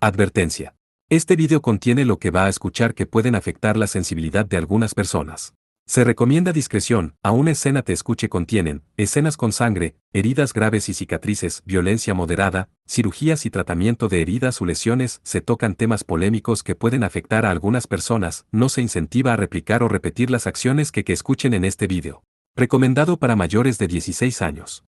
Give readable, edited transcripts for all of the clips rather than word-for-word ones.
Advertencia. Este video contiene lo que va a escuchar que pueden afectar la sensibilidad de algunas personas. Se recomienda discreción, aún escena te escuche contienen, escenas con sangre, heridas graves y cicatrices, violencia moderada, cirugías y tratamiento de heridas o lesiones, se tocan temas polémicos que pueden afectar a algunas personas, no se incentiva a replicar o repetir las acciones que escuchen en este video. Recomendado para mayores de 16 años.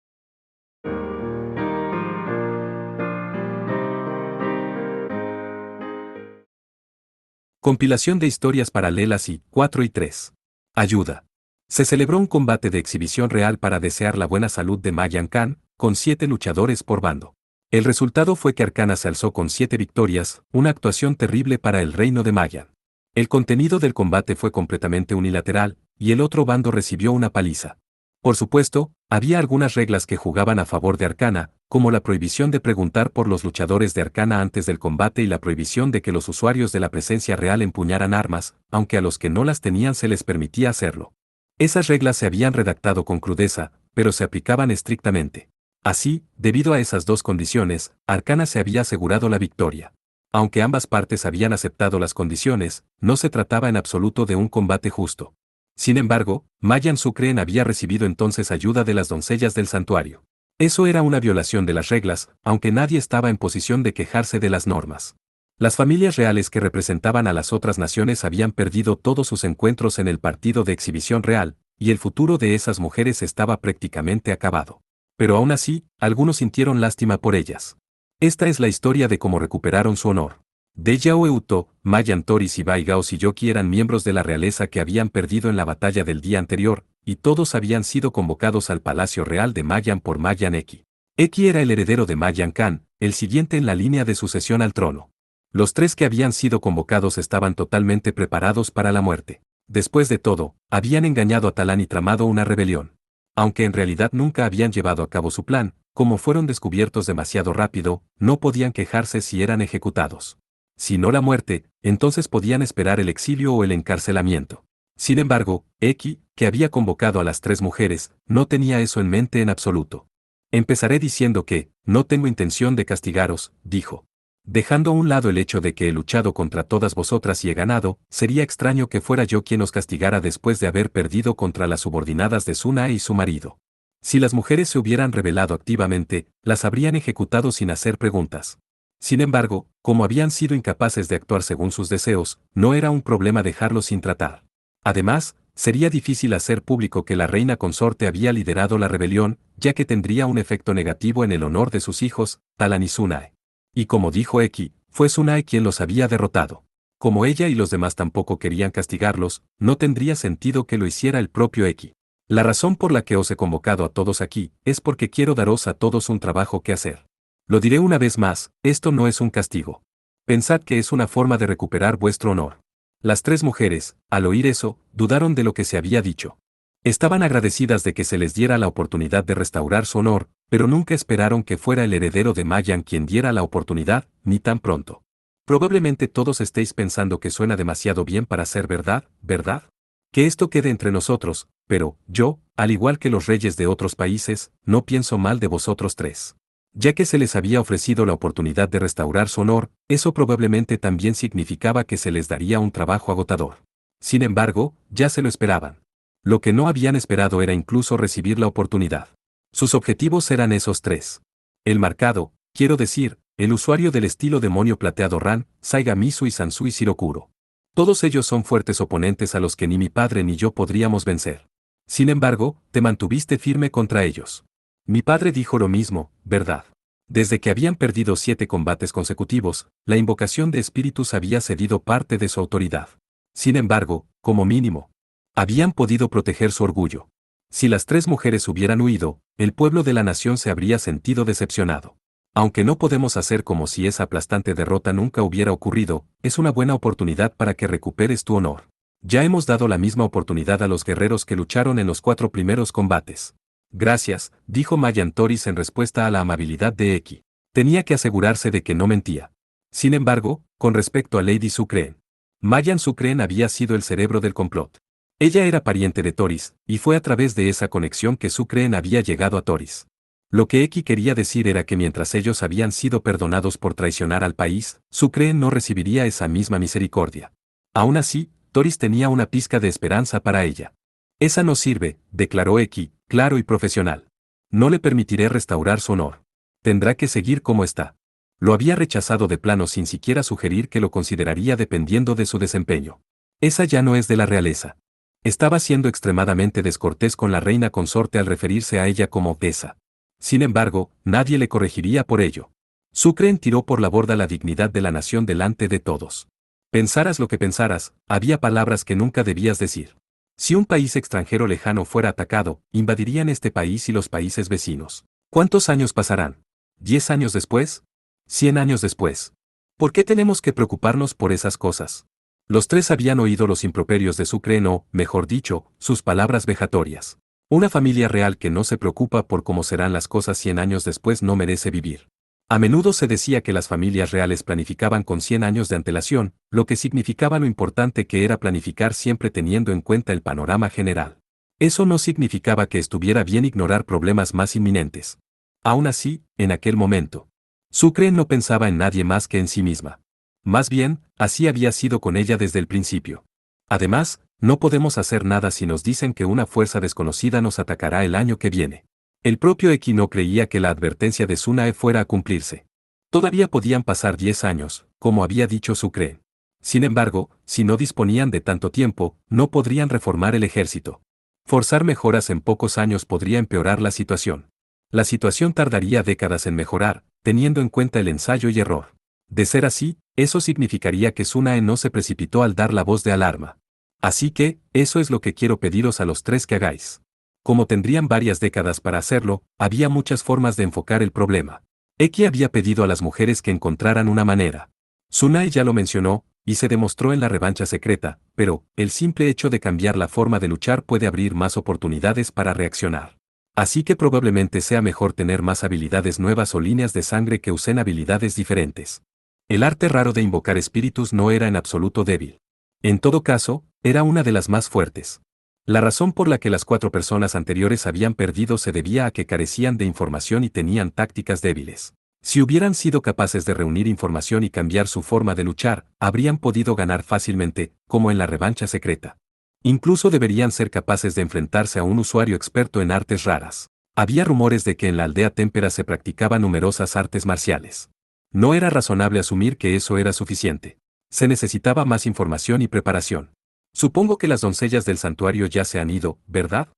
Compilación de historias paralelas y 4 y 3. Ayuda. Se celebró un combate de exhibición real para desear la buena salud de Mayan Khan, con 7 luchadores por bando. El resultado fue que Arcana se alzó con 7 victorias, una actuación terrible para el reino de Mayan. El contenido del combate fue completamente unilateral, y el otro bando recibió una paliza. Por supuesto, había algunas reglas que jugaban a favor de Arcana, como la prohibición de preguntar por los luchadores de Arcana antes del combate y la prohibición de que los usuarios de la presencia real empuñaran armas, aunque a los que no las tenían se les permitía hacerlo. Esas reglas se habían redactado con crudeza, pero se aplicaban estrictamente. Así, debido a esas dos condiciones, Arcana se había asegurado la victoria. Aunque ambas partes habían aceptado las condiciones, no se trataba en absoluto de un combate justo. Sin embargo, Mayan Sucreen había recibido entonces ayuda de las doncellas del santuario. Eso era una violación de las reglas, aunque nadie estaba en posición de quejarse de las normas. Las familias reales que representaban a las otras naciones habían perdido todos sus encuentros en el partido de exhibición real, y el futuro de esas mujeres estaba prácticamente acabado. Pero aún así, algunos sintieron lástima por ellas. Esta es la historia de cómo recuperaron su honor. Deyao Euto, Mayan Toris y Bai Gao Siyoki eran miembros de la realeza que habían perdido en la batalla del día anterior, y todos habían sido convocados al Palacio Real de Mayan por Mayan Eki. Eki era el heredero de Mayan Khan, el siguiente en la línea de sucesión al trono. Los 3 que habían sido convocados estaban totalmente preparados para la muerte. Después de todo, habían engañado a Talán y tramado una rebelión. Aunque en realidad nunca habían llevado a cabo su plan, como fueron descubiertos demasiado rápido, no podían quejarse si eran ejecutados. Si no la muerte, entonces podían esperar el exilio o el encarcelamiento. Sin embargo, Eki, que había convocado a las 3 mujeres, no tenía eso en mente en absoluto. Empezaré diciendo que, no tengo intención de castigaros, dijo. Dejando a un lado el hecho de que he luchado contra todas vosotras y he ganado, sería extraño que fuera yo quien os castigara después de haber perdido contra las subordinadas de Tsunade y su marido. Si las mujeres se hubieran rebelado activamente, las habrían ejecutado sin hacer preguntas. Sin embargo, como habían sido incapaces de actuar según sus deseos, no era un problema dejarlos sin tratar. Además, sería difícil hacer público que la reina consorte había liderado la rebelión, ya que tendría un efecto negativo en el honor de sus hijos, Talán y Tsunade. Y como dijo Eki, fue Tsunade quien los había derrotado. Como ella y los demás tampoco querían castigarlos, no tendría sentido que lo hiciera el propio Eki. La razón por la que os he convocado a todos aquí, es porque quiero daros a todos un trabajo que hacer. Lo diré una vez más, esto no es un castigo. Pensad que es una forma de recuperar vuestro honor. Las 3 mujeres, al oír eso, dudaron de lo que se había dicho. Estaban agradecidas de que se les diera la oportunidad de restaurar su honor, pero nunca esperaron que fuera el heredero de Mayan quien diera la oportunidad, ni tan pronto. Probablemente todos estéis pensando que suena demasiado bien para ser verdad, ¿verdad? Que esto quede entre nosotros, pero, yo, al igual que los reyes de otros países, no pienso mal de vosotros 3. Ya que se les había ofrecido la oportunidad de restaurar su honor, eso probablemente también significaba que se les daría un trabajo agotador. Sin embargo, ya se lo esperaban. Lo que no habían esperado era incluso recibir la oportunidad. Sus objetivos eran esos 3. El marcado, quiero decir, el usuario del estilo demonio plateado Ran, Saiga Misu y Sansui Shirokuro. Todos ellos son fuertes oponentes a los que ni mi padre ni yo podríamos vencer. Sin embargo, te mantuviste firme contra ellos. Mi padre dijo lo mismo, ¿verdad? Desde que habían perdido 7 combates consecutivos, la invocación de espíritus había cedido parte de su autoridad. Sin embargo, como mínimo, habían podido proteger su orgullo. Si las 3 mujeres hubieran huido, el pueblo de la nación se habría sentido decepcionado. Aunque no podemos hacer como si esa aplastante derrota nunca hubiera ocurrido, es una buena oportunidad para que recuperes tu honor. Ya hemos dado la misma oportunidad a los guerreros que lucharon en los 4 primeros combates. Gracias, dijo Mayan Toris en respuesta a la amabilidad de Eki. Tenía que asegurarse de que no mentía. Sin embargo, con respecto a Lady Sucreen, Mayan Sucreen había sido el cerebro del complot. Ella era pariente de Toris, y fue a través de esa conexión que Sucreen había llegado a Toris. Lo que Eki quería decir era que mientras ellos habían sido perdonados por traicionar al país, Sucre no recibiría esa misma misericordia. Aún así, Toris tenía una pizca de esperanza para ella. Esa no sirve, declaró Eki, claro y profesional. No le permitiré restaurar su honor. Tendrá que seguir como está. Lo había rechazado de plano sin siquiera sugerir que lo consideraría dependiendo de su desempeño. Esa ya no es de la realeza. Estaba siendo extremadamente descortés con la reina consorte al referirse a ella como esa. Sin embargo, nadie le corregiría por ello. Sucre tiró por la borda la dignidad de la nación delante de todos. Pensaras lo que pensaras, había palabras que nunca debías decir. Si un país extranjero lejano fuera atacado, invadirían este país y los países vecinos. ¿Cuántos años pasarán? ¿10 años después? ¿100 años después? ¿Por qué tenemos que preocuparnos por esas cosas? Los tres habían oído los improperios de Sucre o, mejor dicho, sus palabras vejatorias. Una familia real que no se preocupa por cómo serán las cosas 100 años después no merece vivir. A menudo se decía que las familias reales planificaban con 100 años de antelación, lo que significaba lo importante que era planificar siempre teniendo en cuenta el panorama general. Eso no significaba que estuviera bien ignorar problemas más inminentes. Aún así, en aquel momento, Sucre no pensaba en nadie más que en sí misma. Más bien, así había sido con ella desde el principio. Además, no podemos hacer nada si nos dicen que una fuerza desconocida nos atacará el año que viene. El propio Eki no creía que la advertencia de Tsunae fuera a cumplirse. Todavía podían pasar 10 años, como había dicho Sucre. Sin embargo, si no disponían de tanto tiempo, no podrían reformar el ejército. Forzar mejoras en pocos años podría empeorar la situación. La situación tardaría décadas en mejorar, teniendo en cuenta el ensayo y error. De ser así, eso significaría que Tsunae no se precipitó al dar la voz de alarma. Así que, eso es lo que quiero pediros a los tres que hagáis. Como tendrían varias décadas para hacerlo, había muchas formas de enfocar el problema. Eki había pedido a las mujeres que encontraran una manera. Tsunae ya lo mencionó, y se demostró en la revancha secreta, pero, el simple hecho de cambiar la forma de luchar puede abrir más oportunidades para reaccionar. Así que probablemente sea mejor tener más habilidades nuevas o líneas de sangre que usen habilidades diferentes. El arte raro de invocar espíritus no era en absoluto débil. En todo caso, era una de las más fuertes. La razón por la que las 4 personas anteriores habían perdido se debía a que carecían de información y tenían tácticas débiles. Si hubieran sido capaces de reunir información y cambiar su forma de luchar, habrían podido ganar fácilmente, como en la revancha secreta. Incluso deberían ser capaces de enfrentarse a un usuario experto en artes raras. Había rumores de que en la aldea Témpera se practicaban numerosas artes marciales. No era razonable asumir que eso era suficiente. Se necesitaba más información y preparación. Supongo que las doncellas del santuario ya se han ido, ¿verdad?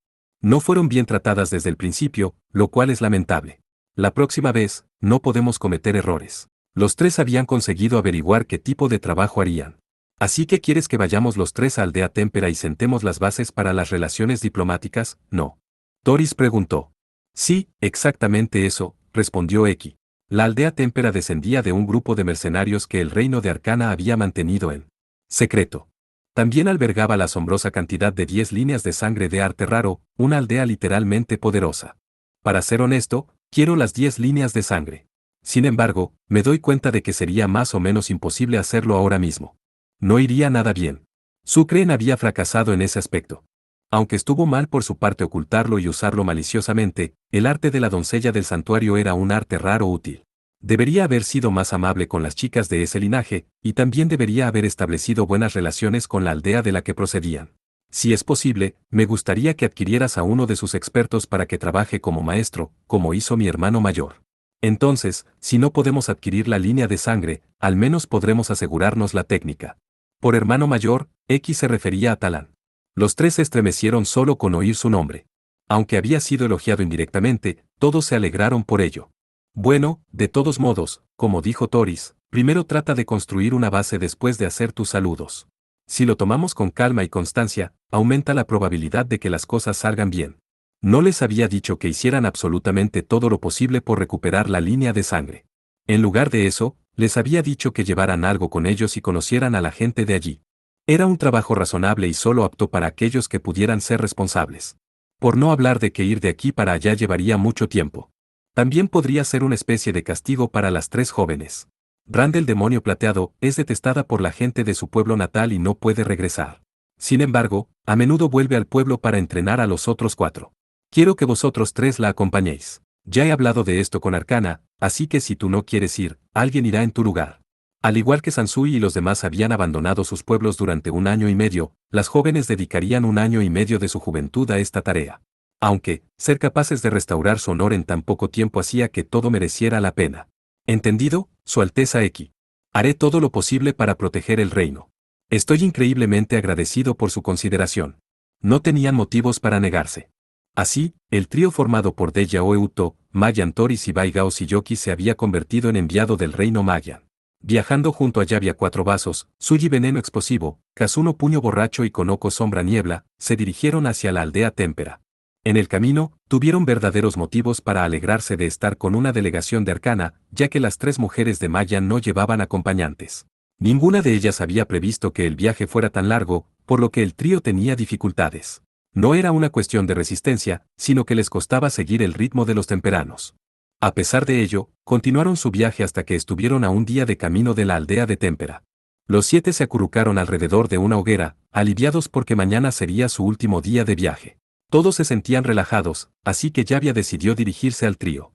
No fueron bien tratadas desde el principio, lo cual es lamentable. La próxima vez, no podemos cometer errores. Los tres habían conseguido averiguar qué tipo de trabajo harían. Así que ¿quieres que vayamos los tres a Aldea Témpera y sentemos las bases para las relaciones diplomáticas? No. Toris preguntó. Sí, exactamente eso, respondió Eki. La Aldea Témpera descendía de un grupo de mercenarios que el reino de Arcana había mantenido en secreto. También albergaba la asombrosa cantidad de 10 líneas de sangre de arte raro, una aldea literalmente poderosa. Para ser honesto, quiero las 10 líneas de sangre. Sin embargo, me doy cuenta de que sería más o menos imposible hacerlo ahora mismo. No iría nada bien. Sucre había fracasado en ese aspecto. Aunque estuvo mal por su parte ocultarlo y usarlo maliciosamente, el arte de la doncella del santuario era un arte raro útil. Debería haber sido más amable con las chicas de ese linaje, y también debería haber establecido buenas relaciones con la aldea de la que procedían. Si es posible, me gustaría que adquirieras a uno de sus expertos para que trabaje como maestro, como hizo mi hermano mayor. Entonces, si no podemos adquirir la línea de sangre, al menos podremos asegurarnos la técnica. Por hermano mayor, X se refería a Talán. Los tres se estremecieron solo con oír su nombre. Aunque había sido elogiado indirectamente, todos se alegraron por ello. Bueno, de todos modos, como dijo Toris, primero trata de construir una base después de hacer tus saludos. Si lo tomamos con calma y constancia, aumenta la probabilidad de que las cosas salgan bien. No les había dicho que hicieran absolutamente todo lo posible por recuperar la línea de sangre. En lugar de eso, les había dicho que llevaran algo con ellos y conocieran a la gente de allí. Era un trabajo razonable y solo apto para aquellos que pudieran ser responsables. Por no hablar de que ir de aquí para allá llevaría mucho tiempo. También podría ser una especie de castigo para las 3 jóvenes. Rand el demonio plateado es detestada por la gente de su pueblo natal y no puede regresar. Sin embargo, a menudo vuelve al pueblo para entrenar a los otros 4. Quiero que vosotros 3 la acompañéis. Ya he hablado de esto con Arcana, así que si tú no quieres ir, alguien irá en tu lugar. Al igual que Sansui y los demás habían abandonado sus pueblos durante 1 año y medio, las jóvenes dedicarían 1 año y medio de su juventud a esta tarea. Aunque, ser capaces de restaurar su honor en tan poco tiempo hacía que todo mereciera la pena. ¿Entendido, Su Alteza Eki? Haré todo lo posible para proteger el reino. Estoy increíblemente agradecido por su consideración. No tenían motivos para negarse. Así, el trío formado por Deyao Euto, Mayan Toris y Baigao Shiyoki se había convertido en enviado del reino Mayan. Viajando junto a Yavia Cuatro Vasos, Suji Veneno Explosivo, Kazuno Puño Borracho y Konoko Sombra Niebla, se dirigieron hacia la aldea Témpera. En el camino, tuvieron verdaderos motivos para alegrarse de estar con una delegación de Arcana, ya que las 3 mujeres de Mayan no llevaban acompañantes. Ninguna de ellas había previsto que el viaje fuera tan largo, por lo que el trío tenía dificultades. No era una cuestión de resistencia, sino que les costaba seguir el ritmo de los temperanos. A pesar de ello, continuaron su viaje hasta que estuvieron a un día de camino de la aldea de Témpera. Los 7 se acurrucaron alrededor de una hoguera, aliviados porque mañana sería su último día de viaje. Todos se sentían relajados, así que Yavia decidió dirigirse al trío.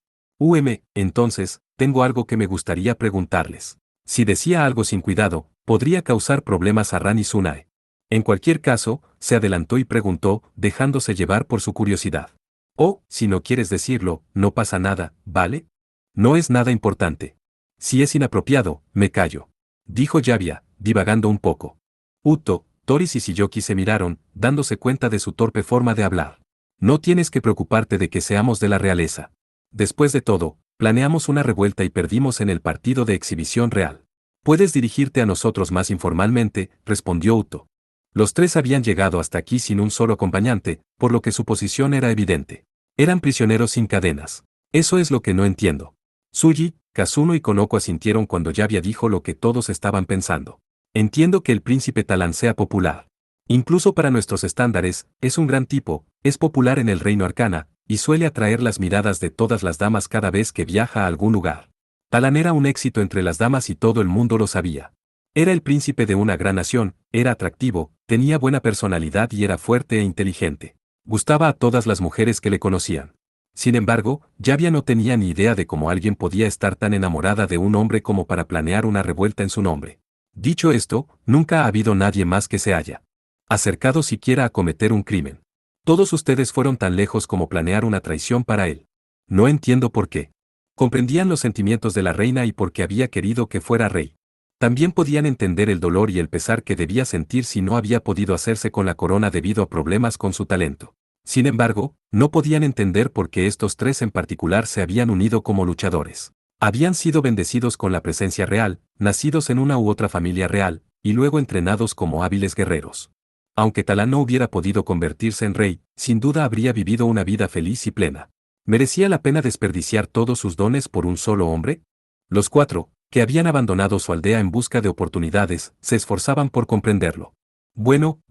Entonces, tengo algo que me gustaría preguntarles. Si decía algo sin cuidado, podría causar problemas a Ran y Tsunae. En cualquier caso, se adelantó y preguntó, dejándose llevar por su curiosidad. Oh, si no quieres decirlo, no pasa nada, ¿vale? No es nada importante. Si es inapropiado, me callo. Dijo Yavia, divagando un poco. Uto, Toris y Shiyoki se miraron, dándose cuenta de su torpe forma de hablar. No tienes que preocuparte de que seamos de la realeza. Después de todo, planeamos una revuelta y perdimos en el partido de exhibición real. Puedes dirigirte a nosotros más informalmente, respondió Uto. Los 3 habían llegado hasta aquí sin un solo acompañante, por lo que su posición era evidente. Eran prisioneros sin cadenas. Eso es lo que no entiendo. Tsuji, Kazuno y Konoko asintieron cuando Yavia dijo lo que todos estaban pensando. Entiendo que el príncipe Talán sea popular. Incluso para nuestros estándares, es un gran tipo, es popular en el reino Arcana, y suele atraer las miradas de todas las damas cada vez que viaja a algún lugar. Talán era un éxito entre las damas y todo el mundo lo sabía. Era el príncipe de una gran nación, era atractivo, tenía buena personalidad y era fuerte e inteligente. Gustaba a todas las mujeres que le conocían. Sin embargo, Yavia no tenía ni idea de cómo alguien podía estar tan enamorada de un hombre como para planear una revuelta en su nombre. Dicho esto, nunca ha habido nadie más que se haya acercado siquiera a cometer un crimen. Todos ustedes fueron tan lejos como planear una traición para él. No entiendo por qué. Comprendían los sentimientos de la reina y por qué había querido que fuera rey. También podían entender el dolor y el pesar que debía sentir si no había podido hacerse con la corona debido a problemas con su talento. Sin embargo, no podían entender por qué estos 3 en particular se habían unido como luchadores. Habían sido bendecidos con la presencia real, nacidos en una u otra familia real, y luego entrenados como hábiles guerreros. Aunque Talán no hubiera podido convertirse en rey, sin duda habría vivido una vida feliz y plena. ¿Merecía la pena desperdiciar todos sus dones por un solo hombre? Los 4, que habían abandonado su aldea en busca de oportunidades, se esforzaban por comprenderlo. Bueno,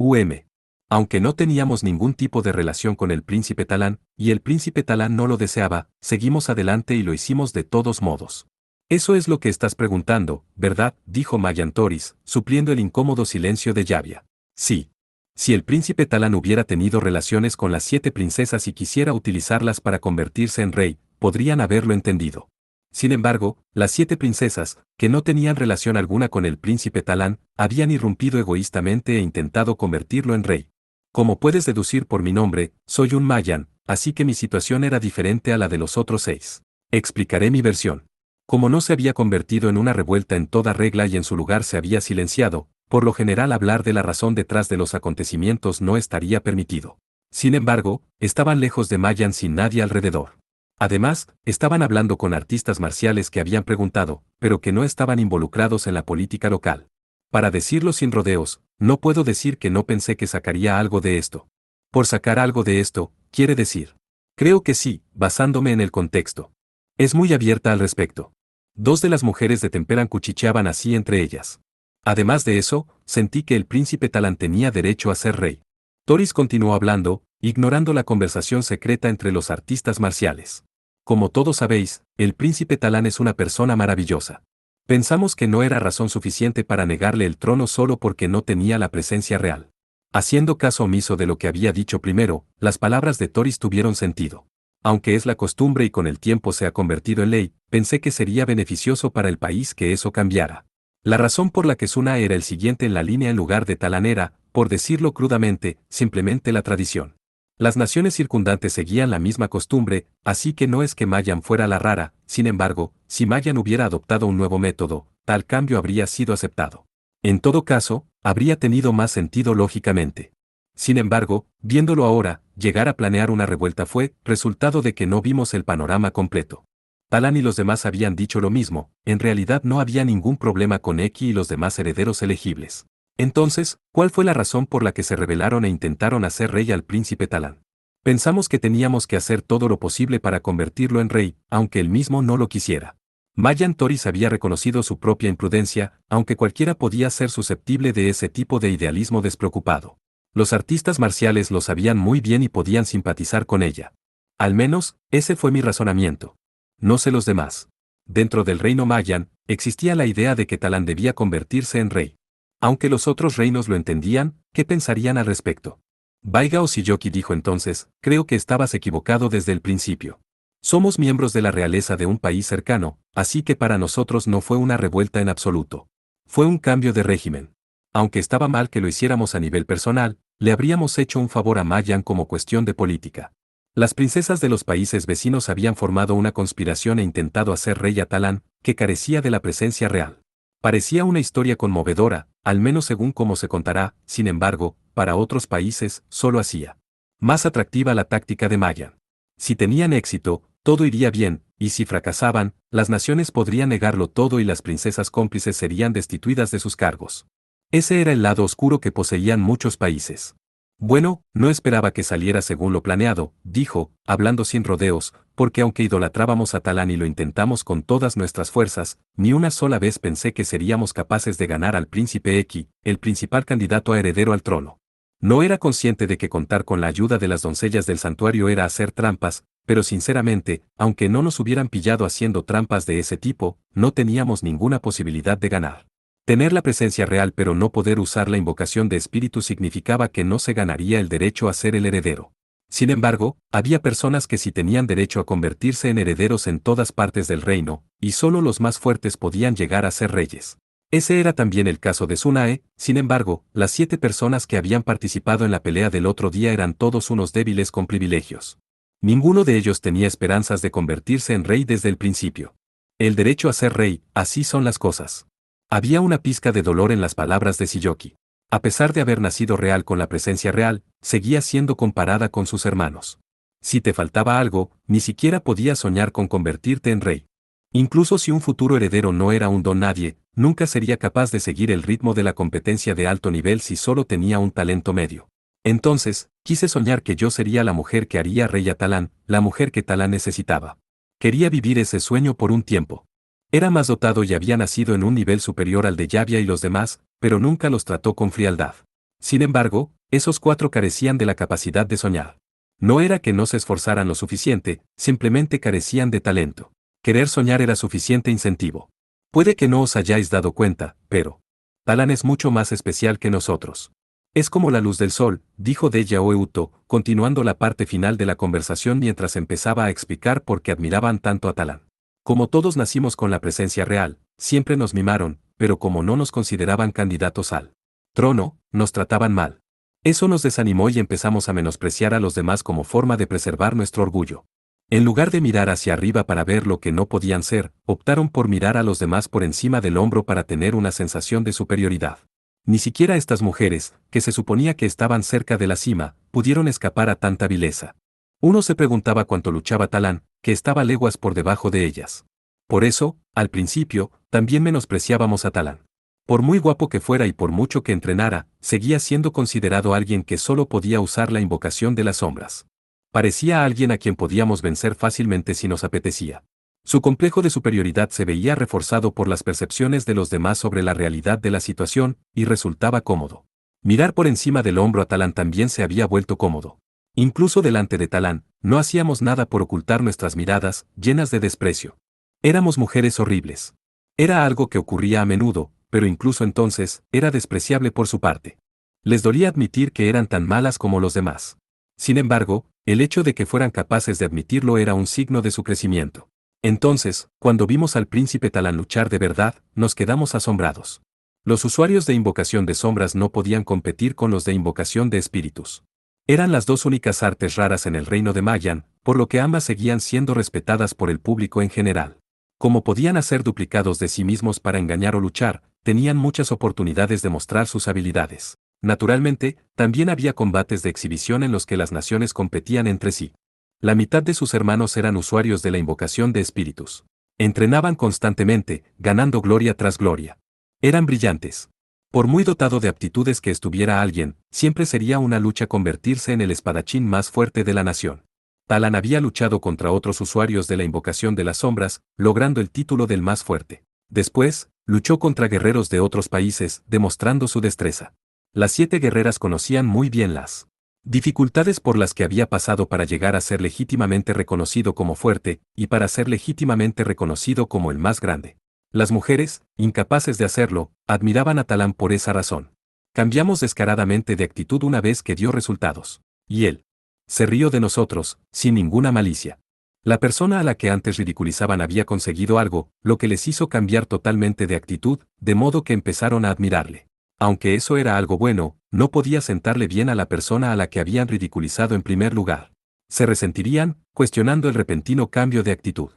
aunque no teníamos ningún tipo de relación con el príncipe Talán, y el príncipe Talán no lo deseaba, seguimos adelante y lo hicimos de todos modos. Eso es lo que estás preguntando, ¿verdad?, dijo Mayan Toris, supliendo el incómodo silencio de Yavia. Sí. Si el príncipe Talán hubiera tenido relaciones con las 7 princesas y quisiera utilizarlas para convertirse en rey, podrían haberlo entendido. Sin embargo, las 7 princesas, que no tenían relación alguna con el príncipe Talán, habían irrumpido egoístamente e intentado convertirlo en rey. Como puedes deducir por mi nombre, soy un Mayan, así que mi situación era diferente a la de los otros 6. Explicaré mi versión. Como no se había convertido en una revuelta en toda regla y en su lugar se había silenciado, por lo general hablar de la razón detrás de los acontecimientos no estaría permitido. Sin embargo, estaban lejos de Mayan sin nadie alrededor. Además, estaban hablando con artistas marciales que habían preguntado, pero que no estaban involucrados en la política local. Para decirlo sin rodeos, no puedo decir que no pensé que sacaría algo de esto. Por sacar algo de esto, quiere decir. Creo que sí, basándome en el contexto. Es muy abierta al respecto. 2 de las mujeres de Temperan cuchicheaban así entre ellas. Además de eso, sentí que el príncipe Talán tenía derecho a ser rey. Toris continuó hablando, ignorando la conversación secreta entre los artistas marciales. Como todos sabéis, el príncipe Talán es una persona maravillosa. Pensamos que no era razón suficiente para negarle el trono solo porque no tenía la presencia real. Haciendo caso omiso de lo que había dicho primero, las palabras de Toris tuvieron sentido. Aunque es la costumbre y con el tiempo se ha convertido en ley, pensé que sería beneficioso para el país que eso cambiara. La razón por la que Suna era el siguiente en la línea en lugar de Talán era, por decirlo crudamente, simplemente la tradición. Las naciones circundantes seguían la misma costumbre, así que no es que Mayan fuera la rara, sin embargo, si Mayan hubiera adoptado un nuevo método, tal cambio habría sido aceptado. En todo caso, habría tenido más sentido lógicamente. Sin embargo, viéndolo ahora, llegar a planear una revuelta fue resultado de que no vimos el panorama completo. Talán y los demás habían dicho lo mismo, en realidad no había ningún problema con Eki y los demás herederos elegibles. Entonces, ¿cuál fue la razón por la que se rebelaron e intentaron hacer rey al príncipe Talán? Pensamos que teníamos que hacer todo lo posible para convertirlo en rey, aunque él mismo no lo quisiera. Mayan Toris había reconocido su propia imprudencia, aunque cualquiera podía ser susceptible de ese tipo de idealismo despreocupado. Los artistas marciales lo sabían muy bien y podían simpatizar con ella. Al menos, ese fue mi razonamiento. No sé los demás. Dentro del reino Mayan, existía la idea de que Talán debía convertirse en rey. Aunque los otros reinos lo entendían, ¿qué pensarían al respecto? Baigao Shiyoki dijo entonces, creo que estabas equivocado desde el principio. Somos miembros de la realeza de un país cercano, así que para nosotros no fue una revuelta en absoluto. Fue un cambio de régimen. Aunque estaba mal que lo hiciéramos a nivel personal, le habríamos hecho un favor a Mayan como cuestión de política. Las princesas de los países vecinos habían formado una conspiración e intentado hacer rey a Talán, que carecía de la presencia real. Parecía una historia conmovedora, al menos según cómo se contará, sin embargo, para otros países, solo hacía más atractiva la táctica de Mayan. Si tenían éxito, todo iría bien, y si fracasaban, las naciones podrían negarlo todo y las princesas cómplices serían destituidas de sus cargos. Ese era el lado oscuro que poseían muchos países. Bueno, no esperaba que saliera según lo planeado, dijo, hablando sin rodeos, porque aunque idolatrábamos a Talán y lo intentamos con todas nuestras fuerzas, ni una sola vez pensé que seríamos capaces de ganar al príncipe Eki, el principal candidato a heredero al trono. No era consciente de que contar con la ayuda de las doncellas del santuario era hacer trampas, pero sinceramente, aunque no nos hubieran pillado haciendo trampas de ese tipo, no teníamos ninguna posibilidad de ganar. Tener la presencia real pero no poder usar la invocación de espíritu significaba que no se ganaría el derecho a ser el heredero. Sin embargo, había personas que sí tenían derecho a convertirse en herederos en todas partes del reino, y solo los más fuertes podían llegar a ser reyes. Ese era también el caso de Sunae, sin embargo, las 7 personas que habían participado en la pelea del otro día eran todos unos débiles con privilegios. Ninguno de ellos tenía esperanzas de convertirse en rey desde el principio. El derecho a ser rey, así son las cosas. Había una pizca de dolor en las palabras de Shiyoki. A pesar de haber nacido real con la presencia real, seguía siendo comparada con sus hermanos. Si te faltaba algo, ni siquiera podías soñar con convertirte en rey. Incluso si un futuro heredero no era un don nadie, nunca sería capaz de seguir el ritmo de la competencia de alto nivel si solo tenía un talento medio. Entonces, quise soñar que yo sería la mujer que haría rey a Talán, la mujer que Talán necesitaba. Quería vivir ese sueño por un tiempo. Era más dotado y había nacido en un nivel superior al de Yavia y los demás, pero nunca los trató con frialdad. Sin embargo, esos 4 carecían de la capacidad de soñar. No era que no se esforzaran lo suficiente, simplemente carecían de talento. Querer soñar era suficiente incentivo. Puede que no os hayáis dado cuenta, pero Talán es mucho más especial que nosotros. Es como la luz del sol, dijo Deya Outo, continuando la parte final de la conversación mientras empezaba a explicar por qué admiraban tanto a Talán. Como todos nacimos con la presencia real, siempre nos mimaron, pero como no nos consideraban candidatos al trono, nos trataban mal. Eso nos desanimó y empezamos a menospreciar a los demás como forma de preservar nuestro orgullo. En lugar de mirar hacia arriba para ver lo que no podían ser, optaron por mirar a los demás por encima del hombro para tener una sensación de superioridad. Ni siquiera estas mujeres, que se suponía que estaban cerca de la cima, pudieron escapar a tanta vileza. Uno se preguntaba cuánto luchaba Talán, que estaba leguas por debajo de ellas. Por eso, al principio, también menospreciábamos a Talán. Por muy guapo que fuera y por mucho que entrenara, seguía siendo considerado alguien que solo podía usar la invocación de las sombras. Parecía alguien a quien podíamos vencer fácilmente si nos apetecía. Su complejo de superioridad se veía reforzado por las percepciones de los demás sobre la realidad de la situación, y resultaba cómodo. Mirar por encima del hombro a Talán también se había vuelto cómodo. Incluso delante de Talán, no hacíamos nada por ocultar nuestras miradas, llenas de desprecio. Éramos mujeres horribles. Era algo que ocurría a menudo, pero incluso entonces, era despreciable por su parte. Les dolía admitir que eran tan malas como los demás. Sin embargo, El hecho de que fueran capaces de admitirlo era un signo de su crecimiento. Entonces, cuando vimos al príncipe Talán luchar de verdad, nos quedamos asombrados. Los usuarios de invocación de sombras no podían competir con los de invocación de espíritus. Eran las dos únicas artes raras en el reino de Mayan, por lo que ambas seguían siendo respetadas por el público en general. Como podían hacer duplicados de sí mismos para engañar o luchar, tenían muchas oportunidades de mostrar sus habilidades. Naturalmente, también había combates de exhibición en los que las naciones competían entre sí. La mitad de sus hermanos eran usuarios de la invocación de espíritus. Entrenaban constantemente, ganando gloria tras gloria. Eran brillantes. Por muy dotado de aptitudes que estuviera alguien, siempre sería una lucha convertirse en el espadachín más fuerte de la nación. Talán había luchado contra otros usuarios de la invocación de las sombras, logrando el título del más fuerte. Después, luchó contra guerreros de otros países, demostrando su destreza. Las 7 guerreras conocían muy bien las dificultades por las que había pasado para llegar a ser legítimamente reconocido como fuerte, y para ser legítimamente reconocido como el más grande. Las mujeres, incapaces de hacerlo, admiraban a Talán por esa razón. Cambiamos descaradamente de actitud una vez que dio resultados. Y él se rió de nosotros, sin ninguna malicia. La persona a la que antes ridiculizaban había conseguido algo, lo que les hizo cambiar totalmente de actitud, de modo que empezaron a admirarle. Aunque eso era algo bueno, no podía sentarle bien a la persona a la que habían ridiculizado en primer lugar. Se resentirían, cuestionando el repentino cambio de actitud.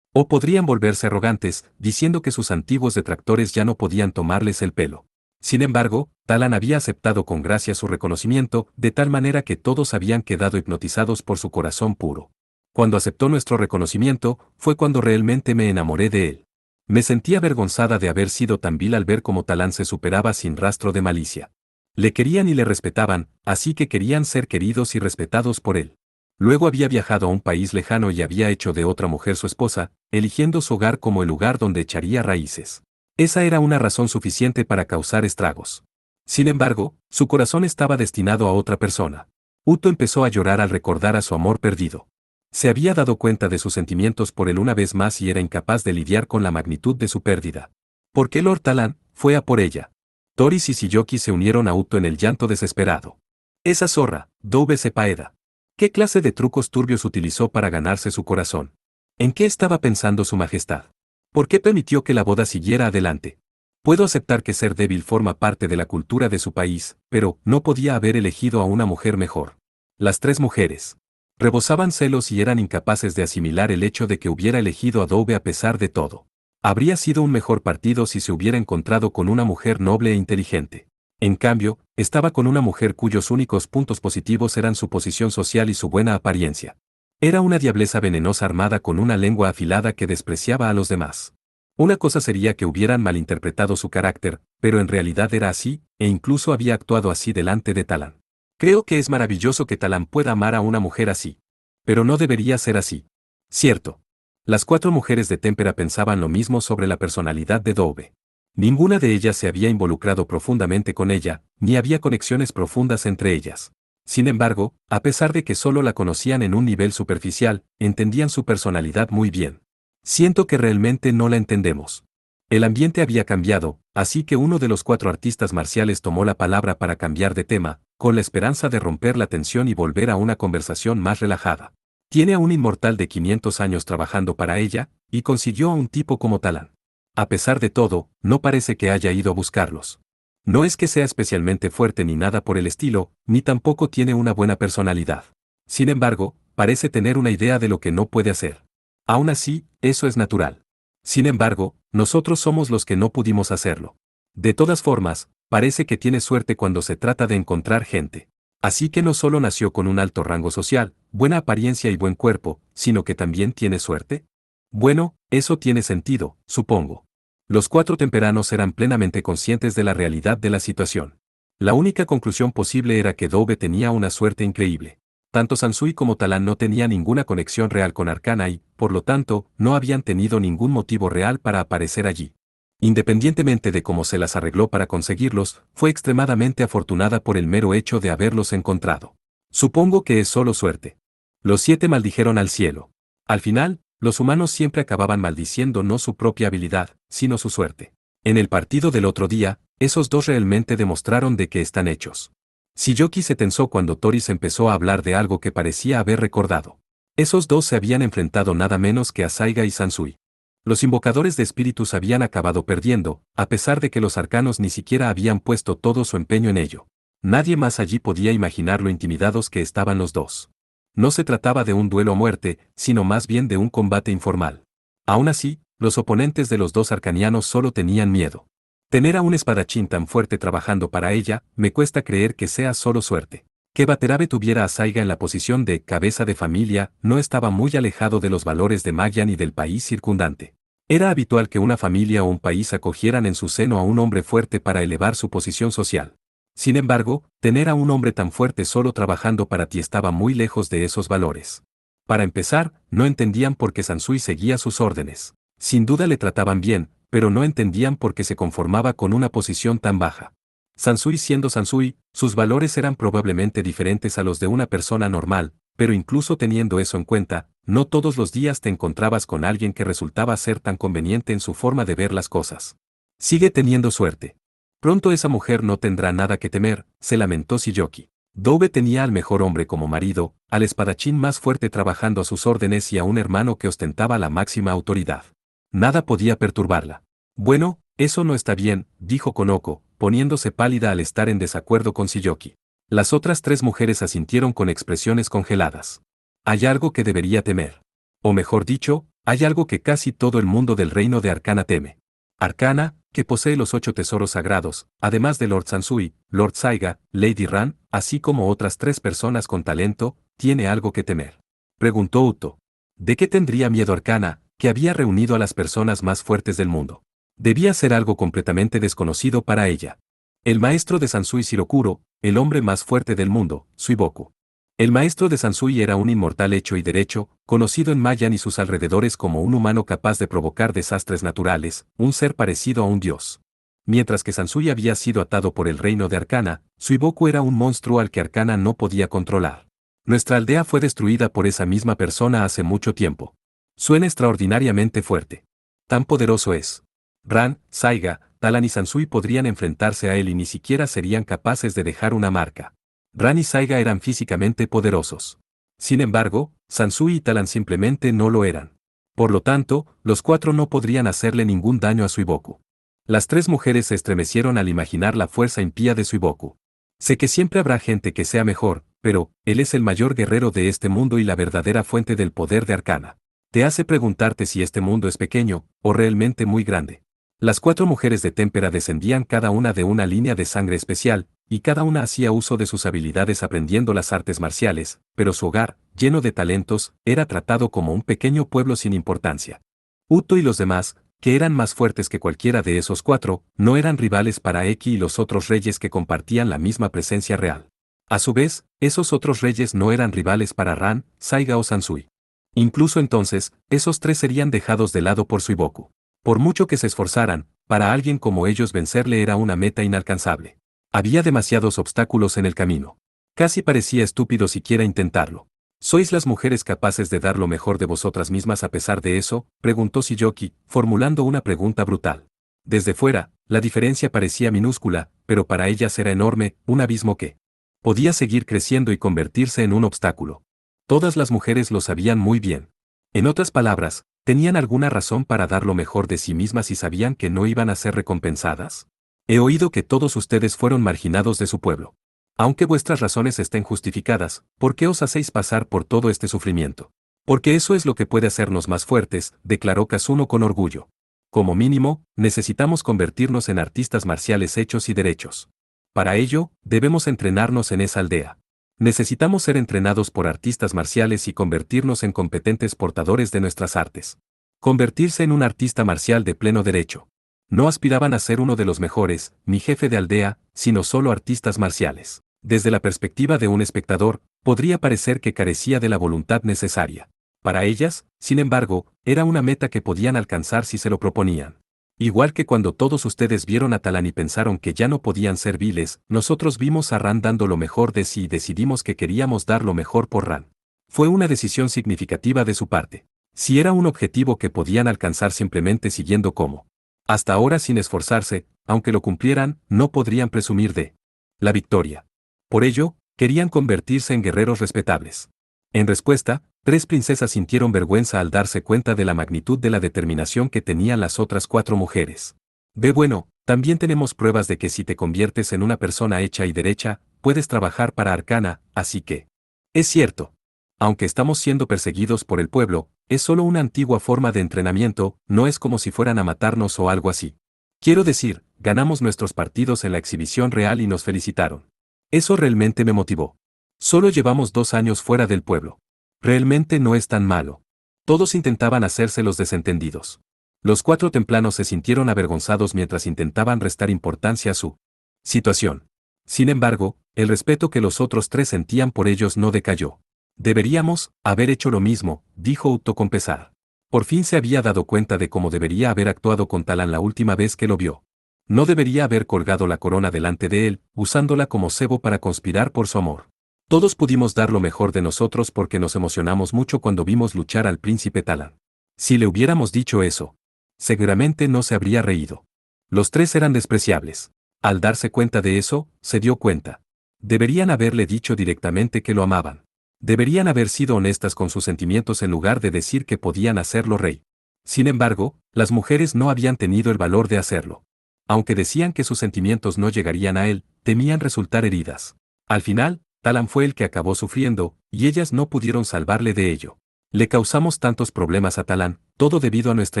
O podrían volverse arrogantes, diciendo que sus antiguos detractores ya no podían tomarles el pelo. Sin embargo, Talán había aceptado con gracia su reconocimiento, de tal manera que todos habían quedado hipnotizados por su corazón puro. Cuando aceptó nuestro reconocimiento, fue cuando realmente me enamoré de él. Me sentí avergonzada de haber sido tan vil al ver cómo Talán se superaba sin rastro de malicia. Le querían y le respetaban, así que querían ser queridos y respetados por él. Luego había viajado a un país lejano y había hecho de otra mujer su esposa, eligiendo su hogar como el lugar donde echaría raíces. Esa era una razón suficiente para causar estragos. Sin embargo, su corazón estaba destinado a otra persona. Uto empezó a llorar al recordar a su amor perdido. Se había dado cuenta de sus sentimientos por él una vez más y era incapaz de lidiar con la magnitud de su pérdida. ¿Por qué Lord Talán fue a por ella? Toris y Shiyoki se unieron a Uto en el llanto desesperado. Esa zorra, Doube Sepaeda. ¿Qué clase de trucos turbios utilizó para ganarse su corazón? ¿En qué estaba pensando su majestad? ¿Por qué permitió que la boda siguiera adelante? Puedo aceptar que ser débil forma parte de la cultura de su país, pero no podía haber elegido a una mujer mejor. Las 3 mujeres rebosaban celos y eran incapaces de asimilar el hecho de que hubiera elegido a Doube a pesar de todo. Habría sido un mejor partido si se hubiera encontrado con una mujer noble e inteligente. En cambio, estaba con una mujer cuyos únicos puntos positivos eran su posición social y su buena apariencia. Era una diableza venenosa armada con una lengua afilada que despreciaba a los demás. Una cosa sería que hubieran malinterpretado su carácter, pero en realidad era así, e incluso había actuado así delante de Talán. Creo que es maravilloso que Talán pueda amar a una mujer así. Pero no debería ser así. Cierto. Las 4 mujeres de Témpera pensaban lo mismo sobre la personalidad de Doube. Ninguna de ellas se había involucrado profundamente con ella, ni había conexiones profundas entre ellas. Sin embargo, a pesar de que solo la conocían en un nivel superficial, entendían su personalidad muy bien. Siento que realmente no la entendemos. El ambiente había cambiado, así que uno de los 4 artistas marciales tomó la palabra para cambiar de tema, con la esperanza de romper la tensión y volver a una conversación más relajada. Tiene a un inmortal de 500 años trabajando para ella, y consiguió a un tipo como Talán. A pesar de todo, no parece que haya ido a buscarlos. No es que sea especialmente fuerte ni nada por el estilo, ni tampoco tiene una buena personalidad. Sin embargo, parece tener una idea de lo que no puede hacer. Aún así, eso es natural. Sin embargo, nosotros somos los que no pudimos hacerlo. De todas formas, parece que tiene suerte cuando se trata de encontrar gente. Así que no solo nació con un alto rango social, buena apariencia y buen cuerpo, sino que también tiene suerte. Bueno, eso tiene sentido, supongo. Los 4 temperanos eran plenamente conscientes de la realidad de la situación. La única conclusión posible era que Doube tenía una suerte increíble. Tanto Sansui como Talán no tenían ninguna conexión real con Arcana y, por lo tanto, no habían tenido ningún motivo real para aparecer allí. Independientemente de cómo se las arregló para conseguirlos, fue extremadamente afortunada por el mero hecho de haberlos encontrado. Supongo que es solo suerte. Los 7 maldijeron al cielo. Al final, los humanos siempre acababan maldiciendo no su propia habilidad, sino su suerte. En el partido del otro día, esos 2 realmente demostraron de qué están hechos. Shiyoki se tensó cuando Toris empezó a hablar de algo que parecía haber recordado. Esos dos se habían enfrentado nada menos que a Saiga y Sansui. Los invocadores de espíritus habían acabado perdiendo, a pesar de que los arcanos ni siquiera habían puesto todo su empeño en ello. Nadie más allí podía imaginar lo intimidados que estaban los dos. No se trataba de un duelo a muerte, sino más bien de un combate informal. Aún así, los oponentes de los dos arcanianos solo tenían miedo. Tener a un espadachín tan fuerte trabajando para ella, me cuesta creer que sea solo suerte. Que Watanabe tuviera a Saiga en la posición de cabeza de familia no estaba muy alejado de los valores de Magian y del país circundante. Era habitual que una familia o un país acogieran en su seno a un hombre fuerte para elevar su posición social. Sin embargo, tener a un hombre tan fuerte solo trabajando para ti estaba muy lejos de esos valores. Para empezar, no entendían por qué Sansui seguía sus órdenes. Sin duda le trataban bien, pero no entendían por qué se conformaba con una posición tan baja. Sansui siendo Sansui, sus valores eran probablemente diferentes a los de una persona normal, pero incluso teniendo eso en cuenta, no todos los días te encontrabas con alguien que resultaba ser tan conveniente en su forma de ver las cosas. Sigue teniendo suerte. Pronto esa mujer no tendrá nada que temer, se lamentó Shiyoki. Dove tenía al mejor hombre como marido, al espadachín más fuerte trabajando a sus órdenes y a un hermano que ostentaba la máxima autoridad. Nada podía perturbarla. Bueno, eso no está bien, dijo Konoko, poniéndose pálida al estar en desacuerdo con Shiyoki. Las otras tres mujeres asintieron con expresiones congeladas. Hay algo que debería temer. O mejor dicho, hay algo que casi todo el mundo del reino de Arcana teme. Arcana, que posee los 8 tesoros sagrados, además de Lord Sansui, Lord Saiga, Lady Ran, así como otras 3 personas con talento, tiene algo que temer. Preguntó Uto. ¿De qué tendría miedo Arcana, que había reunido a las personas más fuertes del mundo? Debía ser algo completamente desconocido para ella. El maestro de Sansui Shirokuro, el hombre más fuerte del mundo, Suiboku. El maestro de Sansui era un inmortal hecho y derecho, conocido en Mayan y sus alrededores como un humano capaz de provocar desastres naturales, un ser parecido a un dios. Mientras que Sansui había sido atado por el reino de Arcana, Suiboku era un monstruo al que Arcana no podía controlar. Nuestra aldea fue destruida por esa misma persona hace mucho tiempo. Suena extraordinariamente fuerte. Tan poderoso es. Ran, Saiga, Talan y Sansui podrían enfrentarse a él y ni siquiera serían capaces de dejar una marca. Ran y Saiga eran físicamente poderosos. Sin embargo, Sansui y Talan simplemente no lo eran. Por lo tanto, los 4 no podrían hacerle ningún daño a Suiboku. Las 3 mujeres se estremecieron al imaginar la fuerza impía de Suiboku. Sé que siempre habrá gente que sea mejor, pero él es el mayor guerrero de este mundo y la verdadera fuente del poder de Arcana. Te hace preguntarte si este mundo es pequeño, o realmente muy grande. Las 4 mujeres de Témpera descendían cada una de una línea de sangre especial, y cada una hacía uso de sus habilidades aprendiendo las artes marciales, pero su hogar, lleno de talentos, era tratado como un pequeño pueblo sin importancia. Uto y los demás, que eran más fuertes que cualquiera de esos 4, no eran rivales para Eki y los otros reyes que compartían la misma presencia real. A su vez, esos otros reyes no eran rivales para Ran, Saiga o Sansui. Incluso entonces, esos 3 serían dejados de lado por Suiboku. Por mucho que se esforzaran, para alguien como ellos vencerle era una meta inalcanzable. Había demasiados obstáculos en el camino. Casi parecía estúpido siquiera intentarlo. ¿Sois las mujeres capaces de dar lo mejor de vosotras mismas a pesar de eso?, preguntó Shiyoki, formulando una pregunta brutal. Desde fuera, la diferencia parecía minúscula, pero para ellas era enorme, un abismo que podía seguir creciendo y convertirse en un obstáculo. Todas las mujeres lo sabían muy bien. En otras palabras, ¿tenían alguna razón para dar lo mejor de sí mismas y sabían que no iban a ser recompensadas? He oído que todos ustedes fueron marginados de su pueblo. Aunque vuestras razones estén justificadas, ¿por qué os hacéis pasar por todo este sufrimiento? Porque eso es lo que puede hacernos más fuertes, declaró Kasuno con orgullo. Como mínimo, necesitamos convertirnos en artistas marciales hechos y derechos. Para ello, debemos entrenarnos en esa aldea. Necesitamos ser entrenados por artistas marciales y convertirnos en competentes portadores de nuestras artes. Convertirse en un artista marcial de pleno derecho. No aspiraban a ser uno de los mejores, ni jefe de aldea, sino solo artistas marciales. Desde la perspectiva de un espectador, podría parecer que carecía de la voluntad necesaria. Para ellas, sin embargo, era una meta que podían alcanzar si se lo proponían. Igual que cuando todos ustedes vieron a Talan y pensaron que ya no podían ser viles, nosotros vimos a Ran dando lo mejor de sí y decidimos que queríamos dar lo mejor por Ran. Fue una decisión significativa de su parte. Si era un objetivo que podían alcanzar simplemente siguiendo como hasta ahora sin esforzarse, aunque lo cumplieran, no podrían presumir de la victoria. Por ello, querían convertirse en guerreros respetables. En respuesta, 3 princesas sintieron vergüenza al darse cuenta de la magnitud de la determinación que tenían las otras 4 mujeres. Ve bueno, también tenemos pruebas de que si te conviertes en una persona hecha y derecha, puedes trabajar para Arcana, así que... Es cierto. Aunque estamos siendo perseguidos por el pueblo, es solo una antigua forma de entrenamiento, no es como si fueran a matarnos o algo así. Quiero decir, ganamos nuestros partidos en la exhibición real y nos felicitaron. Eso realmente me motivó. Solo llevamos 2 años fuera del pueblo. Realmente no es tan malo. Todos intentaban hacerse los desentendidos. Los 4 templanos se sintieron avergonzados mientras intentaban restar importancia a su situación. Sin embargo, el respeto que los otros 3 sentían por ellos no decayó. Deberíamos haber hecho lo mismo, dijo Utto con pesar. Por fin se había dado cuenta de cómo debería haber actuado con Talán la última vez que lo vio. No debería haber colgado la corona delante de él, usándola como cebo para conspirar por su amor. Todos pudimos dar lo mejor de nosotros porque nos emocionamos mucho cuando vimos luchar al príncipe Talán. Si le hubiéramos dicho eso, seguramente no se habría reído. Los 3 eran despreciables. Al darse cuenta de eso, se dio cuenta. Deberían haberle dicho directamente que lo amaban. Deberían haber sido honestas con sus sentimientos en lugar de decir que podían hacerlo rey. Sin embargo, las mujeres no habían tenido el valor de hacerlo. Aunque decían que sus sentimientos no llegarían a él, temían resultar heridas. Al final, Talán fue el que acabó sufriendo, y ellas no pudieron salvarle de ello. Le causamos tantos problemas a Talán, todo debido a nuestra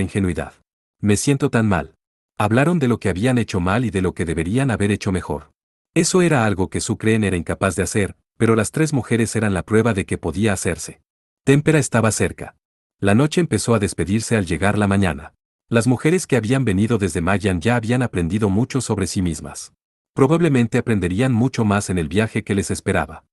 ingenuidad. Me siento tan mal. Hablaron de lo que habían hecho mal y de lo que deberían haber hecho mejor. Eso era algo que Sucreen era incapaz de hacer, pero las 3 mujeres eran la prueba de que podía hacerse. Témpera estaba cerca. La noche empezó a despedirse al llegar la mañana. Las mujeres que habían venido desde Mayan ya habían aprendido mucho sobre sí mismas. Probablemente aprenderían mucho más en el viaje que les esperaba.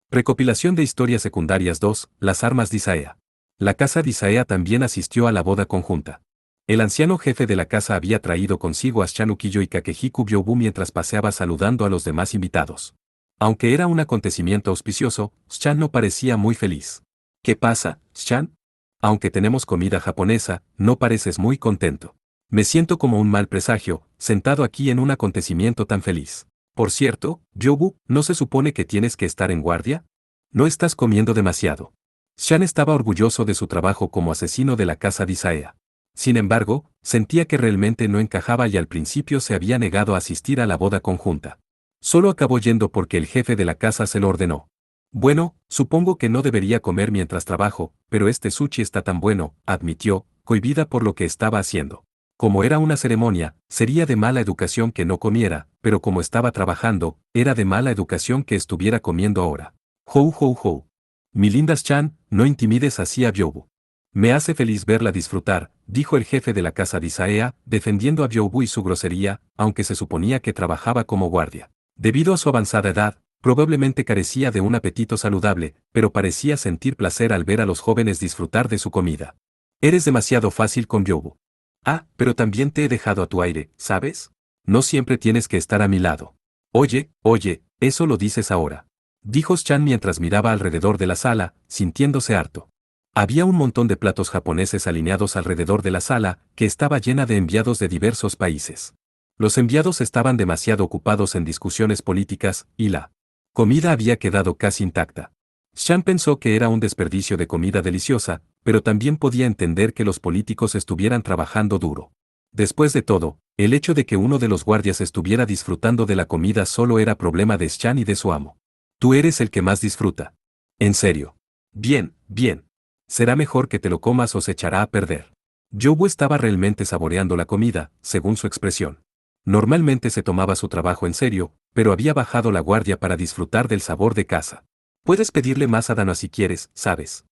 Recopilación de historias secundarias 2, Las armas de Isaea. La casa de Isaea también asistió a la boda conjunta. El anciano jefe de la casa había traído consigo a Shanukiyo y Kakehiku Byobu mientras paseaba saludando a los demás invitados. Aunque era un acontecimiento auspicioso, Shan no parecía muy feliz. ¿Qué pasa, Shan? Aunque tenemos comida japonesa, no pareces muy contento. Me siento como un mal presagio, sentado aquí en un acontecimiento tan feliz. Por cierto, Byobu, ¿no se supone que tienes que estar en guardia? No estás comiendo demasiado. Shan estaba orgulloso de su trabajo como asesino de la casa de Isaea. Sin embargo, sentía que realmente no encajaba y al principio se había negado a asistir a la boda conjunta. Solo acabó yendo porque el jefe de la casa se lo ordenó. Bueno, supongo que no debería comer mientras trabajo, pero este sushi está tan bueno, admitió, cohibida por lo que estaba haciendo. Como era una ceremonia, sería de mala educación que no comiera, pero como estaba trabajando, era de mala educación que estuviera comiendo ahora. Hou hou hou. Mi linda Chan, no intimides así a Byobu. Me hace feliz verla disfrutar, dijo el jefe de la casa de Isaea, defendiendo a Byobu y su grosería, aunque se suponía que trabajaba como guardia. Debido a su avanzada edad, probablemente carecía de un apetito saludable, pero parecía sentir placer al ver a los jóvenes disfrutar de su comida. Eres demasiado fácil con Byobu. Ah, pero también te he dejado a tu aire, ¿sabes? No siempre tienes que estar a mi lado. Oye, eso lo dices ahora. Dijo Chan mientras miraba alrededor de la sala, sintiéndose harto. Había un montón de platos japoneses alineados alrededor de la sala, que estaba llena de enviados de diversos países. Los enviados estaban demasiado ocupados en discusiones políticas, y la comida había quedado casi intacta. Chan pensó que era un desperdicio de comida deliciosa, pero también podía entender que los políticos estuvieran trabajando duro. Después de todo, el hecho de que uno de los guardias estuviera disfrutando de la comida solo era problema de Chan y de su amo. Tú eres el que más disfruta. En serio. Bien. Será mejor que te lo comas o se echará a perder. Yobu estaba realmente saboreando la comida, según su expresión. Normalmente se tomaba su trabajo en serio, pero había bajado la guardia para disfrutar del sabor de casa. Puedes pedirle más a Danoa si quieres, ¿sabes?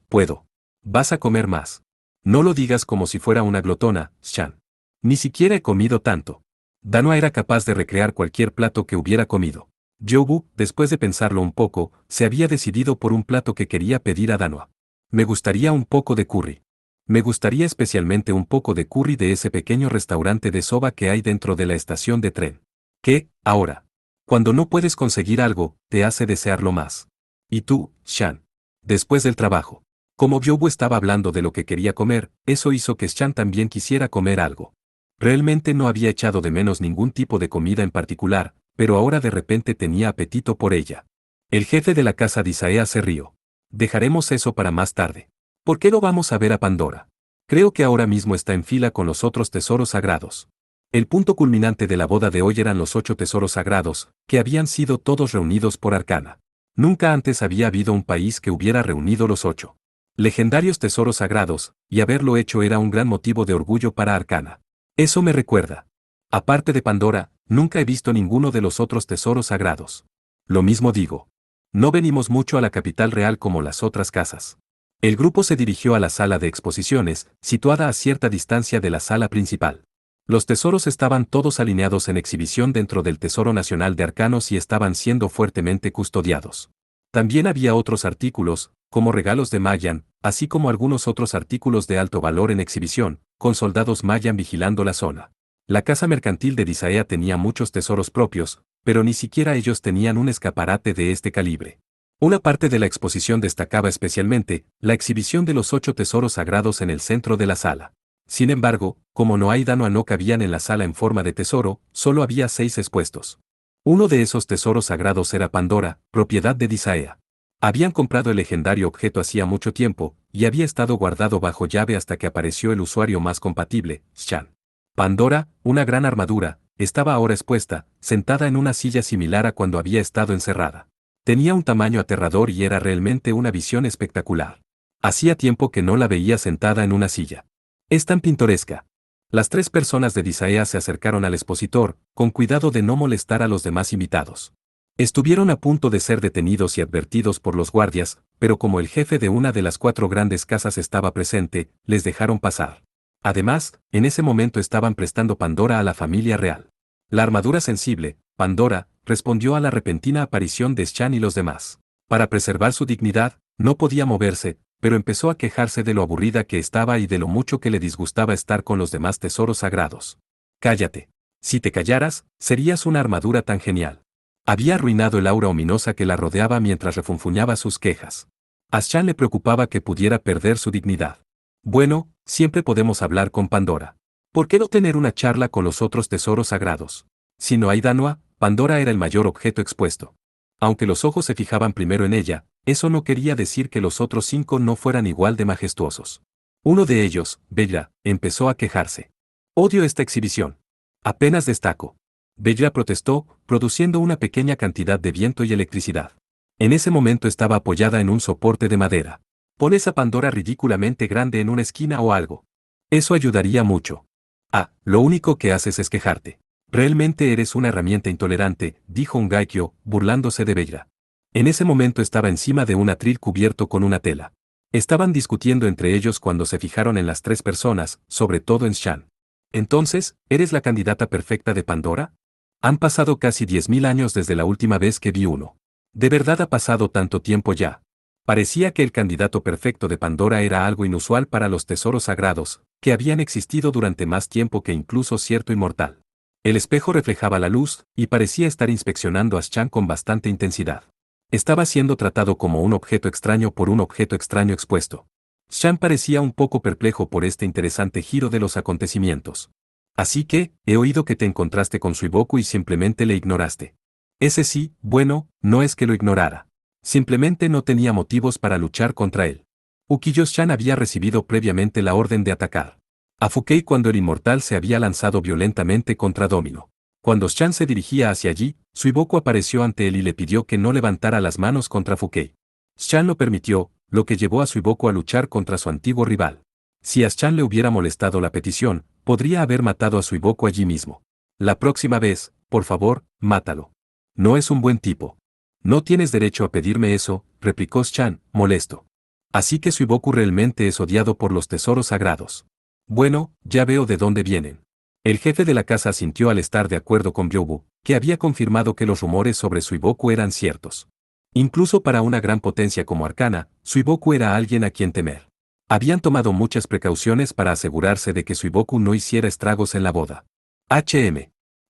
Puedo. Vas a comer más. No lo digas como si fuera una glotona, Chan. Ni siquiera he comido tanto. Danoa era capaz de recrear cualquier plato que hubiera comido. Yobu, después de pensarlo un poco, se había decidido por un plato que quería pedir a Danoa. Me gustaría un poco de curry. Me gustaría especialmente un poco de curry de ese pequeño restaurante de soba que hay dentro de la estación de tren. ¿Qué, ahora? Cuando no puedes conseguir algo, te hace desearlo más. ¿Y tú, Chan? Después del trabajo. Como Byobu estaba hablando de lo que quería comer, eso hizo que Chan también quisiera comer algo. Realmente no había echado de menos ningún tipo de comida en particular, pero ahora de repente tenía apetito por ella. El jefe de la casa de Isaea se rió. Dejaremos eso para más tarde. ¿Por qué no vamos a ver a Pandora? Creo que ahora mismo está en fila con los otros tesoros sagrados. El punto culminante de la boda de hoy eran los 8 tesoros sagrados, que habían sido todos reunidos por Arcana. Nunca antes había habido un país que hubiera reunido los 8 legendarios tesoros sagrados, y haberlo hecho era un gran motivo de orgullo para Arcana. Eso me recuerda. Aparte de Pandora, nunca he visto ninguno de los otros tesoros sagrados. Lo mismo digo. No venimos mucho a la capital real como las otras casas. El grupo se dirigió a la sala de exposiciones, situada a cierta distancia de la sala principal. Los tesoros estaban todos alineados en exhibición dentro del Tesoro Nacional de Arcanos y estaban siendo fuertemente custodiados. También había otros artículos, como regalos de Mayan, así como algunos otros artículos de alto valor en exhibición, con soldados Mayan vigilando la zona. La casa mercantil de Disaea tenía muchos tesoros propios, pero ni siquiera ellos tenían un escaparate de este calibre. Una parte de la exposición destacaba especialmente la exhibición de los 8 tesoros sagrados en el centro de la sala. Sin embargo, como Noaidanoa no cabían en la sala en forma de tesoro, solo había 6 expuestos. Uno de esos tesoros sagrados era Pandora, propiedad de Disaea. Habían comprado el legendario objeto hacía mucho tiempo, y había estado guardado bajo llave hasta que apareció el usuario más compatible, Shan. Pandora, una gran armadura, estaba ahora expuesta, sentada en una silla similar a cuando había estado encerrada. Tenía un tamaño aterrador y era realmente una visión espectacular. Hacía tiempo que no la veía sentada en una silla. Es tan pintoresca. Las 3 personas de Disaea se acercaron al expositor, con cuidado de no molestar a los demás invitados. Estuvieron a punto de ser detenidos y advertidos por los guardias, pero como el jefe de una de las 4 grandes casas estaba presente, les dejaron pasar. Además, en ese momento estaban prestando Pandora a la familia real. La armadura sensible, Pandora, respondió a la repentina aparición de Shan y los demás. Para preservar su dignidad, no podía moverse, pero empezó a quejarse de lo aburrida que estaba y de lo mucho que le disgustaba estar con los demás tesoros sagrados. Cállate. Si te callaras, serías una armadura tan genial. Había arruinado el aura ominosa que la rodeaba mientras refunfuñaba sus quejas. A Shan le preocupaba que pudiera perder su dignidad. Bueno, siempre podemos hablar con Pandora. ¿Por qué no tener una charla con los otros tesoros sagrados? Si Noaidanoa, Pandora era el mayor objeto expuesto. Aunque los ojos se fijaban primero en ella, eso no quería decir que los otros 5 no fueran igual de majestuosos. Uno de ellos, Bella, empezó a quejarse. Odio esta exhibición. Apenas destaco. Bella protestó, produciendo una pequeña cantidad de viento y electricidad. En ese momento estaba apoyada en un soporte de madera. Pon esa Pandora ridículamente grande en una esquina o algo. Eso ayudaría mucho. Ah, lo único que haces es quejarte. Realmente eres una herramienta intolerante, dijo un Gaikyo, burlándose de Bella. En ese momento estaba encima de un atril cubierto con una tela. Estaban discutiendo entre ellos cuando se fijaron en las 3 personas, sobre todo en Shan. Entonces, ¿eres la candidata perfecta de Pandora? Han pasado casi 10.000 años desde la última vez que vi uno. ¿De verdad ha pasado tanto tiempo ya? Parecía que el candidato perfecto de Pandora era algo inusual para los tesoros sagrados, que habían existido durante más tiempo que incluso cierto inmortal. El espejo reflejaba la luz, y parecía estar inspeccionando a Shan con bastante intensidad. Estaba siendo tratado como un objeto extraño por un objeto extraño expuesto. Shan parecía un poco perplejo por este interesante giro de los acontecimientos. Así que, he oído que te encontraste con Suiboku y simplemente le ignoraste. Ese sí, bueno, no es que lo ignorara. Simplemente no tenía motivos para luchar contra él. Ukiyo-chan había recibido previamente la orden de atacar a Fukei cuando el inmortal se había lanzado violentamente contra Domino. Cuando Chan se dirigía hacia allí, Suiboku apareció ante él y le pidió que no levantara las manos contra Fukei. Chan lo permitió, lo que llevó a Suiboku a luchar contra su antiguo rival. Si a Chan le hubiera molestado la petición, podría haber matado a Suiboku allí mismo. La próxima vez, por favor, mátalo. No es un buen tipo. No tienes derecho a pedirme eso, replicó Chan, molesto. Así que Suiboku realmente es odiado por los tesoros sagrados. Bueno, ya veo de dónde vienen. El jefe de la casa asintió al estar de acuerdo con Byobu, que había confirmado que los rumores sobre Suiboku eran ciertos. Incluso para una gran potencia como Arcana, Suiboku era alguien a quien temer. Habían tomado muchas precauciones para asegurarse de que Suiboku no hiciera estragos en la boda.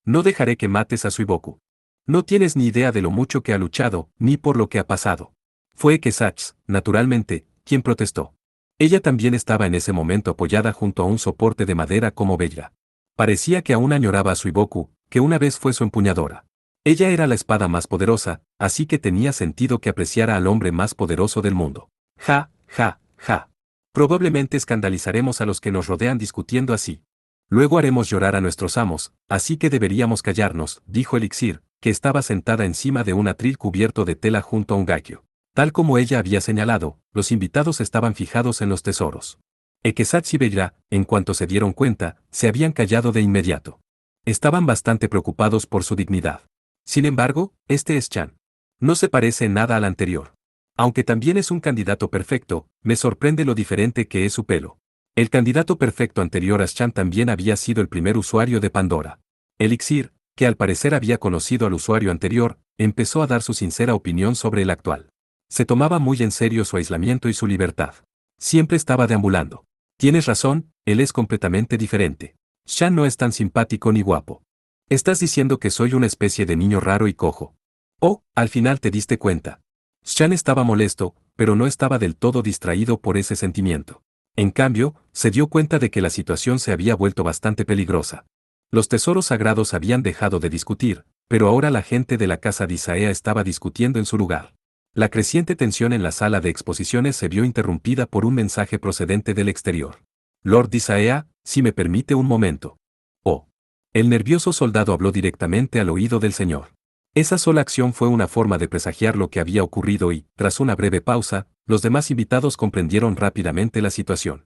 No dejaré que mates a Suiboku. No tienes ni idea de lo mucho que ha luchado, ni por lo que ha pasado. Fue Kesatsu, naturalmente, quien protestó. Ella también estaba en ese momento apoyada junto a un soporte de madera como Bella. Parecía que aún añoraba a Suiboku, que una vez fue su empuñadora. Ella era la espada más poderosa, así que tenía sentido que apreciara al hombre más poderoso del mundo. Ja, ja, ja. Probablemente escandalizaremos a los que nos rodean discutiendo así. Luego haremos llorar a nuestros amos, así que deberíamos callarnos, dijo Elixir, que estaba sentada encima de un atril cubierto de tela junto a un gallo. Tal como ella había señalado, los invitados estaban fijados en los tesoros. Equesatz y Beira, en cuanto se dieron cuenta, se habían callado de inmediato. Estaban bastante preocupados por su dignidad. Sin embargo, este es Chan. No se parece en nada al anterior. Aunque también es un candidato perfecto, me sorprende lo diferente que es su pelo. El candidato perfecto anterior a Chan también había sido el primer usuario de Pandora. Elixir, que al parecer había conocido al usuario anterior, empezó a dar su sincera opinión sobre el actual. Se tomaba muy en serio su aislamiento y su libertad. Siempre estaba deambulando. Tienes razón, él es completamente diferente. Chan no es tan simpático ni guapo. Estás diciendo que soy una especie de niño raro y cojo. Oh, al final te diste cuenta. Chan estaba molesto, pero no estaba del todo distraído por ese sentimiento. En cambio, se dio cuenta de que la situación se había vuelto bastante peligrosa. Los tesoros sagrados habían dejado de discutir, pero ahora la gente de la casa de Isaea estaba discutiendo en su lugar. La creciente tensión en la sala de exposiciones se vio interrumpida por un mensaje procedente del exterior. Lord Isaea, si me permite un momento. Oh. El nervioso soldado habló directamente al oído del señor. Esa sola acción fue una forma de presagiar lo que había ocurrido y, tras una breve pausa, los demás invitados comprendieron rápidamente la situación.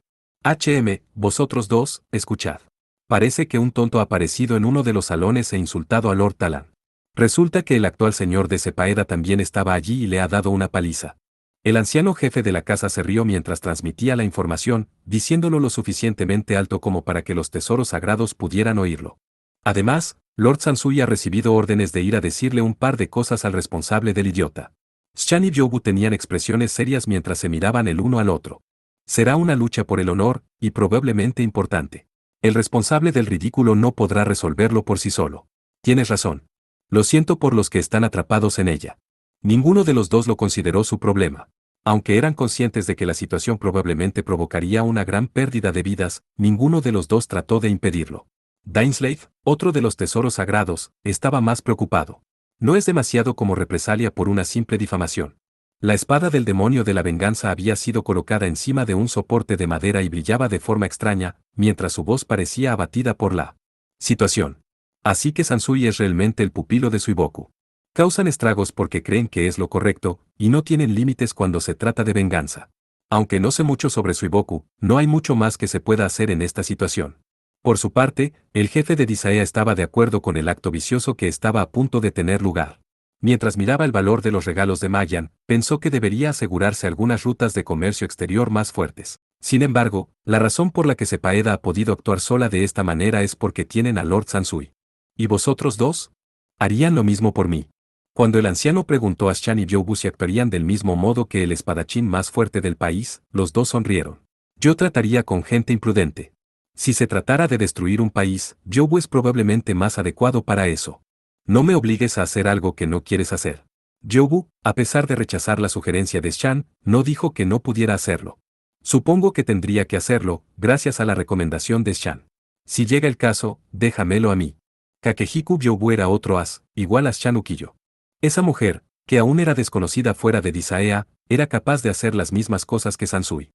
Vosotros dos, escuchad. Parece que un tonto ha aparecido en uno de los salones e insultado a Lord Talan. Resulta que el actual señor de Sepaeda también estaba allí y le ha dado una paliza. El anciano jefe de la casa se rió mientras transmitía la información, diciéndolo lo suficientemente alto como para que los tesoros sagrados pudieran oírlo. Además, Lord Sansui ha recibido órdenes de ir a decirle un par de cosas al responsable del idiota. Chan y Byobu tenían expresiones serias mientras se miraban el uno al otro. Será una lucha por el honor, y probablemente importante. El responsable del ridículo no podrá resolverlo por sí solo. Tienes razón. Lo siento por los que están atrapados en ella. Ninguno de los dos lo consideró su problema. Aunque eran conscientes de que la situación probablemente provocaría una gran pérdida de vidas, ninguno de los dos trató de impedirlo. Dainsleif, otro de los tesoros sagrados, estaba más preocupado. No es demasiado como represalia por una simple difamación. La espada del demonio de la venganza había sido colocada encima de un soporte de madera y brillaba de forma extraña, mientras su voz parecía abatida por la situación. Así que Sansui es realmente el pupilo de Suiboku. Causan estragos porque creen que es lo correcto, y no tienen límites cuando se trata de venganza. Aunque no sé mucho sobre Suiboku, no hay mucho más que se pueda hacer en esta situación. Por su parte, el jefe de Disaea estaba de acuerdo con el acto vicioso que estaba a punto de tener lugar. Mientras miraba el valor de los regalos de Mayan, pensó que debería asegurarse algunas rutas de comercio exterior más fuertes. Sin embargo, la razón por la que Sepaeda ha podido actuar sola de esta manera es porque tienen a Lord Sansui. ¿Y vosotros dos? ¿Harían lo mismo por mí? Cuando el anciano preguntó a Chan y Byobu si actuarían del mismo modo que el espadachín más fuerte del país, los dos sonrieron. Yo trataría con gente imprudente. Si se tratara de destruir un país, Byobu es probablemente más adecuado para eso. No me obligues a hacer algo que no quieres hacer. Byobu, a pesar de rechazar la sugerencia de Chan, no dijo que no pudiera hacerlo. Supongo que tendría que hacerlo, gracias a la recomendación de Chan. Si llega el caso, déjamelo a mí. Kakehiku Byobu era otro as, igual a Chan Ukiyo. Esa mujer, que aún era desconocida fuera de Disaea, era capaz de hacer las mismas cosas que Sansui.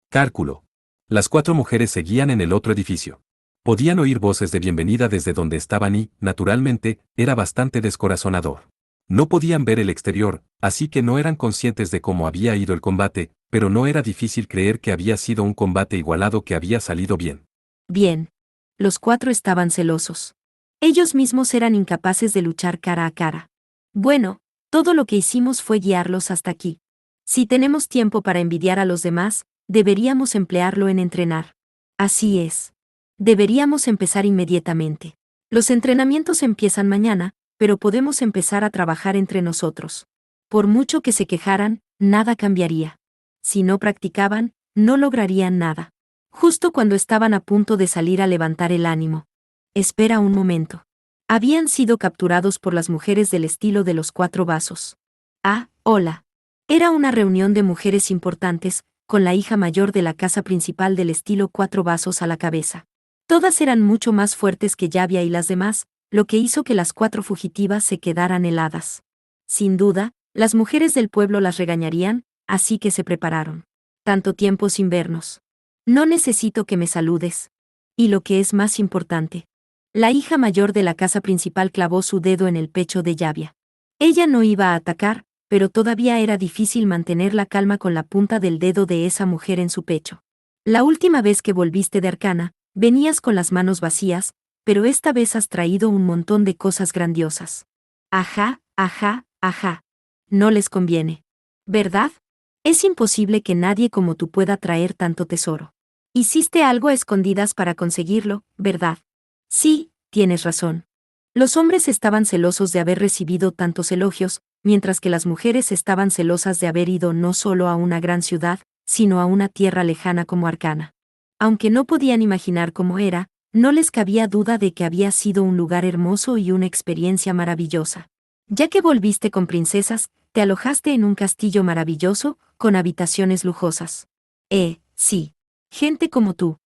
Cálculo. Las 4 mujeres seguían en el otro edificio. Podían oír voces de bienvenida desde donde estaban y, naturalmente, era bastante descorazonador. No podían ver el exterior, así que no eran conscientes de cómo había ido el combate, pero no era difícil creer que había sido un combate igualado que había salido bien. Bien. Los 4 estaban celosos. Ellos mismos eran incapaces de luchar cara a cara. Bueno, todo lo que hicimos fue guiarlos hasta aquí. Si tenemos tiempo para envidiar a los demás, deberíamos emplearlo en entrenar. Así es. Deberíamos empezar inmediatamente. Los entrenamientos empiezan mañana, pero podemos empezar a trabajar entre nosotros. Por mucho que se quejaran, nada cambiaría. Si no practicaban, no lograrían nada. Justo cuando estaban a punto de salir a levantar el ánimo. Espera un momento. Habían sido capturados por las mujeres del estilo de los 4 vasos. Ah, hola. Era una reunión de mujeres importantes, con la hija mayor de la casa principal del estilo 4 vasos a la cabeza. Todas eran mucho más fuertes que Yavia y las demás, lo que hizo que las 4 fugitivas se quedaran heladas. Sin duda, las mujeres del pueblo las regañarían, así que se prepararon. Tanto tiempo sin vernos. No necesito que me saludes. Y lo que es más importante. La hija mayor de la casa principal clavó su dedo en el pecho de Yavia. Ella no iba a atacar, pero todavía era difícil mantener la calma con la punta del dedo de esa mujer en su pecho. La última vez que volviste de Arcana, venías con las manos vacías, pero esta vez has traído un montón de cosas grandiosas. Ajá, ajá, ajá. No les conviene. ¿Verdad? Es imposible que nadie como tú pueda traer tanto tesoro. Hiciste algo a escondidas para conseguirlo, ¿verdad? Sí, tienes razón. Los hombres estaban celosos de haber recibido tantos elogios, mientras que las mujeres estaban celosas de haber ido no solo a una gran ciudad, sino a una tierra lejana como Arcana. Aunque no podían imaginar cómo era, no les cabía duda de que había sido un lugar hermoso y una experiencia maravillosa. Ya que volviste con princesas, te alojaste en un castillo maravilloso, con habitaciones lujosas. Sí. Gente como tú.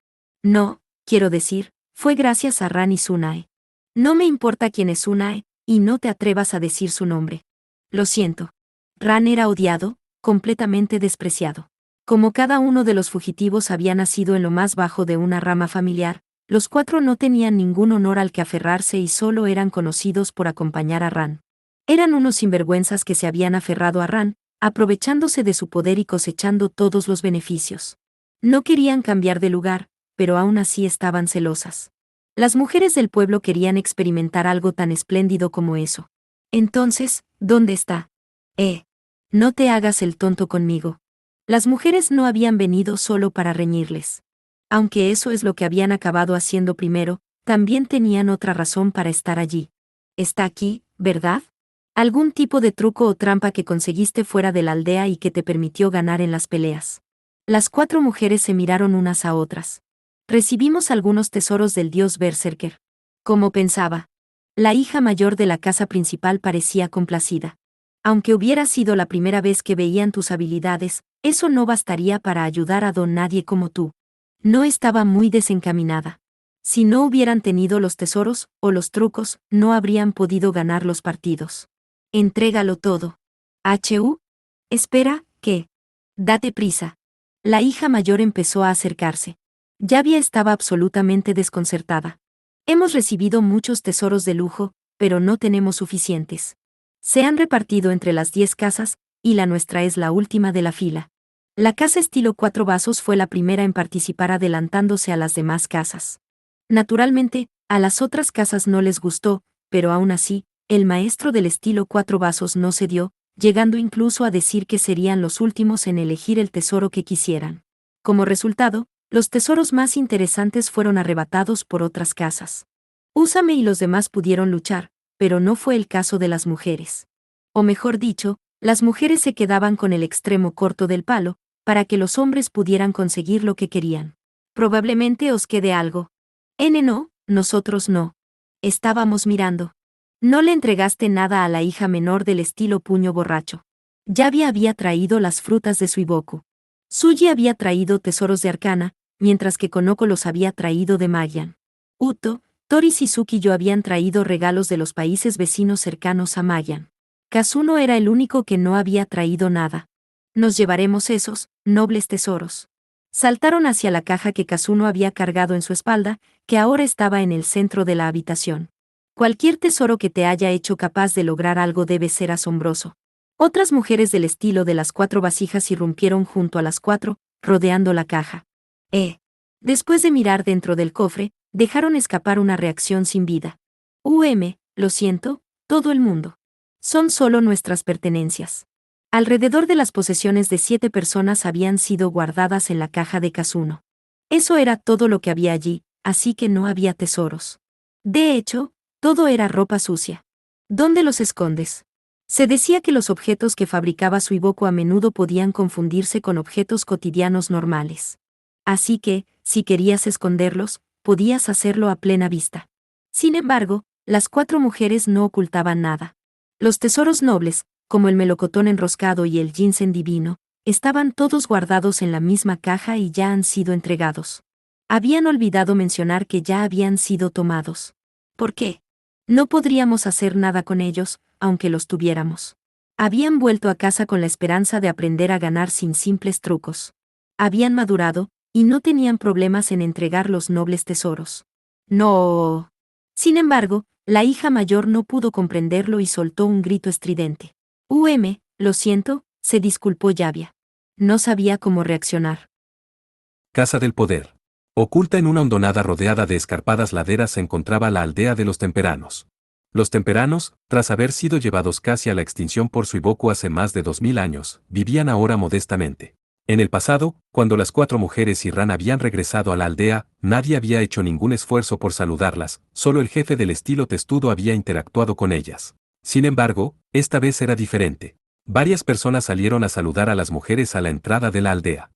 No, quiero decir, fue gracias a Ran y Sunae. No me importa quién es Sunae, y no te atrevas a decir su nombre. Lo siento. Ran era odiado, completamente despreciado. Como cada uno de los fugitivos había nacido en lo más bajo de una rama familiar, los 4 no tenían ningún honor al que aferrarse y solo eran conocidos por acompañar a Ran. Eran unos sinvergüenzas que se habían aferrado a Ran, aprovechándose de su poder y cosechando todos los beneficios. No querían cambiar de lugar, pero aún así estaban celosas. Las mujeres del pueblo querían experimentar algo tan espléndido como eso. Entonces, ¿dónde está? No te hagas el tonto conmigo. Las mujeres no habían venido solo para reñirles. Aunque eso es lo que habían acabado haciendo primero, también tenían otra razón para estar allí. Está aquí, ¿verdad? Algún tipo de truco o trampa que conseguiste fuera de la aldea y que te permitió ganar en las peleas. Las 4 mujeres se miraron unas a otras. Recibimos algunos tesoros del dios Berserker. Como pensaba. La hija mayor de la casa principal parecía complacida. Aunque hubiera sido la primera vez que veían tus habilidades, eso no bastaría para ayudar a don nadie como tú. No estaba muy desencaminada. Si no hubieran tenido los tesoros, o los trucos, no habrían podido ganar los partidos. Entrégalo todo. Espera, ¿qué? Date prisa. La hija mayor empezó a acercarse. Yavia estaba absolutamente desconcertada. Hemos recibido muchos tesoros de lujo, pero no tenemos suficientes. Se han repartido entre las 10 casas, y la nuestra es la última de la fila. La casa estilo 4 vasos fue la primera en participar adelantándose a las demás casas. Naturalmente, a las otras casas no les gustó, pero aún así, el maestro del estilo 4 vasos no cedió, llegando incluso a decir que serían los últimos en elegir el tesoro que quisieran. Como resultado, los tesoros más interesantes fueron arrebatados por otras casas. Úsame y los demás pudieron luchar, pero no fue el caso de las mujeres. O mejor dicho, las mujeres se quedaban con el extremo corto del palo, para que los hombres pudieran conseguir lo que querían. Probablemente os quede algo. No, nosotros no. Estábamos mirando. No le entregaste nada a la hija menor del estilo puño borracho. Yavi había traído las frutas de Suiboku. Suji había traído tesoros de Arcana, mientras que Konoko los había traído de Magian. Uto, Tori y Sukiyo habían traído regalos de los países vecinos cercanos a Magian. Kazuno era el único que no había traído nada. Nos llevaremos esos nobles tesoros. Saltaron hacia la caja que Kazuno había cargado en su espalda, que ahora estaba en el centro de la habitación. Cualquier tesoro que te haya hecho capaz de lograr algo debe ser asombroso. Otras mujeres del estilo de las 4 vasijas irrumpieron junto a las 4, rodeando la caja. Después de mirar dentro del cofre, dejaron escapar una reacción sin vida. Lo siento, todo el mundo. Son solo nuestras pertenencias. Alrededor de las posesiones de 7 personas habían sido guardadas en la caja de Kazuno. Eso era todo lo que había allí, así que no había tesoros. De hecho, todo era ropa sucia. ¿Dónde los escondes? Se decía que los objetos que fabricaba Suiboku a menudo podían confundirse con objetos cotidianos normales. Así que, si querías esconderlos, podías hacerlo a plena vista. Sin embargo, las 4 mujeres no ocultaban nada. Los tesoros nobles, como el melocotón enroscado y el ginseng divino, estaban todos guardados en la misma caja y ya han sido entregados. Habían olvidado mencionar que ya habían sido tomados. ¿Por qué? No podríamos hacer nada con ellos, aunque los tuviéramos. Habían vuelto a casa con la esperanza de aprender a ganar sin simples trucos. Habían madurado, y no tenían problemas en entregar los nobles tesoros. No. Sin embargo, la hija mayor no pudo comprenderlo y soltó un grito estridente. Lo siento, se disculpó Yavia. No sabía cómo reaccionar. Casa del Poder. Oculta en una hondonada rodeada de escarpadas laderas se encontraba la aldea de los Temperanos. Los Temperanos, tras haber sido llevados casi a la extinción por su Iboku hace más de 2000 años, vivían ahora modestamente. En el pasado, cuando las 4 mujeres y Ran habían regresado a la aldea, nadie había hecho ningún esfuerzo por saludarlas, solo el jefe del estilo testudo había interactuado con ellas. Sin embargo, esta vez era diferente. Varias personas salieron a saludar a las mujeres a la entrada de la aldea.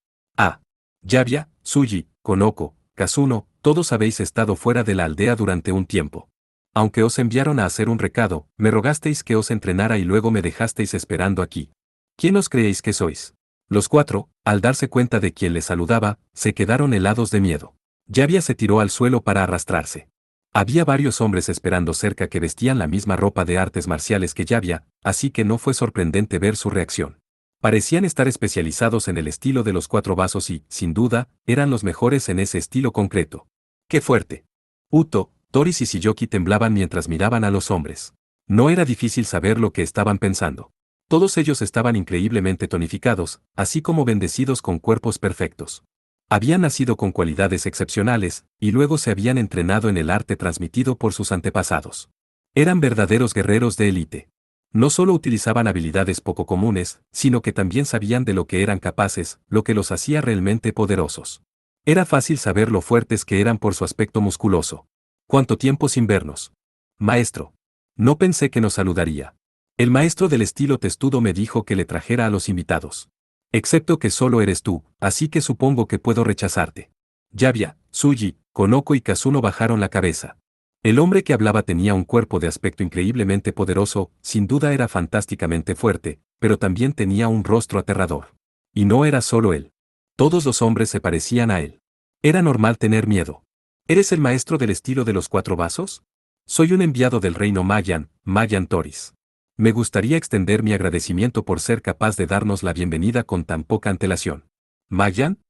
Yavia, Tsuji, Konoko, Kazuno, todos habéis estado fuera de la aldea durante un tiempo. Aunque os enviaron a hacer un recado, me rogasteis que os entrenara y luego me dejasteis esperando aquí. ¿Quién os creéis que sois? Los 4, al darse cuenta de quien les saludaba, se quedaron helados de miedo. Yavia se tiró al suelo para arrastrarse. Había varios hombres esperando cerca que vestían la misma ropa de artes marciales que Yavia, así que no fue sorprendente ver su reacción. Parecían estar especializados en el estilo de los 4 vasos y, sin duda, eran los mejores en ese estilo concreto. ¡Qué fuerte! Uto, Toris y Shiyoki temblaban mientras miraban a los hombres. No era difícil saber lo que estaban pensando. Todos ellos estaban increíblemente tonificados, así como bendecidos con cuerpos perfectos. Habían nacido con cualidades excepcionales, y luego se habían entrenado en el arte transmitido por sus antepasados. Eran verdaderos guerreros de élite. No solo utilizaban habilidades poco comunes, sino que también sabían de lo que eran capaces, lo que los hacía realmente poderosos. Era fácil saber lo fuertes que eran por su aspecto musculoso. ¿Cuánto tiempo sin vernos? Maestro. No pensé que nos saludaría. El maestro del estilo testudo me dijo que le trajera a los invitados. Excepto que solo eres tú, así que supongo que puedo rechazarte. Yavia, Tsuji, Konoko y Kazuno bajaron la cabeza. El hombre que hablaba tenía un cuerpo de aspecto increíblemente poderoso, sin duda era fantásticamente fuerte, pero también tenía un rostro aterrador. Y no era solo él. Todos los hombres se parecían a él. Era normal tener miedo. ¿Eres el maestro del estilo de los 4 vasos? Soy un enviado del reino Mayan, Mayan Toris. Me gustaría extender mi agradecimiento por ser capaz de darnos la bienvenida con tan poca antelación. ¿Mayan?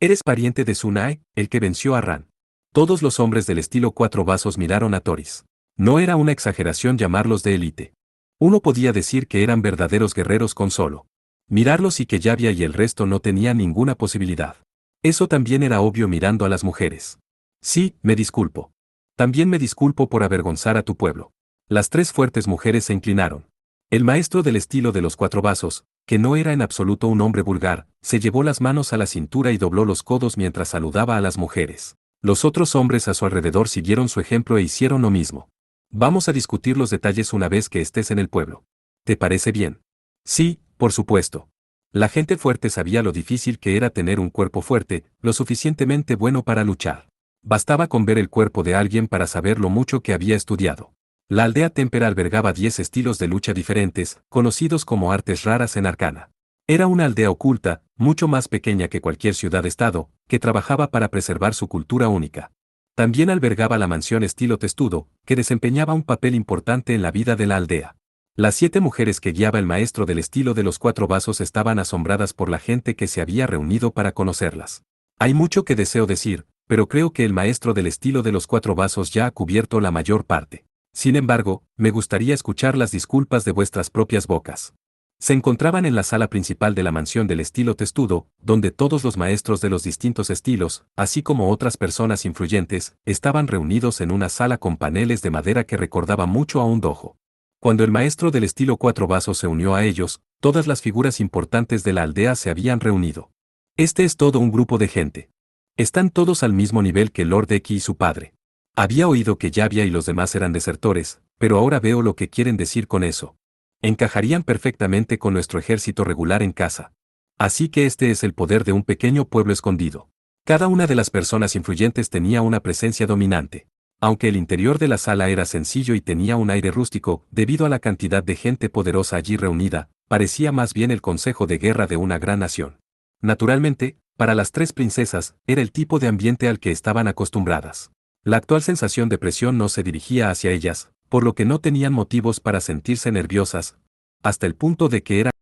¿Eres pariente de Tsunade, el que venció a Ran? Todos los hombres del estilo 4 vasos miraron a Toris. No era una exageración llamarlos de élite. Uno podía decir que eran verdaderos guerreros con solo mirarlos y que Yavia y el resto no tenían ninguna posibilidad. Eso también era obvio mirando a las mujeres. Sí, me disculpo. También me disculpo por avergonzar a tu pueblo. Las 3 fuertes mujeres se inclinaron. El maestro del estilo de los 4 vasos, que no era en absoluto un hombre vulgar, se llevó las manos a la cintura y dobló los codos mientras saludaba a las mujeres. Los otros hombres a su alrededor siguieron su ejemplo e hicieron lo mismo. Vamos a discutir los detalles una vez que estés en el pueblo. ¿Te parece bien? Sí, por supuesto. La gente fuerte sabía lo difícil que era tener un cuerpo fuerte, lo suficientemente bueno para luchar. Bastaba con ver el cuerpo de alguien para saber lo mucho que había estudiado. La aldea Tempera albergaba 10 estilos de lucha diferentes, conocidos como artes raras en Arcana. Era una aldea oculta, mucho más pequeña que cualquier ciudad-estado, que trabajaba para preservar su cultura única. También albergaba la mansión estilo testudo, que desempeñaba un papel importante en la vida de la aldea. Las 7 mujeres que guiaba el maestro del estilo de los 4 vasos estaban asombradas por la gente que se había reunido para conocerlas. Hay mucho que deseo decir, pero creo que el maestro del estilo de los 4 vasos ya ha cubierto la mayor parte. Sin embargo, me gustaría escuchar las disculpas de vuestras propias bocas. Se encontraban en la sala principal de la mansión del estilo testudo, donde todos los maestros de los distintos estilos, así como otras personas influyentes, estaban reunidos en una sala con paneles de madera que recordaba mucho a un dojo. Cuando el maestro del estilo 4 vasos se unió a ellos, todas las figuras importantes de la aldea se habían reunido. Este es todo un grupo de gente. Están todos al mismo nivel que Lord Eki y su padre. Había oído que Yavia y los demás eran desertores, pero ahora veo lo que quieren decir con eso. Encajarían perfectamente con nuestro ejército regular en casa. Así que este es el poder de un pequeño pueblo escondido. Cada una de las personas influyentes tenía una presencia dominante. Aunque el interior de la sala era sencillo y tenía un aire rústico, debido a la cantidad de gente poderosa allí reunida, parecía más bien el consejo de guerra de una gran nación. Naturalmente, para las 3 princesas, era el tipo de ambiente al que estaban acostumbradas. La actual sensación de presión no se dirigía hacia ellas, por lo que no tenían motivos para sentirse nerviosas, hasta el punto de que eran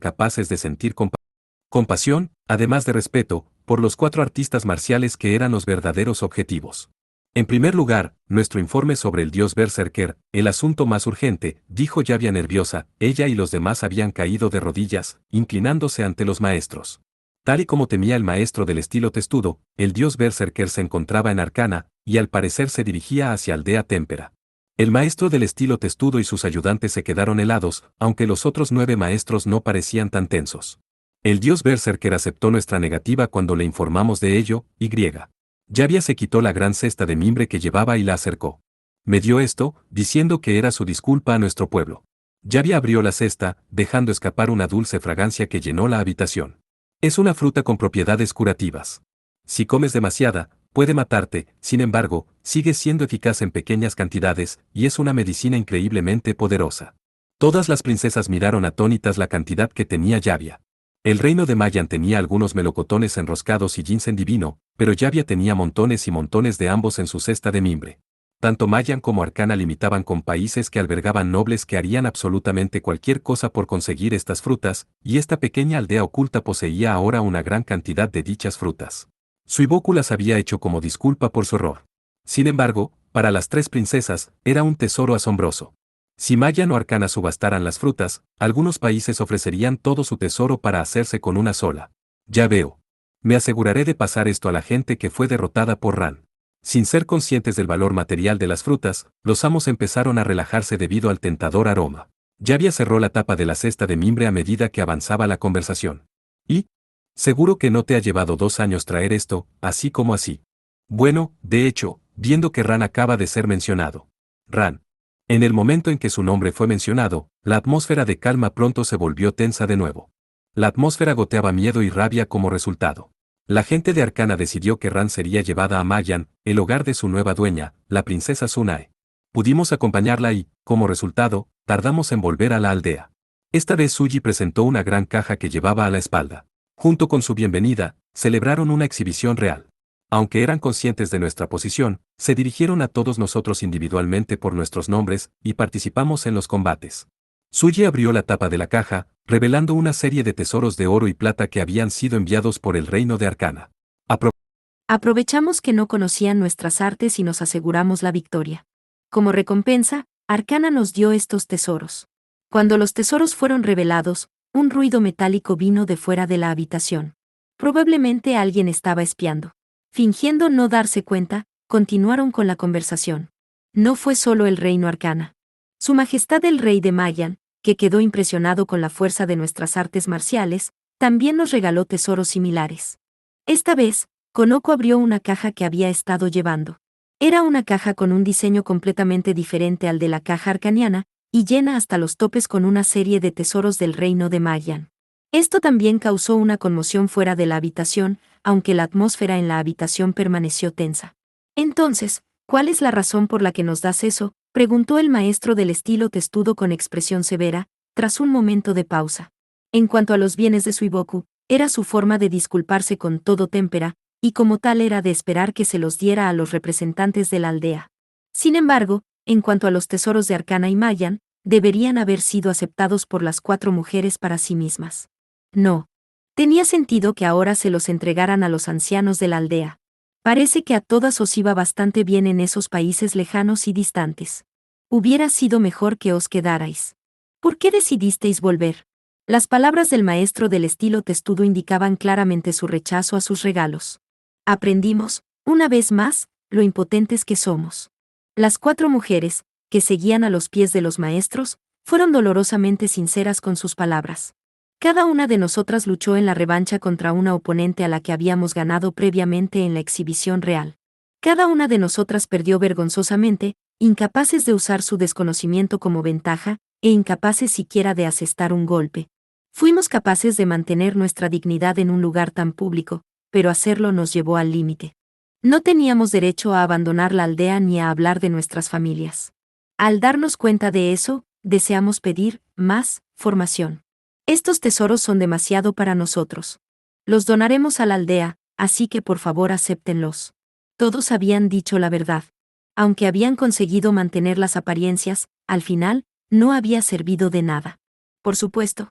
capaces de sentir compasión, además de respeto, por los 4 artistas marciales que eran los verdaderos objetivos. En primer lugar, nuestro informe sobre el dios Berserker, el asunto más urgente, dijo Yavia nerviosa. Ella y los demás habían caído de rodillas, inclinándose ante los maestros. Tal y como temía el maestro del estilo testudo, el dios Berserker se encontraba en Arcana, y al parecer se dirigía hacia Aldea Témpera. El maestro del estilo testudo y sus ayudantes se quedaron helados, aunque los otros 9 maestros no parecían tan tensos. El dios Berserker aceptó nuestra negativa cuando le informamos de ello, y Yavia se quitó la gran cesta de mimbre que llevaba y la acercó. Me dio esto, diciendo que era su disculpa a nuestro pueblo. Yavia abrió la cesta, dejando escapar una dulce fragancia que llenó la habitación. Es una fruta con propiedades curativas. Si comes demasiada, puede matarte, sin embargo, sigue siendo eficaz en pequeñas cantidades, y es una medicina increíblemente poderosa. Todas las princesas miraron atónitas la cantidad que tenía Yavia. El reino de Mayan tenía algunos melocotones enroscados y ginseng divino, pero Yavia tenía montones y montones de ambos en su cesta de mimbre. Tanto Mayan como Arcana limitaban con países que albergaban nobles que harían absolutamente cualquier cosa por conseguir estas frutas, y esta pequeña aldea oculta poseía ahora una gran cantidad de dichas frutas. Suiboku las había hecho como disculpa por su error. Sin embargo, para las 3 princesas, era un tesoro asombroso. Si Mayan o Arcana subastaran las frutas, algunos países ofrecerían todo su tesoro para hacerse con una sola. Ya veo. Me aseguraré de pasar esto a la gente que fue derrotada por Ran. Sin ser conscientes del valor material de las frutas, los amos empezaron a relajarse debido al tentador aroma. Yavia cerró la tapa de la cesta de mimbre a medida que avanzaba la conversación. ¿Y? Seguro que no te ha llevado 2 años traer esto, así como así. Bueno, de hecho, viendo que Ran acaba de ser mencionado. Ran. En el momento en que su nombre fue mencionado, la atmósfera de calma pronto se volvió tensa de nuevo. La atmósfera goteaba miedo y rabia como resultado. La gente de Arcana decidió que Ran sería llevada a Mayan, el hogar de su nueva dueña, la princesa Sunae. Pudimos acompañarla y, como resultado, tardamos en volver a la aldea. Esta vez Suji presentó una gran caja que llevaba a la espalda. Junto con su bienvenida, celebraron una exhibición real. Aunque eran conscientes de nuestra posición, se dirigieron a todos nosotros individualmente por nuestros nombres, y participamos en los combates. Suji abrió la tapa de la caja, revelando una serie de tesoros de oro y plata que habían sido enviados por el reino de Arcana. Aprovechamos que no conocían nuestras artes y nos aseguramos la victoria. Como recompensa, Arcana nos dio estos tesoros. Cuando los tesoros fueron revelados, un ruido metálico vino de fuera de la habitación. Probablemente alguien estaba espiando. Fingiendo no darse cuenta, continuaron con la conversación. No fue solo el reino Arcana. Su Majestad el Rey de Mayan, que quedó impresionado con la fuerza de nuestras artes marciales, también nos regaló tesoros similares. Esta vez, Konoko abrió una caja que había estado llevando. Era una caja con un diseño completamente diferente al de la caja arcaniana, y llena hasta los topes con una serie de tesoros del reino de Mayan. Esto también causó una conmoción fuera de la habitación, aunque la atmósfera en la habitación permaneció tensa. Entonces, ¿cuál es la razón por la que nos das eso?, preguntó el maestro del estilo testudo con expresión severa, tras un momento de pausa. En cuanto a los bienes de Suiboku, era su forma de disculparse con todo Témpera, y como tal era de esperar que se los diera a los representantes de la aldea. Sin embargo, en cuanto a los tesoros de Arcana y Mayan, deberían haber sido aceptados por las 4 mujeres para sí mismas. No. Tenía sentido que ahora se los entregaran a los ancianos de la aldea. Parece que a todas os iba bastante bien en esos países lejanos y distantes. Hubiera sido mejor que os quedarais. ¿Por qué decidisteis volver? Las palabras del maestro del estilo testudo indicaban claramente su rechazo a sus regalos. Aprendimos, una vez más, lo impotentes que somos. Las 4 mujeres, que seguían a los pies de los maestros, fueron dolorosamente sinceras con sus palabras. Cada una de nosotras luchó en la revancha contra una oponente a la que habíamos ganado previamente en la exhibición real. Cada una de nosotras perdió vergonzosamente, incapaces de usar su desconocimiento como ventaja, e incapaces siquiera de asestar un golpe. Fuimos capaces de mantener nuestra dignidad en un lugar tan público, pero hacerlo nos llevó al límite. No teníamos derecho a abandonar la aldea ni a hablar de nuestras familias. Al darnos cuenta de eso, deseamos pedir más formación. Estos tesoros son demasiado para nosotros. Los donaremos a la aldea, así que por favor acéptenlos. Todos habían dicho la verdad. Aunque habían conseguido mantener las apariencias, al final, no había servido de nada. Por supuesto.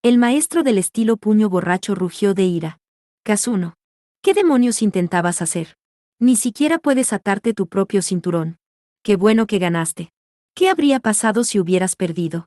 El maestro del estilo puño borracho rugió de ira. Kazuno. ¿Qué demonios intentabas hacer? Ni siquiera puedes atarte tu propio cinturón. Qué bueno que ganaste. ¿Qué habría pasado si hubieras perdido?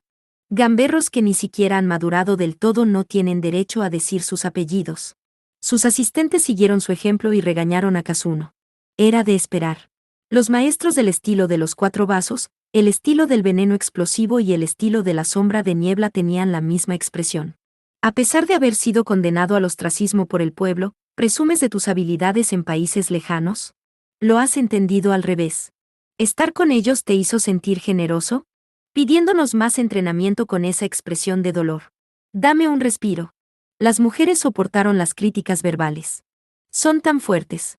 Gamberros que ni siquiera han madurado del todo no tienen derecho a decir sus apellidos. Sus asistentes siguieron su ejemplo y regañaron a Kazuno. Era de esperar. Los maestros del estilo de los 4 vasos, el estilo del veneno explosivo y el estilo de la sombra de niebla tenían la misma expresión. A pesar de haber sido condenado al ostracismo por el pueblo, ¿presumes de tus habilidades en países lejanos? Lo has entendido al revés. ¿Estar con ellos te hizo sentir generoso? Pidiéndonos más entrenamiento con esa expresión de dolor. Dame un respiro. Las mujeres soportaron las críticas verbales. Son tan fuertes.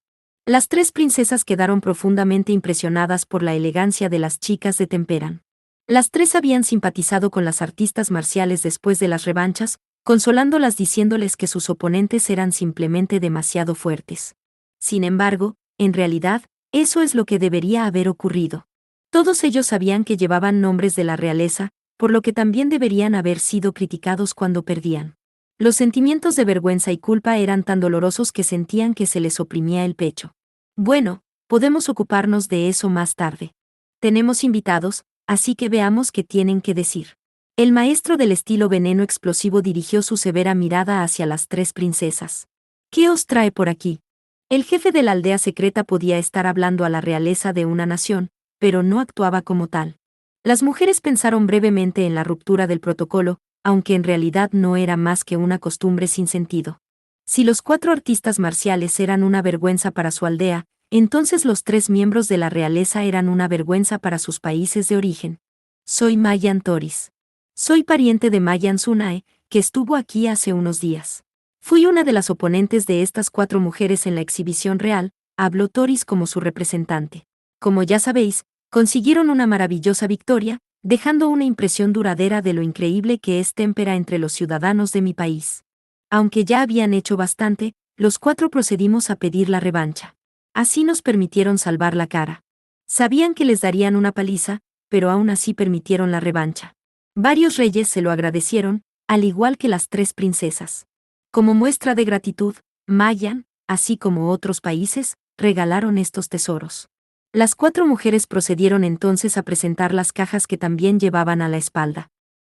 Las 3 princesas quedaron profundamente impresionadas por la elegancia de las chicas de Temperan. Las 3 habían simpatizado con las artistas marciales después de las revanchas, consolándolas diciéndoles que sus oponentes eran simplemente demasiado fuertes. Sin embargo, en realidad, eso es lo que debería haber ocurrido. Todos ellos sabían que llevaban nombres de la realeza, por lo que también deberían haber sido criticados cuando perdían. Los sentimientos de vergüenza y culpa eran tan dolorosos que sentían que se les oprimía el pecho. Bueno, podemos ocuparnos de eso más tarde. Tenemos invitados, así que veamos qué tienen que decir. El maestro del estilo veneno explosivo dirigió su severa mirada hacia las 3 princesas. ¿Qué os trae por aquí? El jefe de la aldea secreta podía estar hablando a la realeza de una nación, pero no actuaba como tal. Las mujeres pensaron brevemente en la ruptura del protocolo, aunque en realidad no era más que una costumbre sin sentido. Si los 4 artistas marciales eran una vergüenza para su aldea, entonces los 3 miembros de la realeza eran una vergüenza para sus países de origen. Soy Mayan Toris. Soy pariente de Mayan Sunae, que estuvo aquí hace unos días. Fui una de las oponentes de estas 4 mujeres en la exhibición real, habló Toris como su representante. Como ya sabéis, consiguieron una maravillosa victoria, dejando una impresión duradera de lo increíble que es Tempera entre los ciudadanos de mi país. Aunque ya habían hecho bastante, los 4 procedimos a pedir la revancha. Así nos permitieron salvar la cara. Sabían que les darían una paliza, pero aún así permitieron la revancha. Varios reyes se lo agradecieron, al igual que las 3 princesas. Como muestra de gratitud, Mayan, así como otros países, regalaron estos tesoros. Las 4 mujeres procedieron entonces a presentar las cajas que también llevaban a la espalda.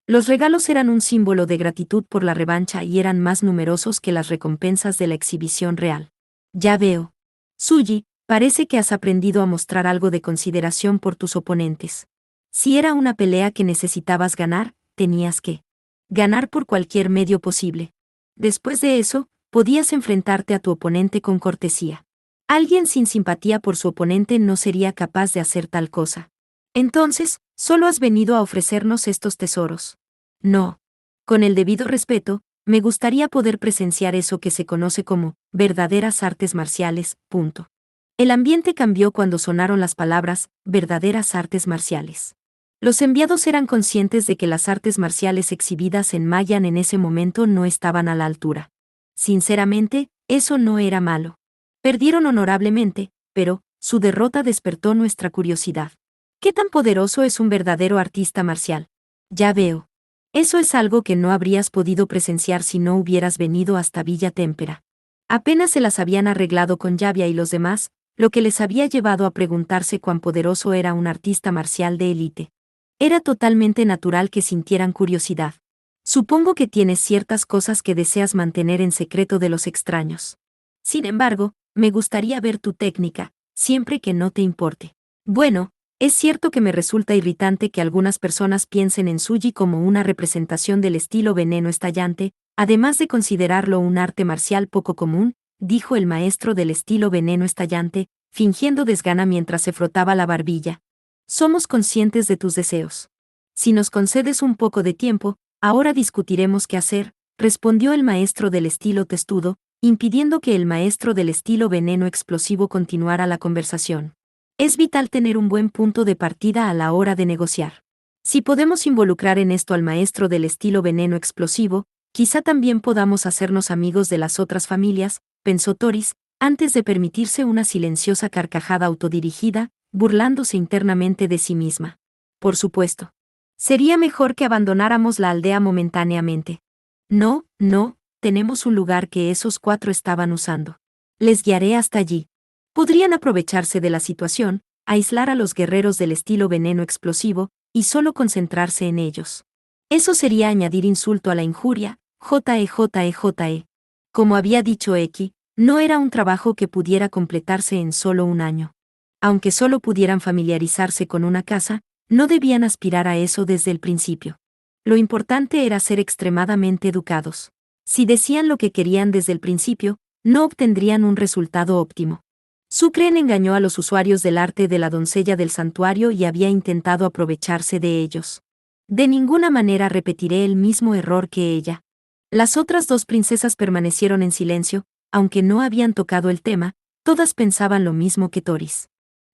Los regalos eran un símbolo de gratitud por la revancha y eran más numerosos que las recompensas de la exhibición real. Ya veo. Suji, parece que has aprendido a mostrar algo de consideración por tus oponentes. Si era una pelea que necesitabas ganar, tenías que ganar por cualquier medio posible. Después de eso, podías enfrentarte a tu oponente con cortesía. Alguien sin simpatía por su oponente no sería capaz de hacer tal cosa. Entonces, solo has venido a ofrecernos estos tesoros. No. Con el debido respeto, me gustaría poder presenciar eso que se conoce como verdaderas artes marciales, punto. El ambiente cambió cuando sonaron las palabras verdaderas artes marciales. Los enviados eran conscientes de que las artes marciales exhibidas en Mayan en ese momento no estaban a la altura. Sinceramente, eso no era malo. Perdieron honorablemente, pero su derrota despertó nuestra curiosidad. ¿Qué tan poderoso es un verdadero artista marcial? Ya veo. Eso es algo que no habrías podido presenciar si no hubieras venido hasta Villa Tempera. Apenas se las habían arreglado con Yavia y los demás, lo que les había llevado a preguntarse cuán poderoso era un artista marcial de élite. Era totalmente natural que sintieran curiosidad. Supongo que tienes ciertas cosas que deseas mantener en secreto de los extraños. Sin embargo, me gustaría ver tu técnica, siempre que no te importe. Bueno, es cierto que me resulta irritante que algunas personas piensen en Suji como una representación del estilo veneno estallante, además de considerarlo un arte marcial poco común, dijo el maestro del estilo veneno estallante, fingiendo desgana mientras se frotaba la barbilla. Somos conscientes de tus deseos. Si nos concedes un poco de tiempo, ahora discutiremos qué hacer, respondió el maestro del estilo testudo, impidiendo que el maestro del estilo veneno explosivo continuara la conversación. Es vital tener un buen punto de partida a la hora de negociar. Si podemos involucrar en esto al maestro del estilo veneno explosivo, quizá también podamos hacernos amigos de las otras familias, pensó Toris, antes de permitirse una silenciosa carcajada autodirigida, burlándose internamente de sí misma. Por supuesto. Sería mejor que abandonáramos la aldea momentáneamente. No, no, tenemos un lugar que esos 4 estaban usando. Les guiaré hasta allí. Podrían aprovecharse de la situación, aislar a los guerreros del estilo veneno explosivo, y solo concentrarse en ellos. Eso sería añadir insulto a la injuria, JE. Como había dicho Eki, no era un trabajo que pudiera completarse en solo un año. Aunque solo pudieran familiarizarse con una casa, no debían aspirar a eso desde el principio. Lo importante era ser extremadamente educados. Si decían lo que querían desde el principio, no obtendrían un resultado óptimo. Sucren engañó a los usuarios del arte de la doncella del santuario y había intentado aprovecharse de ellos. De ninguna manera repetiré el mismo error que ella. Las otras 2 princesas permanecieron en silencio, aunque no habían tocado el tema, todas pensaban lo mismo que Toris.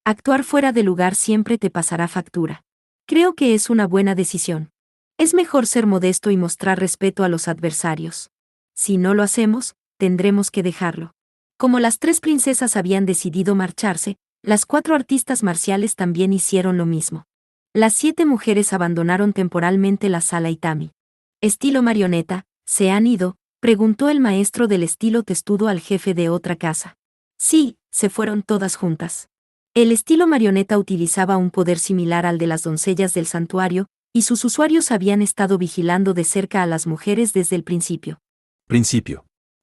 Actuar fuera de lugar siempre te pasará factura. Creo que es una buena decisión. Es mejor ser modesto y mostrar respeto a los adversarios. Si no lo hacemos, tendremos que dejarlo. Como las 3 princesas habían decidido marcharse, las 4 artistas marciales también hicieron lo mismo. Las 7 mujeres abandonaron temporalmente la sala Itami. Estilo marioneta, ¿se han ido?, preguntó el maestro del estilo testudo al jefe de otra casa. Sí, se fueron todas juntas. El estilo marioneta utilizaba un poder similar al de las doncellas del santuario, y sus usuarios habían estado vigilando de cerca a las mujeres desde el principio.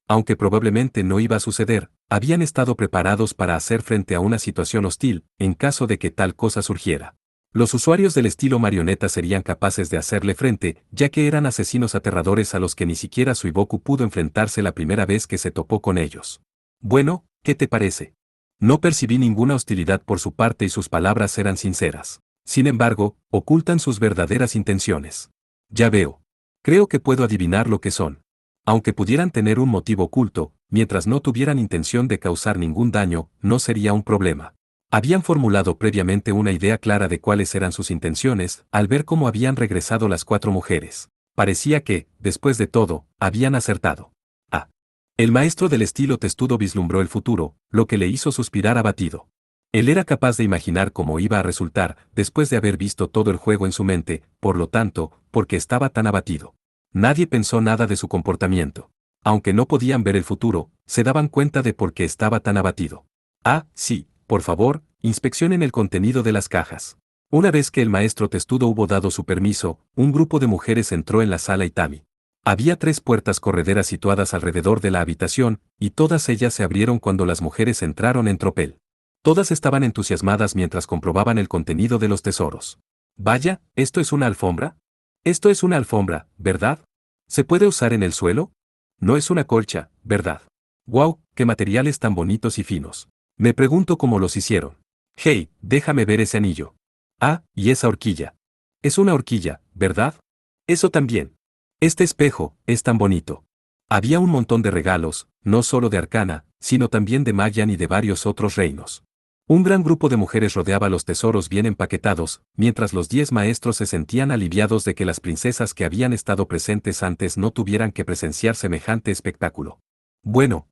Aunque probablemente no iba a suceder, habían estado preparados para hacer frente a una situación hostil, en caso de que tal cosa surgiera. Los usuarios del estilo marioneta serían capaces de hacerle frente, ya que eran asesinos aterradores a los que ni siquiera Suiboku pudo enfrentarse la primera vez que se topó con ellos. Bueno, ¿qué te parece? No percibí ninguna hostilidad por su parte y sus palabras eran sinceras. Sin embargo, ocultan sus verdaderas intenciones. Ya veo. Creo que puedo adivinar lo que son. Aunque pudieran tener un motivo oculto, mientras no tuvieran intención de causar ningún daño, no sería un problema. Habían formulado previamente una idea clara de cuáles eran sus intenciones, al ver cómo habían regresado las 4 mujeres. Parecía que, después de todo, habían acertado. El maestro del estilo testudo vislumbró el futuro, lo que le hizo suspirar abatido. Él era capaz de imaginar cómo iba a resultar, después de haber visto todo el juego en su mente, por lo tanto, porque estaba tan abatido. Nadie pensó nada de su comportamiento. Aunque no podían ver el futuro, se daban cuenta de por qué estaba tan abatido. Sí, por favor, inspeccionen el contenido de las cajas. Una vez que el maestro testudo hubo dado su permiso, un grupo de mujeres entró en la sala Itami. Había 3 puertas correderas situadas alrededor de la habitación, y todas ellas se abrieron cuando las mujeres entraron en tropel. Todas estaban entusiasmadas mientras comprobaban el contenido de los tesoros. Vaya, ¿esto es una alfombra? Esto es una alfombra, ¿verdad? ¿Se puede usar en el suelo? No es una colcha, ¿verdad? ¡Wow! ¡Qué materiales tan bonitos y finos! Me pregunto cómo los hicieron. Hey, déjame ver ese anillo. Y esa horquilla. Es una horquilla, ¿verdad? Eso también. Este espejo es tan bonito. Había un montón de regalos, no solo de Arcana, sino también de Magian y de varios otros reinos. Un gran grupo de mujeres rodeaba los tesoros bien empaquetados, mientras los 10 maestros se sentían aliviados de que las princesas que habían estado presentes antes no tuvieran que presenciar semejante espectáculo. Bueno.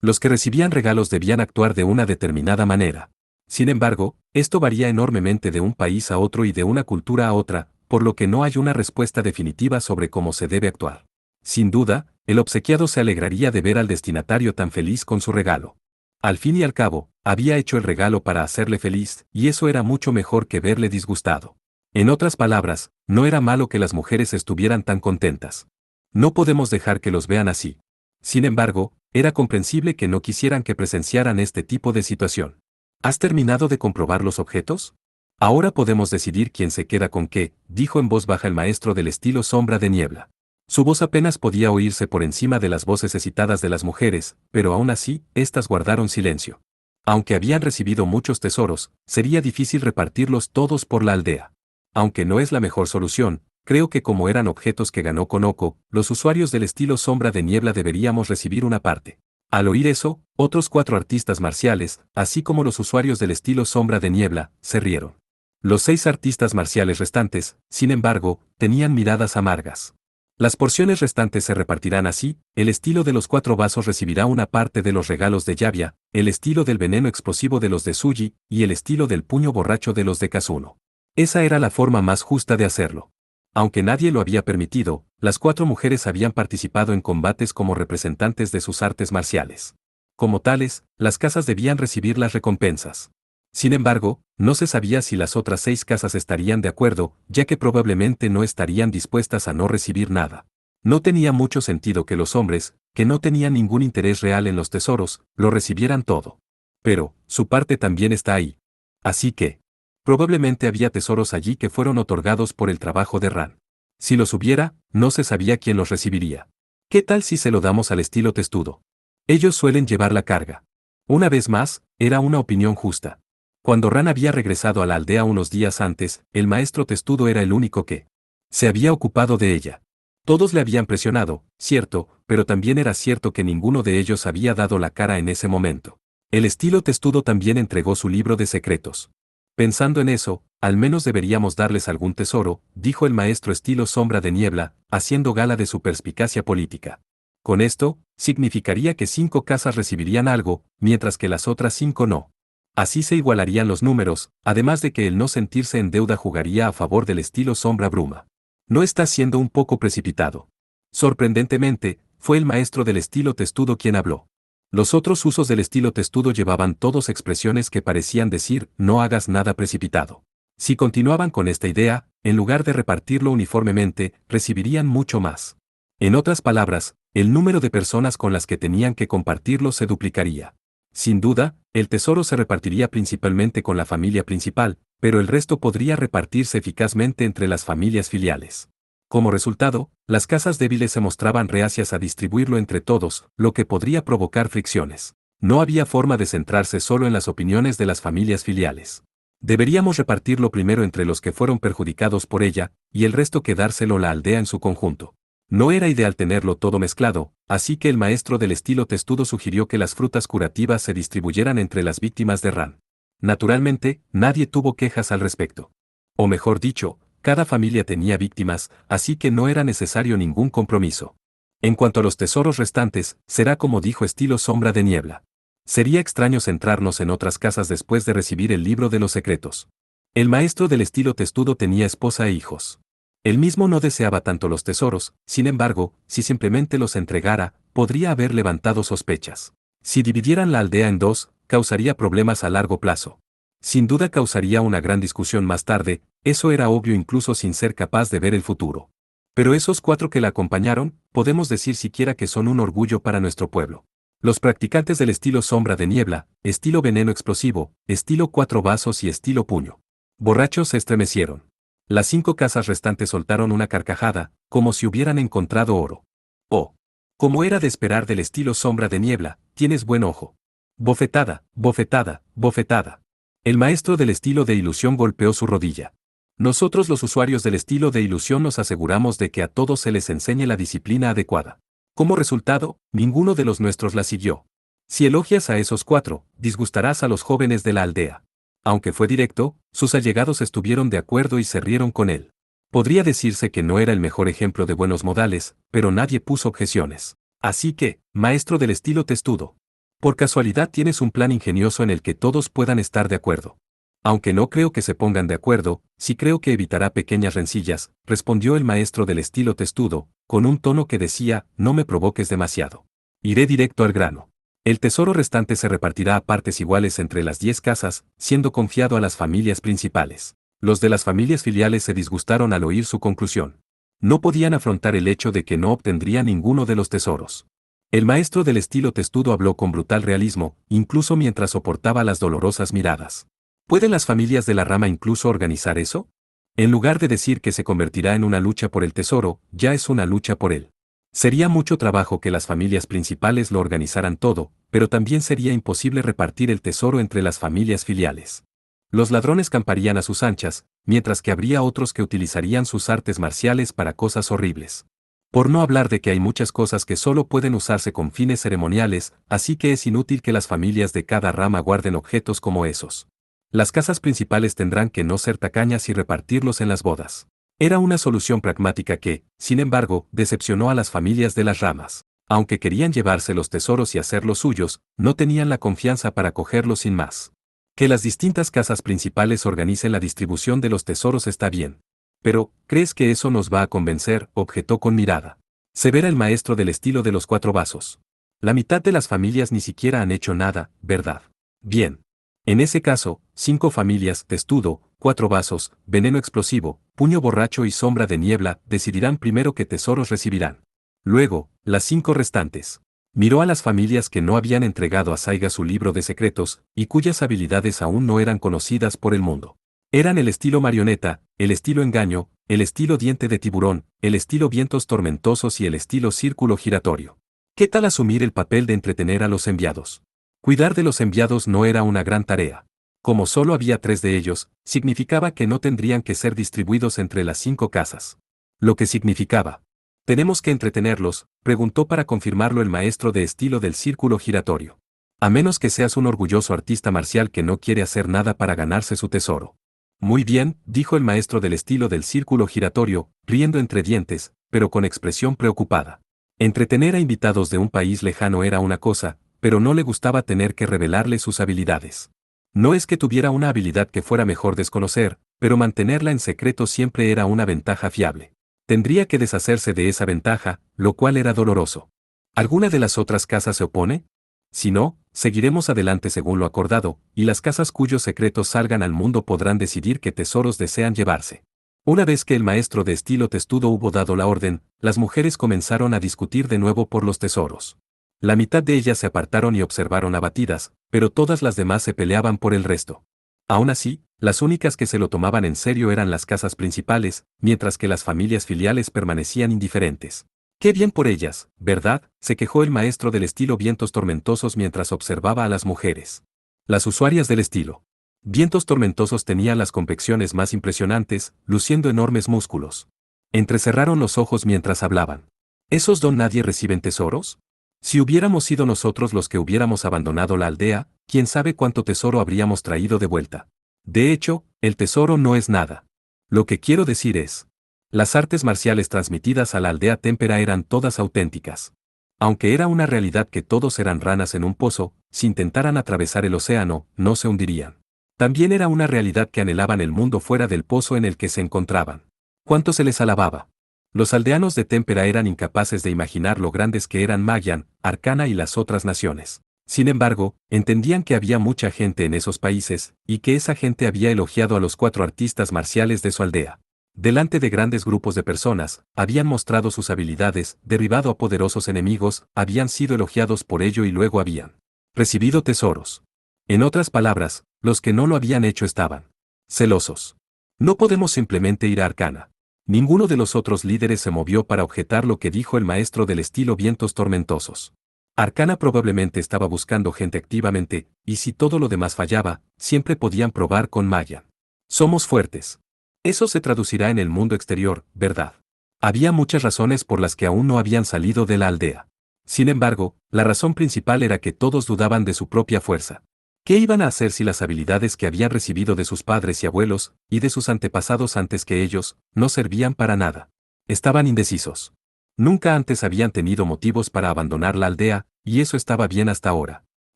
Los que recibían regalos debían actuar de una determinada manera. Sin embargo, esto varía enormemente de un país a otro y de una cultura a otra, por lo que no hay una respuesta definitiva sobre cómo se debe actuar. Sin duda, el obsequiado se alegraría de ver al destinatario tan feliz con su regalo. Al fin y al cabo, había hecho el regalo para hacerle feliz, y eso era mucho mejor que verle disgustado. En otras palabras, no era malo que las mujeres estuvieran tan contentas. No podemos dejar que los vean así. Sin embargo, era comprensible que no quisieran que presenciaran este tipo de situación. ¿Has terminado de comprobar los objetos? Ahora podemos decidir quién se queda con qué, dijo en voz baja el maestro del estilo sombra de niebla. Su voz apenas podía oírse por encima de las voces excitadas de las mujeres, pero aún así, éstas guardaron silencio. Aunque habían recibido muchos tesoros, sería difícil repartirlos todos por la aldea. Aunque no es la mejor solución, creo que como eran objetos que ganó Konoko, los usuarios del estilo sombra de niebla deberíamos recibir una parte. Al oír eso, otros 4 artistas marciales, así como los usuarios del estilo sombra de niebla, se rieron. Los 6 artistas marciales restantes, sin embargo, tenían miradas amargas. Las porciones restantes se repartirán así: el estilo de los 4 vasos recibirá una parte de los regalos de Yavia, el estilo del veneno explosivo de los de Suji, y el estilo del puño borracho de los de Kazuno. Esa era la forma más justa de hacerlo. Aunque nadie lo había permitido, las 4 mujeres habían participado en combates como representantes de sus artes marciales. Como tales, las casas debían recibir las recompensas. Sin embargo, no se sabía si las otras 6 casas estarían de acuerdo, ya que probablemente no estarían dispuestas a no recibir nada. No tenía mucho sentido que los hombres, que no tenían ningún interés real en los tesoros, lo recibieran todo. Pero, su parte también está ahí. Así que, probablemente había tesoros allí que fueron otorgados por el trabajo de Ran. Si los hubiera, no se sabía quién los recibiría. ¿Qué tal si se lo damos al estilo testudo? Ellos suelen llevar la carga. Una vez más, era una opinión justa. Cuando Ran había regresado a la aldea unos días antes, el maestro testudo era el único que se había ocupado de ella. Todos le habían presionado, cierto, pero también era cierto que ninguno de ellos había dado la cara en ese momento. El estilo testudo también entregó su libro de secretos. Pensando en eso, al menos deberíamos darles algún tesoro, dijo el maestro estilo sombra de niebla, haciendo gala de su perspicacia política. Con esto, significaría que 5 casas recibirían algo, mientras que las otras 5 no. Así se igualarían los números, además de que el no sentirse en deuda jugaría a favor del estilo sombra bruma. ¿No está siendo un poco precipitado? Sorprendentemente, fue el maestro del estilo testudo quien habló. Los otros usos del estilo testudo llevaban todos expresiones que parecían decir, no hagas nada precipitado. Si continuaban con esta idea, en lugar de repartirlo uniformemente, recibirían mucho más. En otras palabras, el número de personas con las que tenían que compartirlo se duplicaría. Sin duda, el tesoro se repartiría principalmente con la familia principal, pero el resto podría repartirse eficazmente entre las familias filiales. Como resultado, las casas débiles se mostraban reacias a distribuirlo entre todos, lo que podría provocar fricciones. No había forma de centrarse solo en las opiniones de las familias filiales. Deberíamos repartirlo primero entre los que fueron perjudicados por ella, y el resto quedárselo la aldea en su conjunto. No era ideal tenerlo todo mezclado, así que el maestro del estilo testudo sugirió que las frutas curativas se distribuyeran entre las víctimas de Ran. Naturalmente, nadie tuvo quejas al respecto. O mejor dicho, cada familia tenía víctimas, así que no era necesario ningún compromiso. En cuanto a los tesoros restantes, será como dijo estilo sombra de niebla. Sería extraño centrarnos en otras casas después de recibir el libro de los secretos. El maestro del estilo testudo tenía esposa e hijos. Él mismo no deseaba tanto los tesoros, sin embargo, si simplemente los entregara, podría haber levantado sospechas. Si dividieran la aldea en 2, causaría problemas a largo plazo. Sin duda causaría una gran discusión más tarde, eso era obvio incluso sin ser capaz de ver el futuro. Pero esos 4 que la acompañaron, podemos decir siquiera que son un orgullo para nuestro pueblo. Los practicantes del estilo sombra de niebla, estilo veneno explosivo, estilo 4 vasos y estilo puño borrachos se estremecieron. Las 5 casas restantes soltaron una carcajada, como si hubieran encontrado oro. Oh. Como era de esperar del estilo sombra de niebla, tienes buen ojo. Bofetada, bofetada, bofetada. El maestro del estilo de ilusión golpeó su rodilla. Nosotros los usuarios del estilo de ilusión nos aseguramos de que a todos se les enseñe la disciplina adecuada. Como resultado, ninguno de los nuestros la siguió. Si elogias a esos 4, disgustarás a los jóvenes de la aldea. Aunque fue directo, sus allegados estuvieron de acuerdo y se rieron con él. Podría decirse que no era el mejor ejemplo de buenos modales, pero nadie puso objeciones. Así que, maestro del estilo testudo, por casualidad tienes un plan ingenioso en el que todos puedan estar de acuerdo. Aunque no creo que se pongan de acuerdo, sí creo que evitará pequeñas rencillas, respondió el maestro del estilo testudo, con un tono que decía, no me provoques demasiado. Iré directo al grano. El tesoro restante se repartirá a partes iguales entre las 10 casas, siendo confiado a las familias principales. Los de las familias filiales se disgustaron al oír su conclusión. No podían afrontar el hecho de que no obtendría ninguno de los tesoros. El maestro del estilo testudo habló con brutal realismo, incluso mientras soportaba las dolorosas miradas. ¿Pueden las familias de la rama incluso organizar eso? En lugar de decir que se convertirá en una lucha por el tesoro, ya es una lucha por él. Sería mucho trabajo que las familias principales lo organizaran todo, pero también sería imposible repartir el tesoro entre las familias filiales. Los ladrones camparían a sus anchas, mientras que habría otros que utilizarían sus artes marciales para cosas horribles. Por no hablar de que hay muchas cosas que solo pueden usarse con fines ceremoniales, así que es inútil que las familias de cada rama guarden objetos como esos. Las casas principales tendrán que no ser tacañas y repartirlos en las bodas. Era una solución pragmática que, sin embargo, decepcionó a las familias de las ramas. Aunque querían llevarse los tesoros y hacerlos suyos, no tenían la confianza para cogerlos sin más. Que las distintas casas principales organicen la distribución de los tesoros está bien. Pero, ¿crees que eso nos va a convencer?, objetó con mirada severa el maestro del estilo de los 4 vasos. La mitad de las familias ni siquiera han hecho nada, ¿verdad? Bien. En ese caso, 5 familias, testudo, 4 vasos, veneno explosivo, puño borracho y sombra de niebla, decidirán primero qué tesoros recibirán. Luego, las 5 restantes. Miró a las familias que no habían entregado a Saiga su libro de secretos, y cuyas habilidades aún no eran conocidas por el mundo. Eran el estilo marioneta, el estilo engaño, el estilo diente de tiburón, el estilo vientos tormentosos y el estilo círculo giratorio. ¿Qué tal asumir el papel de entretener a los enviados? Cuidar de los enviados no era una gran tarea. Como solo había 3 de ellos, significaba que no tendrían que ser distribuidos entre las 5 casas. Lo que significaba. ¿Tenemos que entretenerlos?, preguntó para confirmarlo el maestro de estilo del círculo giratorio. A menos que seas un orgulloso artista marcial que no quiere hacer nada para ganarse su tesoro. Muy bien, dijo el maestro del estilo del círculo giratorio, riendo entre dientes, pero con expresión preocupada. Entretener a invitados de un país lejano era una cosa, pero no le gustaba tener que revelarle sus habilidades. No es que tuviera una habilidad que fuera mejor desconocer, pero mantenerla en secreto siempre era una ventaja fiable. Tendría que deshacerse de esa ventaja, lo cual era doloroso. ¿Alguna de las otras casas se opone? Si no, seguiremos adelante según lo acordado, y las casas cuyos secretos salgan al mundo podrán decidir qué tesoros desean llevarse. Una vez que el maestro de estilo testudo hubo dado la orden, las mujeres comenzaron a discutir de nuevo por los tesoros. La mitad de ellas se apartaron y observaron abatidas, pero todas las demás se peleaban por el resto. Aún así, las únicas que se lo tomaban en serio eran las casas principales, mientras que las familias filiales permanecían indiferentes. Qué bien por ellas, ¿verdad?, se quejó el maestro del estilo vientos tormentosos mientras observaba a las mujeres. Las usuarias del estilo vientos tormentosos tenían las complexiones más impresionantes, luciendo enormes músculos. Entrecerraron los ojos mientras hablaban. ¿Esos don nadie reciben tesoros? Si hubiéramos sido nosotros los que hubiéramos abandonado la aldea, quién sabe cuánto tesoro habríamos traído de vuelta. De hecho, el tesoro no es nada. Lo que quiero decir es, las artes marciales transmitidas a la aldea témpera eran todas auténticas. Aunque era una realidad que todos eran ranas en un pozo, si intentaran atravesar el océano, no se hundirían. También era una realidad que anhelaban el mundo fuera del pozo en el que se encontraban. ¿Cuánto se les alababa? Los aldeanos de Témpera eran incapaces de imaginar lo grandes que eran Magian, Arcana y las otras naciones. Sin embargo, entendían que había mucha gente en esos países, y que esa gente había elogiado a los 4 artistas marciales de su aldea. Delante de grandes grupos de personas, habían mostrado sus habilidades, derribado a poderosos enemigos, habían sido elogiados por ello y luego habían recibido tesoros. En otras palabras, los que no lo habían hecho estaban celosos. No podemos simplemente ir a Arcana. Ninguno de los otros líderes se movió para objetar lo que dijo el maestro del estilo vientos tormentosos. Arcana probablemente estaba buscando gente activamente, y si todo lo demás fallaba, siempre podían probar con Magian. Somos fuertes. Eso se traducirá en el mundo exterior, ¿verdad? Había muchas razones por las que aún no habían salido de la aldea. Sin embargo, la razón principal era que todos dudaban de su propia fuerza. ¿Qué iban a hacer si las habilidades que habían recibido de sus padres y abuelos, y de sus antepasados antes que ellos, no servían para nada? Estaban indecisos. Nunca antes habían tenido motivos para abandonar la aldea, y eso estaba bien hasta ahora.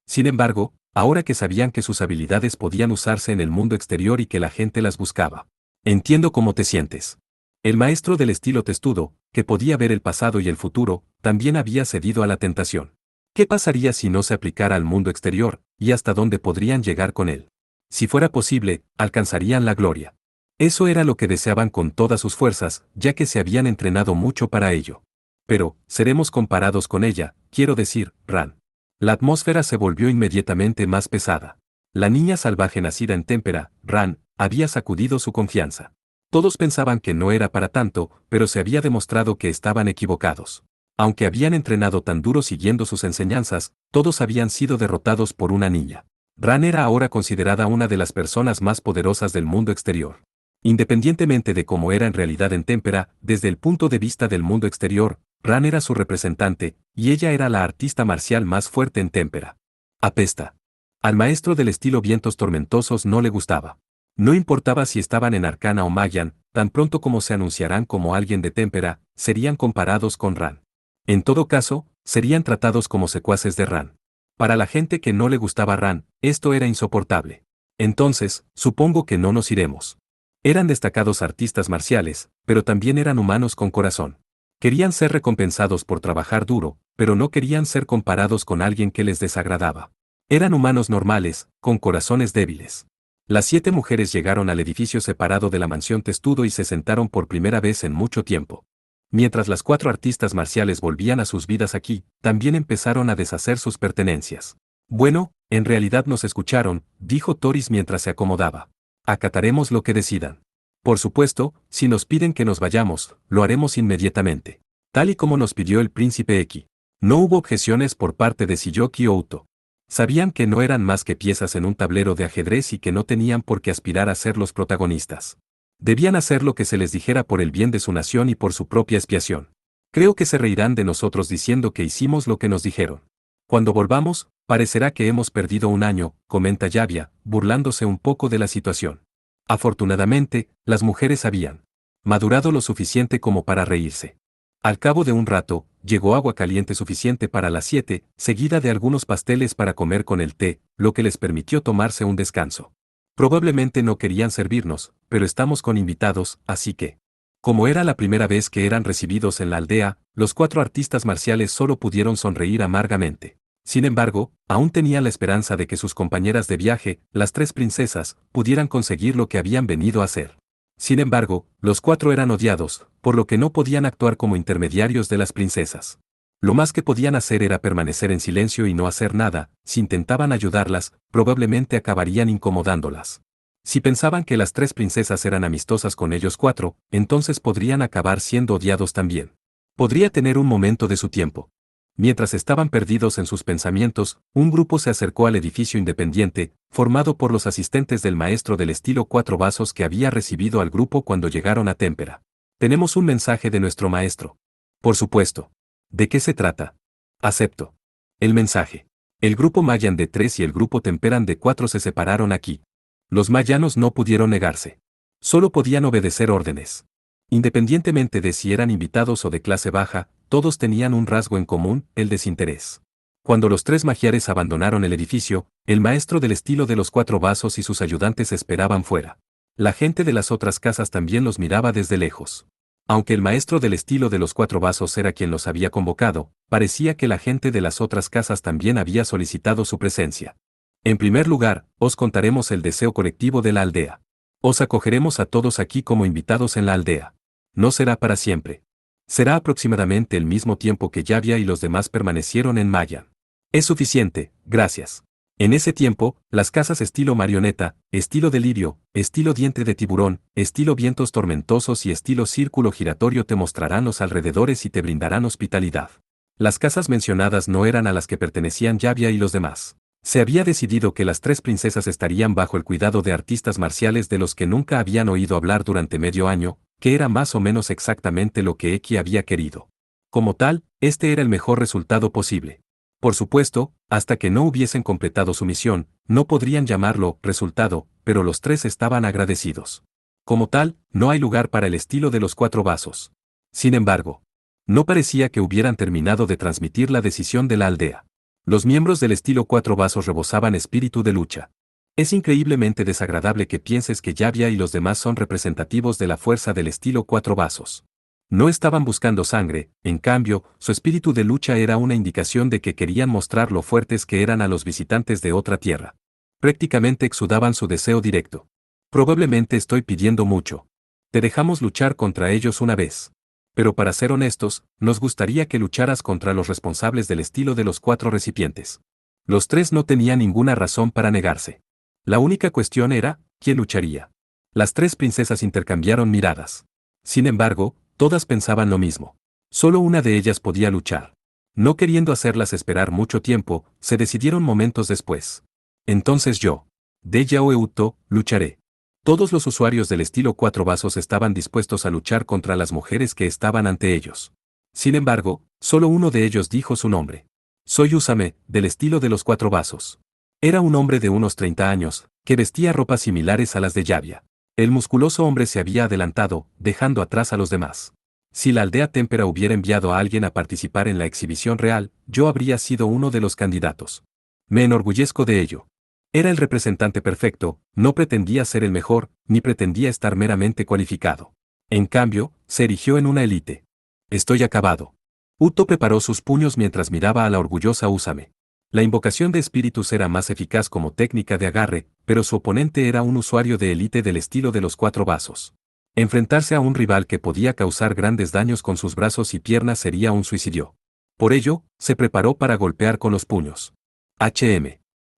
Sin embargo, ahora que sabían que sus habilidades podían usarse en el mundo exterior y que la gente las buscaba. Entiendo cómo te sientes. El maestro del estilo testudo, que podía ver el pasado y el futuro, también había cedido a la tentación. ¿Qué pasaría si no se aplicara al mundo exterior, y hasta dónde podrían llegar con él? Si fuera posible, alcanzarían la gloria. Eso era lo que deseaban con todas sus fuerzas, ya que se habían entrenado mucho para ello. Pero, seremos comparados con ella, quiero decir, Ran. La atmósfera se volvió inmediatamente más pesada. La niña salvaje nacida en Témpera, Ran, había sacudido su confianza. Todos pensaban que no era para tanto, pero se había demostrado que estaban equivocados. Aunque habían entrenado tan duro siguiendo sus enseñanzas, todos habían sido derrotados por una niña. Ran era ahora considerada una de las personas más poderosas del mundo exterior. Independientemente de cómo era en realidad en Témpera, desde el punto de vista del mundo exterior, Ran era su representante, y ella era la artista marcial más fuerte en Témpera. Apesta. Al maestro del estilo vientos tormentosos no le gustaba. No importaba si estaban en Arcana o Magian, tan pronto como se anunciarán como alguien de témpera, serían comparados con Ran. En todo caso, serían tratados como secuaces de Ran. Para la gente que no le gustaba Ran, esto era insoportable. Entonces, supongo que no nos iremos. Eran destacados artistas marciales, pero también eran humanos con corazón. Querían ser recompensados por trabajar duro, pero no querían ser comparados con alguien que les desagradaba. Eran humanos normales, con corazones débiles. Las 7 mujeres llegaron al edificio separado de la mansión Testudo y se sentaron por primera vez en mucho tiempo. Mientras las 4 artistas marciales volvían a sus vidas aquí, también empezaron a deshacer sus pertenencias. Bueno, en realidad nos escucharon, dijo Toris mientras se acomodaba. Acataremos lo que decidan. Por supuesto, si nos piden que nos vayamos, lo haremos inmediatamente. Tal y como nos pidió el príncipe Eki. No hubo objeciones por parte de Shiyoki o Uto. Sabían que no eran más que piezas en un tablero de ajedrez y que no tenían por qué aspirar a ser los protagonistas. Debían hacer lo que se les dijera por el bien de su nación y por su propia expiación. Creo que se reirán de nosotros diciendo que hicimos lo que nos dijeron. Cuando volvamos, parecerá que hemos perdido un año, comenta Yavia, burlándose un poco de la situación. Afortunadamente, las mujeres habían madurado lo suficiente como para reírse. Al cabo de un rato, llegó agua caliente suficiente para las 7, seguida de algunos pasteles para comer con el té, lo que les permitió tomarse un descanso. Probablemente no querían servirnos, pero estamos con invitados, así que... Como era la primera vez que eran recibidos en la aldea, los 4 artistas marciales solo pudieron sonreír amargamente. Sin embargo, aún tenían la esperanza de que sus compañeras de viaje, las 3 princesas, pudieran conseguir lo que habían venido a hacer. Sin embargo, los 4 eran odiados, por lo que no podían actuar como intermediarios de las princesas. Lo más que podían hacer era permanecer en silencio y no hacer nada. Si intentaban ayudarlas, probablemente acabarían incomodándolas. Si pensaban que las 3 princesas eran amistosas con ellos 4, entonces podrían acabar siendo odiados también. Podría tener un momento de su tiempo. Mientras estaban perdidos en sus pensamientos, un grupo se acercó al edificio independiente, formado por los asistentes del maestro del estilo 4 vasos que había recibido al grupo cuando llegaron a Témpera. Tenemos un mensaje de nuestro maestro. Por supuesto. ¿De qué se trata? Acepto. El mensaje. El grupo Mayan de 3 y el grupo Temperan de 4 se separaron aquí. Los mayanos no pudieron negarse. Solo podían obedecer órdenes. Independientemente de si eran invitados o de clase baja, todos tenían un rasgo en común, el desinterés. Cuando los 3 magiares abandonaron el edificio, el maestro del estilo de los 4 vasos y sus ayudantes esperaban fuera. La gente de las otras casas también los miraba desde lejos. Aunque el maestro del estilo de los 4 vasos era quien los había convocado, parecía que la gente de las otras casas también había solicitado su presencia. En primer lugar, os contaremos el deseo colectivo de la aldea. Os acogeremos a todos aquí como invitados en la aldea. No será para siempre. Será aproximadamente el mismo tiempo que Yavia y los demás permanecieron en Mayan. Es suficiente, gracias. En ese tiempo, las casas estilo marioneta, estilo delirio, estilo diente de tiburón, estilo vientos tormentosos y estilo círculo giratorio te mostrarán los alrededores y te brindarán hospitalidad. Las casas mencionadas no eran a las que pertenecían Yavia y los demás. Se había decidido que las 3 princesas estarían bajo el cuidado de artistas marciales de los que nunca habían oído hablar durante medio año, que era más o menos exactamente lo que Eki había querido. Como tal, este era el mejor resultado posible. Por supuesto, hasta que no hubiesen completado su misión, no podrían llamarlo resultado, pero los 3 estaban agradecidos. Como tal, no hay lugar para el estilo de los 4 vasos. Sin embargo, no parecía que hubieran terminado de transmitir la decisión de la aldea. Los miembros del estilo 4 vasos rebosaban espíritu de lucha. Es increíblemente desagradable que pienses que Yavia y los demás son representativos de la fuerza del estilo 4 vasos. No estaban buscando sangre, en cambio, su espíritu de lucha era una indicación de que querían mostrar lo fuertes que eran a los visitantes de otra tierra. Prácticamente exudaban su deseo directo. Probablemente estoy pidiendo mucho. Te dejamos luchar contra ellos una vez. Pero para ser honestos, nos gustaría que lucharas contra los responsables del estilo de los 4 recipientes. Los 3 no tenían ninguna razón para negarse. La única cuestión era, ¿quién lucharía? Las 3 princesas intercambiaron miradas. Sin embargo, todas pensaban lo mismo. Solo una de ellas podía luchar. No queriendo hacerlas esperar mucho tiempo, se decidieron momentos después. Entonces yo, Deya Outo, lucharé. Todos los usuarios del estilo 4 vasos estaban dispuestos a luchar contra las mujeres que estaban ante ellos. Sin embargo, solo uno de ellos dijo su nombre. Soy Usame, del estilo de los 4 vasos. Era un hombre de unos 30 años, que vestía ropas similares a las de Yavia. El musculoso hombre se había adelantado, dejando atrás a los demás. Si la aldea Témpera hubiera enviado a alguien a participar en la exhibición real, yo habría sido uno de los candidatos. Me enorgullezco de ello. Era el representante perfecto, no pretendía ser el mejor, ni pretendía estar meramente cualificado. En cambio, se erigió en una élite. Estoy acabado. Uto preparó sus puños mientras miraba a la orgullosa Usame. La invocación de espíritus era más eficaz como técnica de agarre, pero su oponente era un usuario de élite del estilo de los 4 vasos. Enfrentarse a un rival que podía causar grandes daños con sus brazos y piernas sería un suicidio. Por ello, se preparó para golpear con los puños.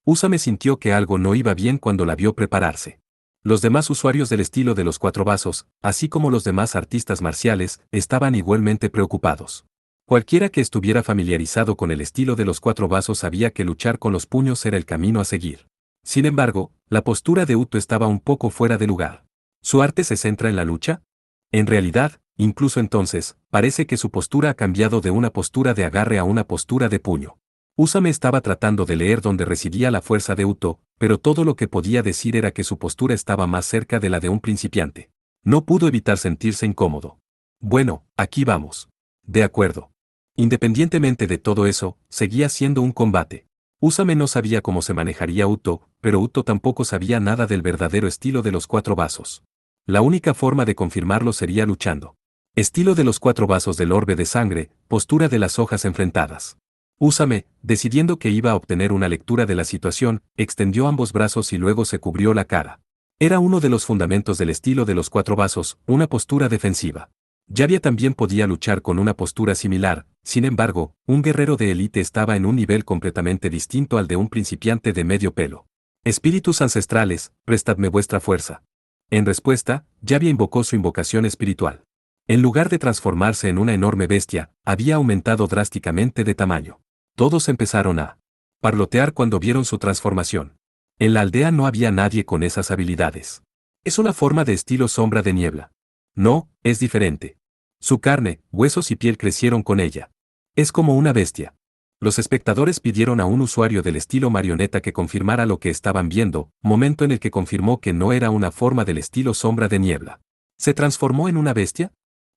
Usame sintió que algo no iba bien cuando la vio prepararse. Los demás usuarios del estilo de los 4 vasos, así como los demás artistas marciales, estaban igualmente preocupados. Cualquiera que estuviera familiarizado con el estilo de los 4 vasos sabía que luchar con los puños era el camino a seguir. Sin embargo, la postura de Uto estaba un poco fuera de lugar. ¿Su arte se centra en la lucha? En realidad, incluso entonces, parece que su postura ha cambiado de una postura de agarre a una postura de puño. Usame estaba tratando de leer dónde residía la fuerza de Uto, pero todo lo que podía decir era que su postura estaba más cerca de la de un principiante. No pudo evitar sentirse incómodo. Bueno, aquí vamos. De acuerdo. Independientemente de todo eso, seguía siendo un combate. Usame no sabía cómo se manejaría Uto, pero Uto tampoco sabía nada del verdadero estilo de los 4 vasos. La única forma de confirmarlo sería luchando. Estilo de los 4 vasos del orbe de sangre, postura de las hojas enfrentadas. Usame, decidiendo que iba a obtener una lectura de la situación, extendió ambos brazos y luego se cubrió la cara. Era uno de los fundamentos del estilo de los 4 vasos, una postura defensiva. Yavia también podía luchar con una postura similar, sin embargo, un guerrero de élite estaba en un nivel completamente distinto al de un principiante de medio pelo. Espíritus ancestrales, prestadme vuestra fuerza. En respuesta, Yavia invocó su invocación espiritual. En lugar de transformarse en una enorme bestia, había aumentado drásticamente de tamaño. Todos empezaron a parlotear cuando vieron su transformación. En la aldea no había nadie con esas habilidades. Es una forma de estilo sombra de niebla. No, es diferente. Su carne, huesos y piel crecieron con ella. Es como una bestia. Los espectadores pidieron a un usuario del estilo marioneta que confirmara lo que estaban viendo, momento en el que confirmó que no era una forma del estilo sombra de niebla. ¿Se transformó en una bestia?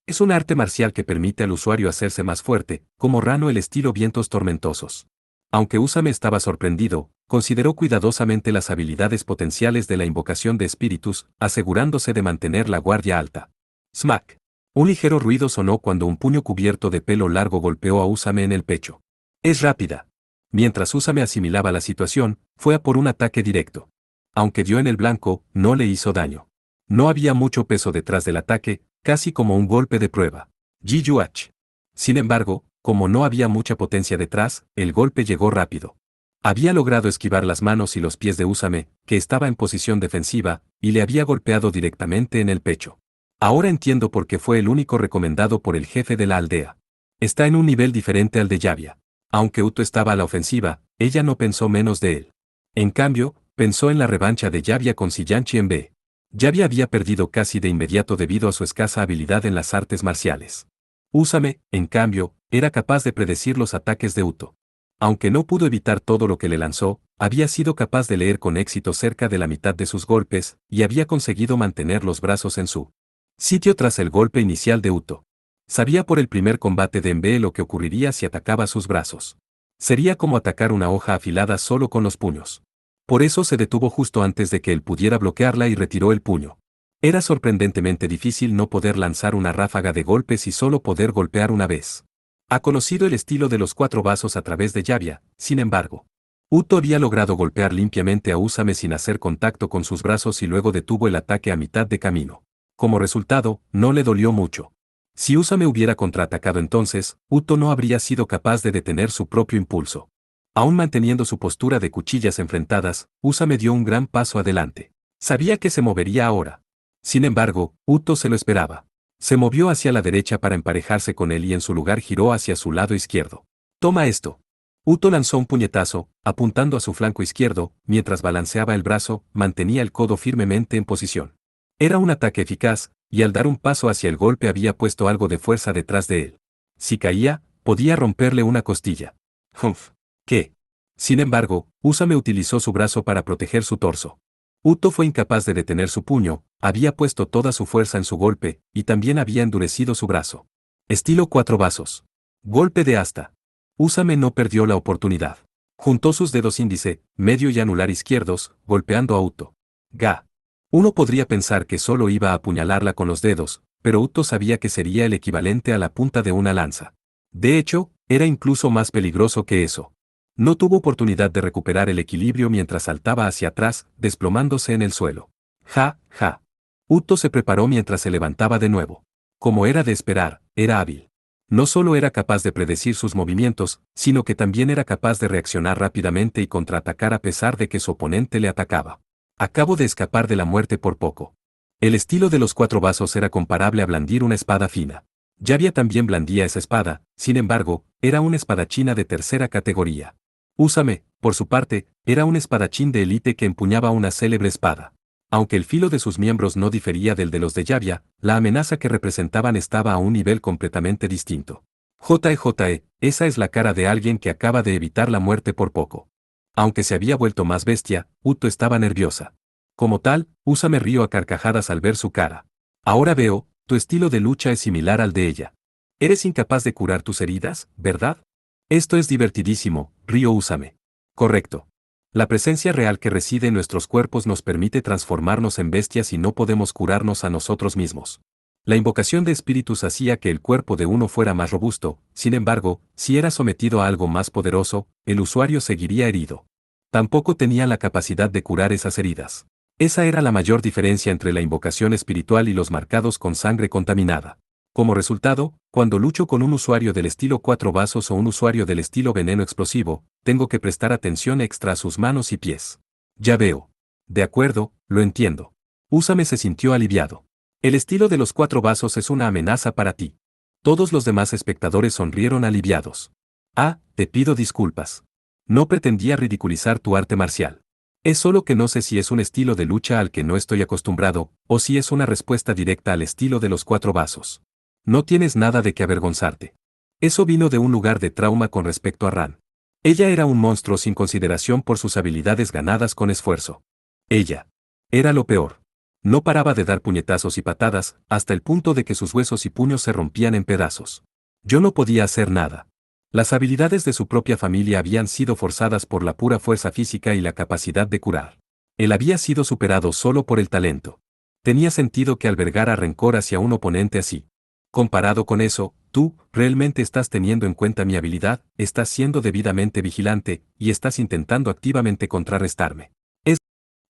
Es un arte marcial que permite al usuario hacerse más fuerte, como Rano el estilo vientos tormentosos. Aunque Usame estaba sorprendido, consideró cuidadosamente las habilidades potenciales de la invocación de espíritus, asegurándose de mantener la guardia alta. Smack. Un ligero ruido sonó cuando un puño cubierto de pelo largo golpeó a Usame en el pecho. Es rápida. Mientras Usame asimilaba la situación, fue a por un ataque directo. Aunque dio en el blanco, no le hizo daño. No había mucho peso detrás del ataque, casi como un golpe de prueba. Jiyuach. Sin embargo, como no había mucha potencia detrás, el golpe llegó rápido. Había logrado esquivar las manos y los pies de Usame, que estaba en posición defensiva, y le había golpeado directamente en el pecho. Ahora entiendo por qué fue el único recomendado por el jefe de la aldea. Está en un nivel diferente al de Yavia. Aunque Uto estaba a la ofensiva, ella no pensó menos de él. En cambio, pensó en la revancha de Yavia con Sillanchi en B. Yavia había perdido casi de inmediato debido a su escasa habilidad en las artes marciales. Usame, en cambio, era capaz de predecir los ataques de Uto. Aunque no pudo evitar todo lo que le lanzó, había sido capaz de leer con éxito cerca de la mitad de sus golpes, y había conseguido mantener los brazos en su sitio tras el golpe inicial de Uto. Sabía por el primer combate de Mbe lo que ocurriría si atacaba sus brazos. Sería como atacar una hoja afilada solo con los puños. Por eso se detuvo justo antes de que él pudiera bloquearla y retiró el puño. Era sorprendentemente difícil no poder lanzar una ráfaga de golpes y solo poder golpear una vez. Ha conocido el estilo de los 4 vasos a través de Yavia, sin embargo. Uto había logrado golpear limpiamente a Usame sin hacer contacto con sus brazos y luego detuvo el ataque a mitad de camino. Como resultado, no le dolió mucho. Si Usame hubiera contraatacado entonces, Uto no habría sido capaz de detener su propio impulso. Aún manteniendo su postura de cuchillas enfrentadas, Usame dio un gran paso adelante. Sabía que se movería ahora. Sin embargo, Uto se lo esperaba. Se movió hacia la derecha para emparejarse con él y en su lugar giró hacia su lado izquierdo. Toma esto. Uto lanzó un puñetazo, apuntando a su flanco izquierdo, mientras balanceaba el brazo, mantenía el codo firmemente en posición. Era un ataque eficaz, y al dar un paso hacia el golpe había puesto algo de fuerza detrás de él. Si caía, podía romperle una costilla. Humph. ¿Qué? Sin embargo, Usame utilizó su brazo para proteger su torso. Uto fue incapaz de detener su puño, Había puesto toda su fuerza en su golpe, y también había endurecido su brazo. Estilo 4 vasos. Golpe de asta. Úsame no perdió la oportunidad. Juntó sus dedos índice, medio y anular izquierdos, golpeando a Uto. Ga. Uno podría pensar que solo iba a apuñalarla con los dedos, pero Uto sabía que sería el equivalente a la punta de una lanza. De hecho, era incluso más peligroso que eso. No tuvo oportunidad de recuperar el equilibrio mientras saltaba hacia atrás, desplomándose en el suelo. Ja, ja. Uto se preparó mientras se levantaba de nuevo. Como era de esperar, era hábil. No solo era capaz de predecir sus movimientos, sino que también era capaz de reaccionar rápidamente y contraatacar a pesar de que su oponente le atacaba. Acabo de escapar de la muerte por poco. El estilo de los 4 vasos era comparable a blandir una espada fina. Yavia también blandía esa espada, sin embargo, era una espadachina de tercera categoría. Úsame, por su parte, era un espadachín de élite que empuñaba una célebre espada. Aunque el filo de sus miembros no difería del de los de Yavia, la amenaza que representaban estaba a un nivel completamente distinto. JE, esa es la cara de alguien que acaba de evitar la muerte por poco. Aunque se había vuelto más bestia, Uto estaba nerviosa. Como tal, Úsame rió a carcajadas al ver su cara. Ahora veo, tu estilo de lucha es similar al de ella. Eres incapaz de curar tus heridas, ¿verdad? Esto es divertidísimo, rió Úsame. Correcto. La presencia real que reside en nuestros cuerpos nos permite transformarnos en bestias y no podemos curarnos a nosotros mismos. La invocación de espíritus hacía que el cuerpo de uno fuera más robusto, sin embargo, si era sometido a algo más poderoso, el usuario seguiría herido. Tampoco tenía la capacidad de curar esas heridas. Esa era la mayor diferencia entre la invocación espiritual y los marcados con sangre contaminada. Como resultado, cuando lucho con un usuario del estilo 4 vasos o un usuario del estilo veneno explosivo, tengo que prestar atención extra a sus manos y pies. Ya veo. De acuerdo, lo entiendo. Úsame se sintió aliviado. El estilo de los 4 vasos es una amenaza para ti. Todos los demás espectadores sonrieron aliviados. Ah, te pido disculpas. No pretendía ridiculizar tu arte marcial. Es solo que no sé si es un estilo de lucha al que no estoy acostumbrado, o si es una respuesta directa al estilo de los 4 vasos. No tienes nada de qué avergonzarte. Eso vino de un lugar de trauma con respecto a Ran. Ella era un monstruo sin consideración por sus habilidades ganadas con esfuerzo. Ella. Era lo peor. No paraba de dar puñetazos y patadas, hasta el punto de que sus huesos y puños se rompían en pedazos. Yo no podía hacer nada. Las habilidades de su propia familia habían sido forzadas por la pura fuerza física y la capacidad de curar. Él había sido superado solo por el talento. Tenía sentido que albergara rencor hacia un oponente así. Comparado con eso, tú, realmente estás teniendo en cuenta mi habilidad, estás siendo debidamente vigilante, y estás intentando activamente contrarrestarme.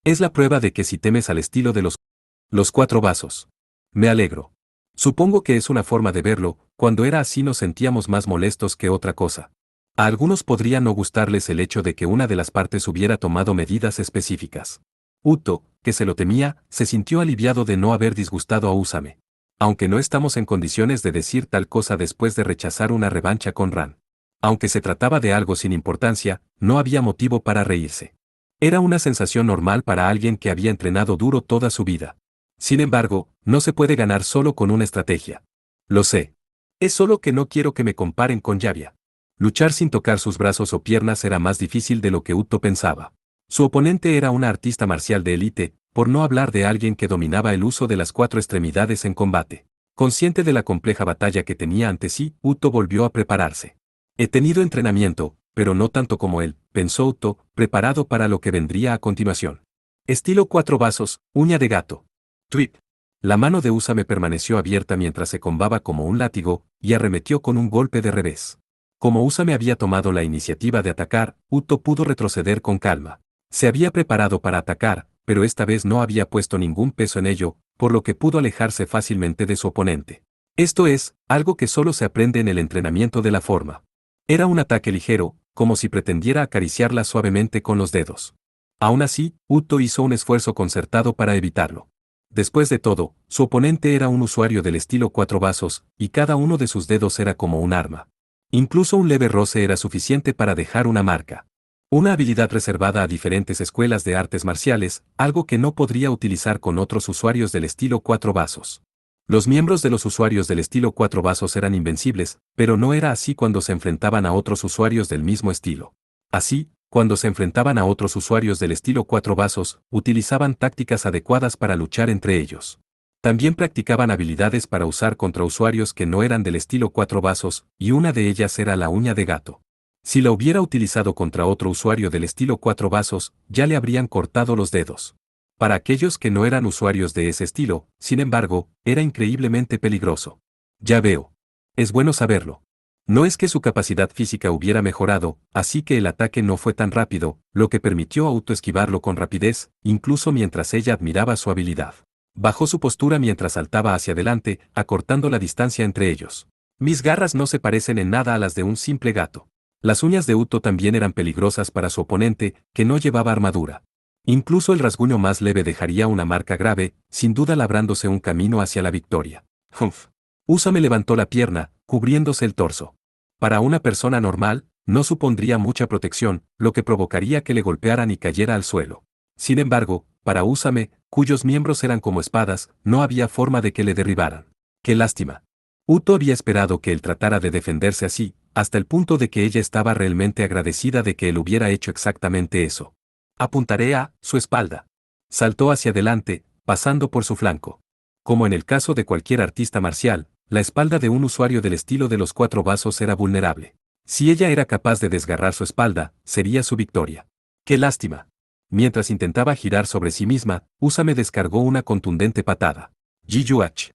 Es la prueba de que si temes al estilo de los 4 vasos. Me alegro. Supongo que es una forma de verlo, cuando era así nos sentíamos más molestos que otra cosa. A algunos podría no gustarles el hecho de que una de las partes hubiera tomado medidas específicas. Uto, que se lo temía, se sintió aliviado de no haber disgustado a Úsame. Aunque no estamos en condiciones de decir tal cosa después de rechazar una revancha con Ran. Aunque se trataba de algo sin importancia, no había motivo para reírse. Era una sensación normal para alguien que había entrenado duro toda su vida. Sin embargo, no se puede ganar solo con una estrategia. Lo sé. Es solo que no quiero que me comparen con Yavia. Luchar sin tocar sus brazos o piernas era más difícil de lo que Uto pensaba. Su oponente era una artista marcial de élite, por no hablar de alguien que dominaba el uso de las 4 extremidades en combate. Consciente de la compleja batalla que tenía ante sí, Uto volvió a prepararse. He tenido entrenamiento, pero no tanto como él, pensó Uto, preparado para lo que vendría a continuación. Estilo 4 vasos, uña de gato. Twip. La mano de Úsame permaneció abierta mientras se combaba como un látigo, y arremetió con un golpe de revés. Como Úsame había tomado la iniciativa de atacar, Uto pudo retroceder con calma. Se había preparado para atacar, pero esta vez no había puesto ningún peso en ello, por lo que pudo alejarse fácilmente de su oponente. Esto es, algo que solo se aprende en el entrenamiento de la forma. Era un ataque ligero, como si pretendiera acariciarla suavemente con los dedos. Aún así, Uto hizo un esfuerzo concertado para evitarlo. Después de todo, su oponente era un usuario del estilo 4 vasos, y cada uno de sus dedos era como un arma. Incluso un leve roce era suficiente para dejar una marca. Una habilidad reservada a diferentes escuelas de artes marciales, algo que no podría utilizar con otros usuarios del estilo 4 vasos. Los miembros de los usuarios del estilo 4 vasos eran invencibles, pero no era así cuando se enfrentaban a otros usuarios del mismo estilo. Así, Cuando se enfrentaban a otros usuarios del estilo cuatro vasos, utilizaban tácticas adecuadas para luchar entre ellos. También practicaban habilidades para usar contra usuarios que no eran del estilo cuatro vasos, y una de ellas era la uña de gato. Si la hubiera utilizado contra otro usuario del estilo cuatro vasos, ya le habrían cortado los dedos. Para aquellos que no eran usuarios de ese estilo, sin embargo, era increíblemente peligroso. Ya veo. Es bueno saberlo. No es que su capacidad física hubiera mejorado, así que el ataque no fue tan rápido, lo que permitió a Uto esquivarlo con rapidez, incluso mientras ella admiraba su habilidad. Bajó su postura mientras saltaba hacia adelante, acortando la distancia entre ellos. Mis garras no se parecen en nada a las de un simple gato. Las uñas de Uto también eran peligrosas para su oponente, que no llevaba armadura. Incluso el rasguño más leve dejaría una marca grave, sin duda labrándose un camino hacia la victoria. Humph. Usame levantó la pierna, cubriéndose el torso. Para una persona normal, no supondría mucha protección, lo que provocaría que le golpearan y cayera al suelo. Sin embargo, para Usame, cuyos miembros eran como espadas, no había forma de que le derribaran. ¡Qué lástima! Uto había esperado que él tratara de defenderse así, hasta el punto de que ella estaba realmente agradecida de que él hubiera hecho exactamente eso. Apuntaré a su espalda. Saltó hacia adelante, pasando por su flanco. Como en el caso de cualquier artista marcial, la espalda de un usuario del estilo de los cuatro vasos era vulnerable. Si ella era capaz de desgarrar su espalda, sería su victoria. ¡Qué lástima! Mientras intentaba girar sobre sí misma, Usame descargó una contundente patada. Jiyuach.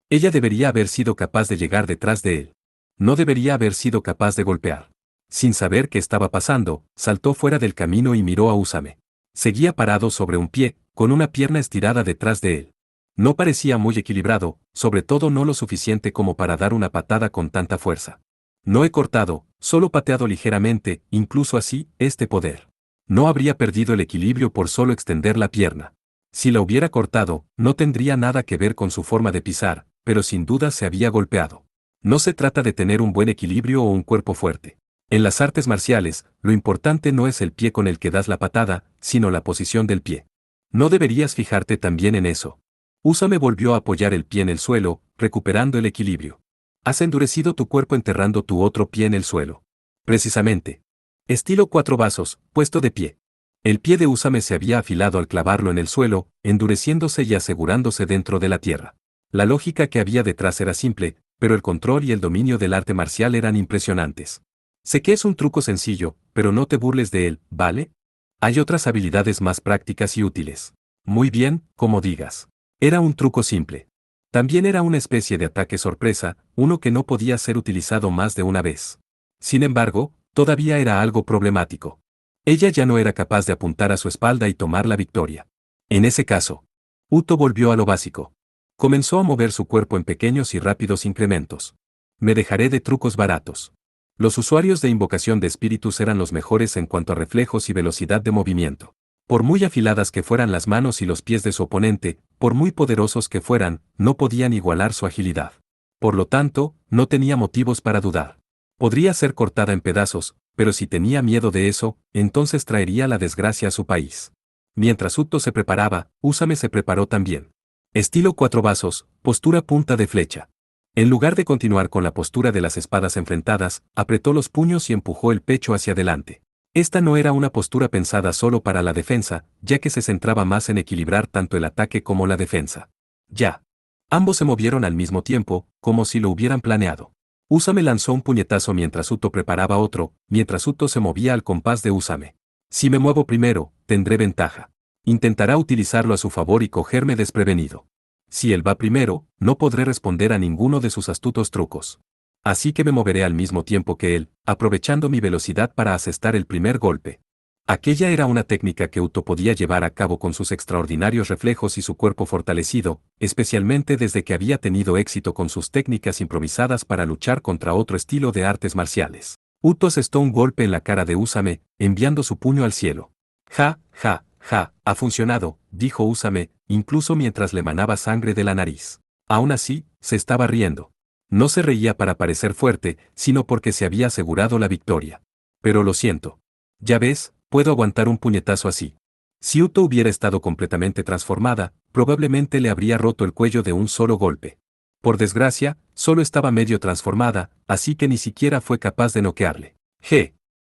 Ella debería haber sido capaz de llegar detrás de él. No debería haber sido capaz de golpear. Sin saber qué estaba pasando, saltó fuera del camino y miró a Usame. Seguía parado sobre un pie, con una pierna estirada detrás de él. No parecía muy equilibrado, sobre todo no lo suficiente como para dar una patada con tanta fuerza. No he cortado, solo pateado ligeramente, incluso así, este poder. No habría perdido el equilibrio por solo extender la pierna. Si la hubiera cortado, no tendría nada que ver con su forma de pisar, pero sin duda se había golpeado. No se trata de tener un buen equilibrio o un cuerpo fuerte. En las artes marciales, lo importante no es el pie con el que das la patada, sino la posición del pie. No deberías fijarte también en eso. Usame volvió a apoyar el pie en el suelo, recuperando el equilibrio. Has endurecido tu cuerpo enterrando tu otro pie en el suelo. Precisamente. Estilo cuatro vasos, puesto de pie. El pie de Usame se había afilado al clavarlo en el suelo, endureciéndose y asegurándose dentro de la tierra. La lógica que había detrás era simple, pero el control y el dominio del arte marcial eran impresionantes. Sé que es un truco sencillo, pero no te burles de él, ¿vale? Hay otras habilidades más prácticas y útiles. Muy bien, como digas. Era un truco simple. También era una especie de ataque sorpresa, uno que no podía ser utilizado más de una vez. Sin embargo, todavía era algo problemático. Ella ya no era capaz de apuntar a su espalda y tomar la victoria. En ese caso, Uto volvió a lo básico. Comenzó a mover su cuerpo en pequeños y rápidos incrementos. Me dejaré de trucos baratos. Los usuarios de invocación de espíritus eran los mejores en cuanto a reflejos y velocidad de movimiento. Por muy afiladas que fueran las manos y los pies de su oponente, por muy poderosos que fueran, no podían igualar su agilidad. Por lo tanto, no tenía motivos para dudar. Podría ser cortada en pedazos, pero si tenía miedo de eso, entonces traería la desgracia a su país. Mientras Uto se preparaba, Usame se preparó también. Estilo cuatro vasos, postura punta de flecha. En lugar de continuar con la postura de las espadas enfrentadas, apretó los puños y empujó el pecho hacia adelante. Esta no era una postura pensada solo para la defensa, ya que se centraba más en equilibrar tanto el ataque como la defensa. Ya. Ambos se movieron al mismo tiempo, como si lo hubieran planeado. Usame lanzó un puñetazo mientras Uto preparaba otro, mientras Uto se movía al compás de Usame. Si me muevo primero, tendré ventaja. Intentará utilizarlo a su favor y cogerme desprevenido. Si él va primero, no podré responder a ninguno de sus astutos trucos. Así que me moveré al mismo tiempo que él, aprovechando mi velocidad para asestar el primer golpe. Aquella era una técnica que Uto podía llevar a cabo con sus extraordinarios reflejos y su cuerpo fortalecido, especialmente desde que había tenido éxito con sus técnicas improvisadas para luchar contra otro estilo de artes marciales. Uto asestó un golpe en la cara de Usame, enviando su puño al cielo. Ja, ja, ja, ha funcionado, dijo Usame, incluso mientras le manaba sangre de la nariz. Aún así, se estaba riendo. No se reía para parecer fuerte, sino porque se había asegurado la victoria. Pero lo siento. Ya ves, puedo aguantar un puñetazo así. Si Uto hubiera estado completamente transformada, probablemente le habría roto el cuello de un solo golpe. Por desgracia, solo estaba medio transformada, así que ni siquiera fue capaz de noquearle.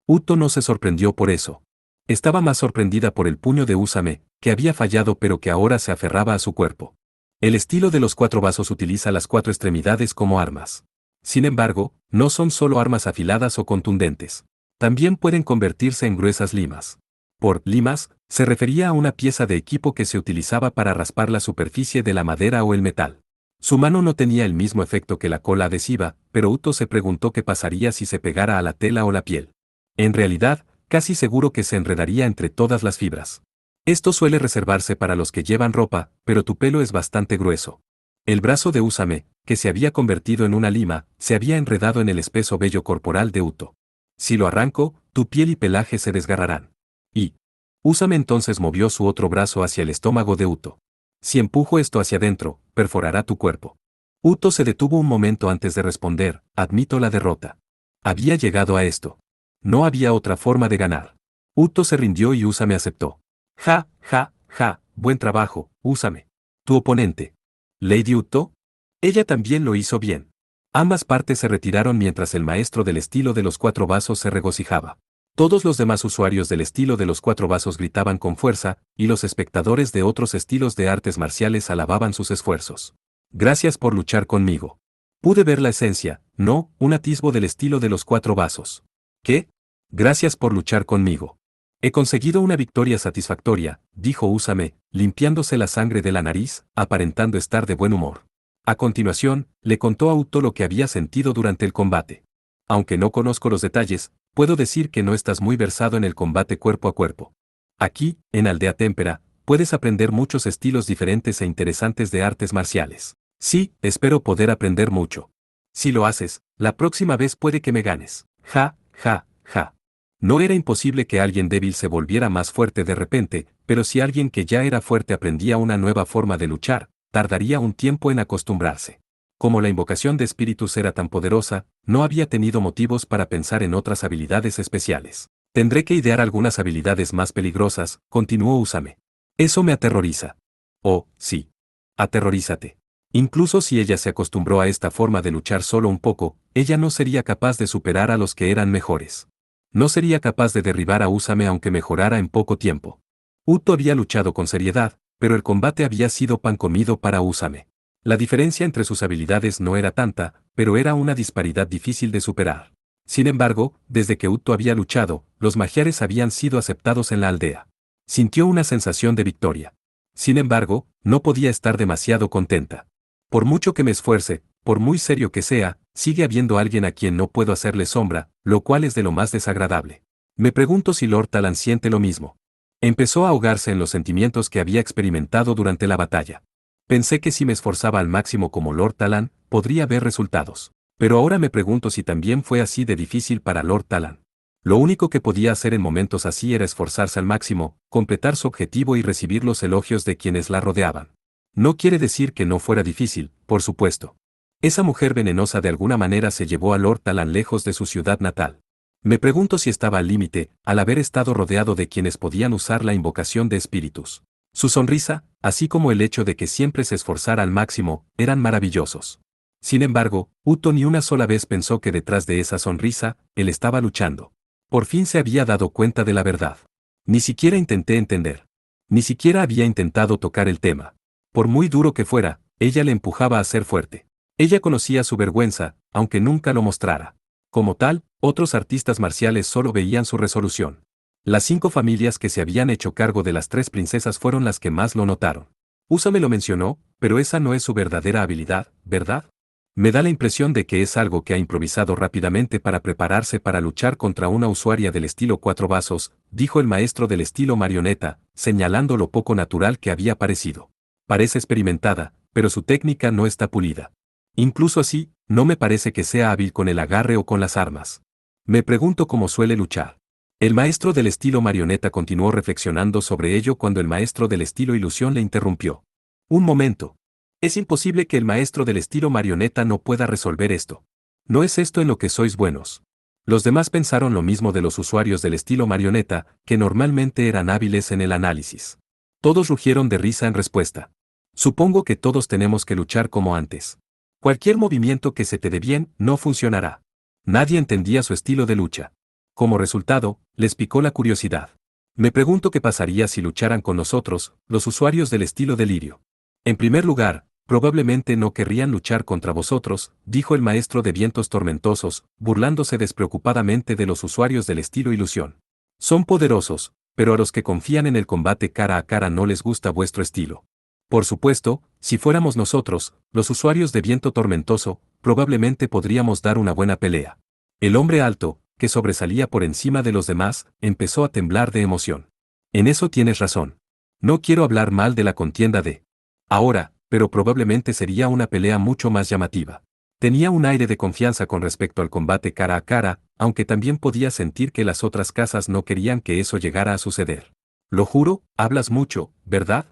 Uto no se sorprendió por eso. Estaba más sorprendida por el puño de Usame, que había fallado pero que ahora se aferraba a su cuerpo. El estilo de los 4 vasos utiliza las 4 extremidades como armas. Sin embargo, no son solo armas afiladas o contundentes. También pueden convertirse en gruesas limas. Por limas, se refería a una pieza de equipo que se utilizaba para raspar la superficie de la madera o el metal. Su mano no tenía el mismo efecto que la cola adhesiva, pero Uto se preguntó qué pasaría si se pegara a la tela o la piel. En realidad, casi seguro que se enredaría entre todas las fibras. Esto suele reservarse para los que llevan ropa, pero tu pelo es bastante grueso. El brazo de Usame, que se había convertido en una lima, se había enredado en el espeso vello corporal de Uto. Si lo arranco, tu piel y pelaje se desgarrarán. Y Usame entonces movió su otro brazo hacia el estómago de Uto. Si empujo esto hacia adentro, perforará tu cuerpo. Uto se detuvo un momento antes de responder, admito la derrota. Había llegado a esto. No había otra forma de ganar. Uto se rindió y Usame aceptó. Ja, ja, ja, buen trabajo, Usame. Tu oponente. Lady Uto. Ella también lo hizo bien. Ambas partes se retiraron mientras el maestro del estilo de los 4 vasos se regocijaba. Todos los demás usuarios del estilo de los 4 vasos gritaban con fuerza, y los espectadores de otros estilos de artes marciales alababan sus esfuerzos. Gracias por luchar conmigo. Pude ver la esencia, no, un atisbo del estilo de los 4 vasos. ¿Qué? Gracias por luchar conmigo. He conseguido una victoria satisfactoria, dijo Usame, limpiándose la sangre de la nariz, aparentando estar de buen humor. A continuación, le contó a Uto lo que había sentido durante el combate. Aunque no conozco los detalles, puedo decir que no estás muy versado en el combate cuerpo a cuerpo. Aquí, en Aldea Témpera, puedes aprender muchos estilos diferentes e interesantes de artes marciales. Sí, espero poder aprender mucho. Si lo haces, la próxima vez puede que me ganes. Ja, ja, ja. No era imposible que alguien débil se volviera más fuerte de repente, pero si alguien que ya era fuerte aprendía una nueva forma de luchar, tardaría un tiempo en acostumbrarse. Como la invocación de espíritus era tan poderosa, no había tenido motivos para pensar en otras habilidades especiales. Tendré que idear algunas habilidades más peligrosas, continuó Usame. Eso me aterroriza. Oh, sí. Aterrorízate. Incluso si ella se acostumbró a esta forma de luchar solo un poco, ella no sería capaz de superar a los que eran mejores. No sería capaz de derribar a Usame aunque mejorara en poco tiempo. Uto había luchado con seriedad, pero el combate había sido pan comido para Usame. La diferencia entre sus habilidades no era tanta, pero era una disparidad difícil de superar. Sin embargo, desde que Uto había luchado, los magiares habían sido aceptados en la aldea. Sintió una sensación de victoria. Sin embargo, no podía estar demasiado contenta. Por mucho que me esfuerce, por muy serio que sea, sigue habiendo alguien a quien no puedo hacerle sombra, lo cual es de lo más desagradable. Me pregunto si Lord Talan siente lo mismo. Empezó a ahogarse en los sentimientos que había experimentado durante la batalla. Pensé que si me esforzaba al máximo como Lord Talan, podría ver resultados. Pero ahora me pregunto si también fue así de difícil para Lord Talan. Lo único que podía hacer en momentos así era esforzarse al máximo, completar su objetivo y recibir los elogios de quienes la rodeaban. No quiere decir que no fuera difícil, por supuesto. Esa mujer venenosa de alguna manera se llevó a Lord Talan lejos de su ciudad natal. Me pregunto si estaba al límite, al haber estado rodeado de quienes podían usar la invocación de espíritus. Su sonrisa, así como el hecho de que siempre se esforzara al máximo, eran maravillosos. Sin embargo, Uto ni una sola vez pensó que detrás de esa sonrisa, él estaba luchando. Por fin se había dado cuenta de la verdad. Ni siquiera intenté entender. Ni siquiera había intentado tocar el tema. Por muy duro que fuera, ella le empujaba a ser fuerte. Ella conocía su vergüenza, aunque nunca lo mostrara. Como tal, otros artistas marciales solo veían su resolución. Las 5 familias que se habían hecho cargo de las 3 princesas fueron las que más lo notaron. Usame lo mencionó, pero esa no es su verdadera habilidad, ¿verdad? Me da la impresión de que es algo que ha improvisado rápidamente para prepararse para luchar contra una usuaria del estilo 4 vasos, dijo el maestro del estilo marioneta, señalando lo poco natural que había parecido. Parece experimentada, pero su técnica no está pulida. Incluso así, no me parece que sea hábil con el agarre o con las armas. Me pregunto cómo suele luchar. El maestro del estilo marioneta continuó reflexionando sobre ello cuando el maestro del estilo ilusión le interrumpió. Un momento. Es imposible que el maestro del estilo marioneta no pueda resolver esto. No es esto en lo que sois buenos. Los demás pensaron lo mismo de los usuarios del estilo marioneta, que normalmente eran hábiles en el análisis. Todos rugieron de risa en respuesta. Supongo que todos tenemos que luchar como antes. Cualquier movimiento que se te dé bien no funcionará. Nadie entendía su estilo de lucha. Como resultado, les picó la curiosidad. Me pregunto qué pasaría si lucharan con nosotros, los usuarios del estilo delirio. En primer lugar, probablemente no querrían luchar contra vosotros, dijo el maestro de vientos tormentosos, burlándose despreocupadamente de los usuarios del estilo ilusión. Son poderosos, pero a los que confían en el combate cara a cara no les gusta vuestro estilo. Por supuesto, si fuéramos nosotros, los usuarios de viento tormentoso, probablemente podríamos dar una buena pelea. El hombre alto, que sobresalía por encima de los demás, empezó a temblar de emoción. En eso tienes razón. No quiero hablar mal de la contienda de ahora, pero probablemente sería una pelea mucho más llamativa. Tenía un aire de confianza con respecto al combate cara a cara, aunque también podía sentir que las otras casas no querían que eso llegara a suceder. Lo juro, hablas mucho, ¿verdad?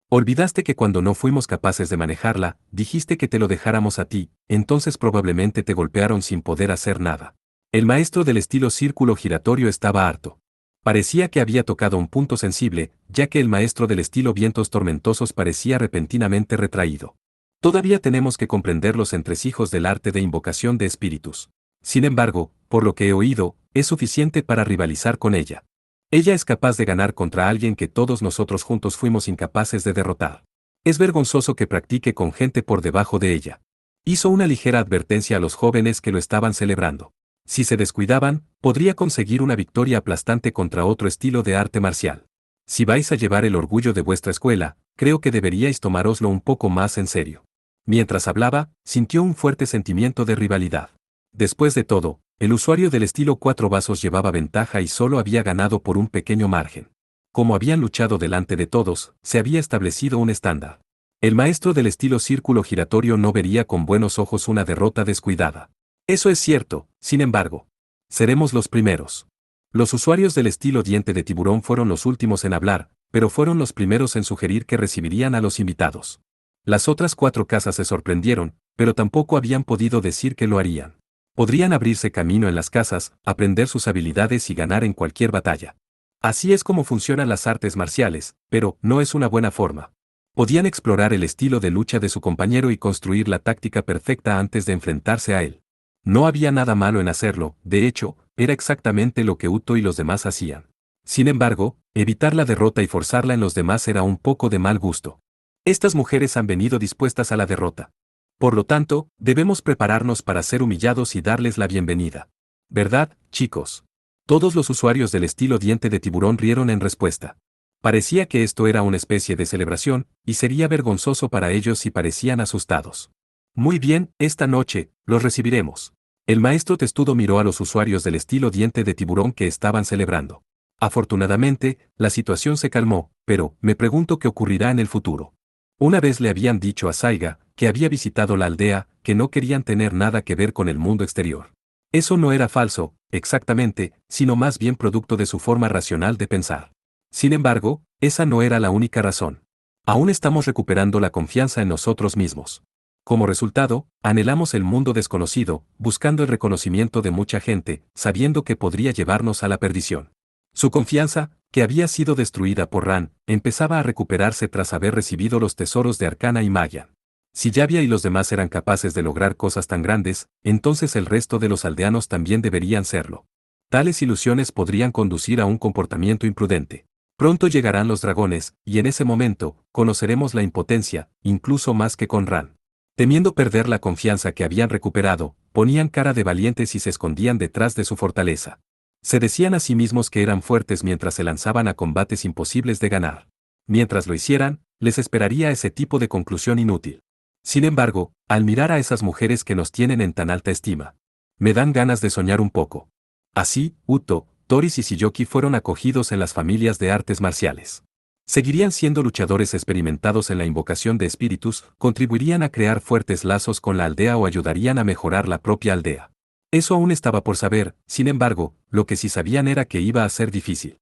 Olvidaste que cuando no fuimos capaces de manejarla, dijiste que te lo dejáramos a ti, entonces probablemente te golpearon sin poder hacer nada. El maestro del estilo círculo giratorio estaba harto. Parecía que había tocado un punto sensible, ya que el maestro del estilo vientos tormentosos parecía repentinamente retraído. Todavía tenemos que comprender los entresijos del arte de invocación de espíritus. Sin embargo, por lo que he oído, es suficiente para rivalizar con ella. Ella es capaz de ganar contra alguien que todos nosotros juntos fuimos incapaces de derrotar. Es vergonzoso que practique con gente por debajo de ella. Hizo una ligera advertencia a los jóvenes que lo estaban celebrando. Si se descuidaban, podría conseguir una victoria aplastante contra otro estilo de arte marcial. Si vais a llevar el orgullo de vuestra escuela, creo que deberíais tomároslo un poco más en serio. Mientras hablaba, sintió un fuerte sentimiento de rivalidad. Después de todo, el usuario del estilo 4 vasos llevaba ventaja y solo había ganado por un pequeño margen. Como habían luchado delante de todos, se había establecido un estándar. El maestro del estilo círculo giratorio no vería con buenos ojos una derrota descuidada. Eso es cierto, sin embargo. Seremos los primeros. Los usuarios del estilo diente de tiburón fueron los últimos en hablar, pero fueron los primeros en sugerir que recibirían a los invitados. Las otras 4 casas se sorprendieron, pero tampoco habían podido decir que lo harían. Podrían abrirse camino en las casas, aprender sus habilidades y ganar en cualquier batalla. Así es como funcionan las artes marciales, pero no es una buena forma. Podían explorar el estilo de lucha de su compañero y construir la táctica perfecta antes de enfrentarse a él. No había nada malo en hacerlo, de hecho, era exactamente lo que Uto y los demás hacían. Sin embargo, evitar la derrota y forzarla en los demás era un poco de mal gusto. Estas mujeres han venido dispuestas a la derrota. Por lo tanto, debemos prepararnos para ser humillados y darles la bienvenida. ¿Verdad, chicos? Todos los usuarios del estilo diente de tiburón rieron en respuesta. Parecía que esto era una especie de celebración, y sería vergonzoso para ellos si parecían asustados. Muy bien, esta noche, los recibiremos. El maestro testudo miró a los usuarios del estilo diente de tiburón que estaban celebrando. Afortunadamente, la situación se calmó, pero me pregunto qué ocurrirá en el futuro. Una vez le habían dicho a Saiga, que había visitado la aldea, que no querían tener nada que ver con el mundo exterior. Eso no era falso, exactamente, sino más bien producto de su forma racional de pensar. Sin embargo, esa no era la única razón. Aún estamos recuperando la confianza en nosotros mismos. Como resultado, anhelamos el mundo desconocido, buscando el reconocimiento de mucha gente, sabiendo que podría llevarnos a la perdición. Su confianza, que había sido destruida por Ran, empezaba a recuperarse tras haber recibido los tesoros de Arcana y Magia. Si Yavia y los demás eran capaces de lograr cosas tan grandes, entonces el resto de los aldeanos también deberían serlo. Tales ilusiones podrían conducir a un comportamiento imprudente. Pronto llegarán los dragones, y en ese momento, conoceremos la impotencia, incluso más que con Ran. Temiendo perder la confianza que habían recuperado, ponían cara de valientes y se escondían detrás de su fortaleza. Se decían a sí mismos que eran fuertes mientras se lanzaban a combates imposibles de ganar. Mientras lo hicieran, les esperaría ese tipo de conclusión inútil. Sin embargo, al mirar a esas mujeres que nos tienen en tan alta estima, me dan ganas de soñar un poco. Así, Uto, Toris y Shiyoki fueron acogidos en las familias de artes marciales. Seguirían siendo luchadores experimentados en la invocación de espíritus, contribuirían a crear fuertes lazos con la aldea o ayudarían a mejorar la propia aldea. Eso aún estaba por saber, sin embargo, lo que sí sabían era que iba a ser difícil.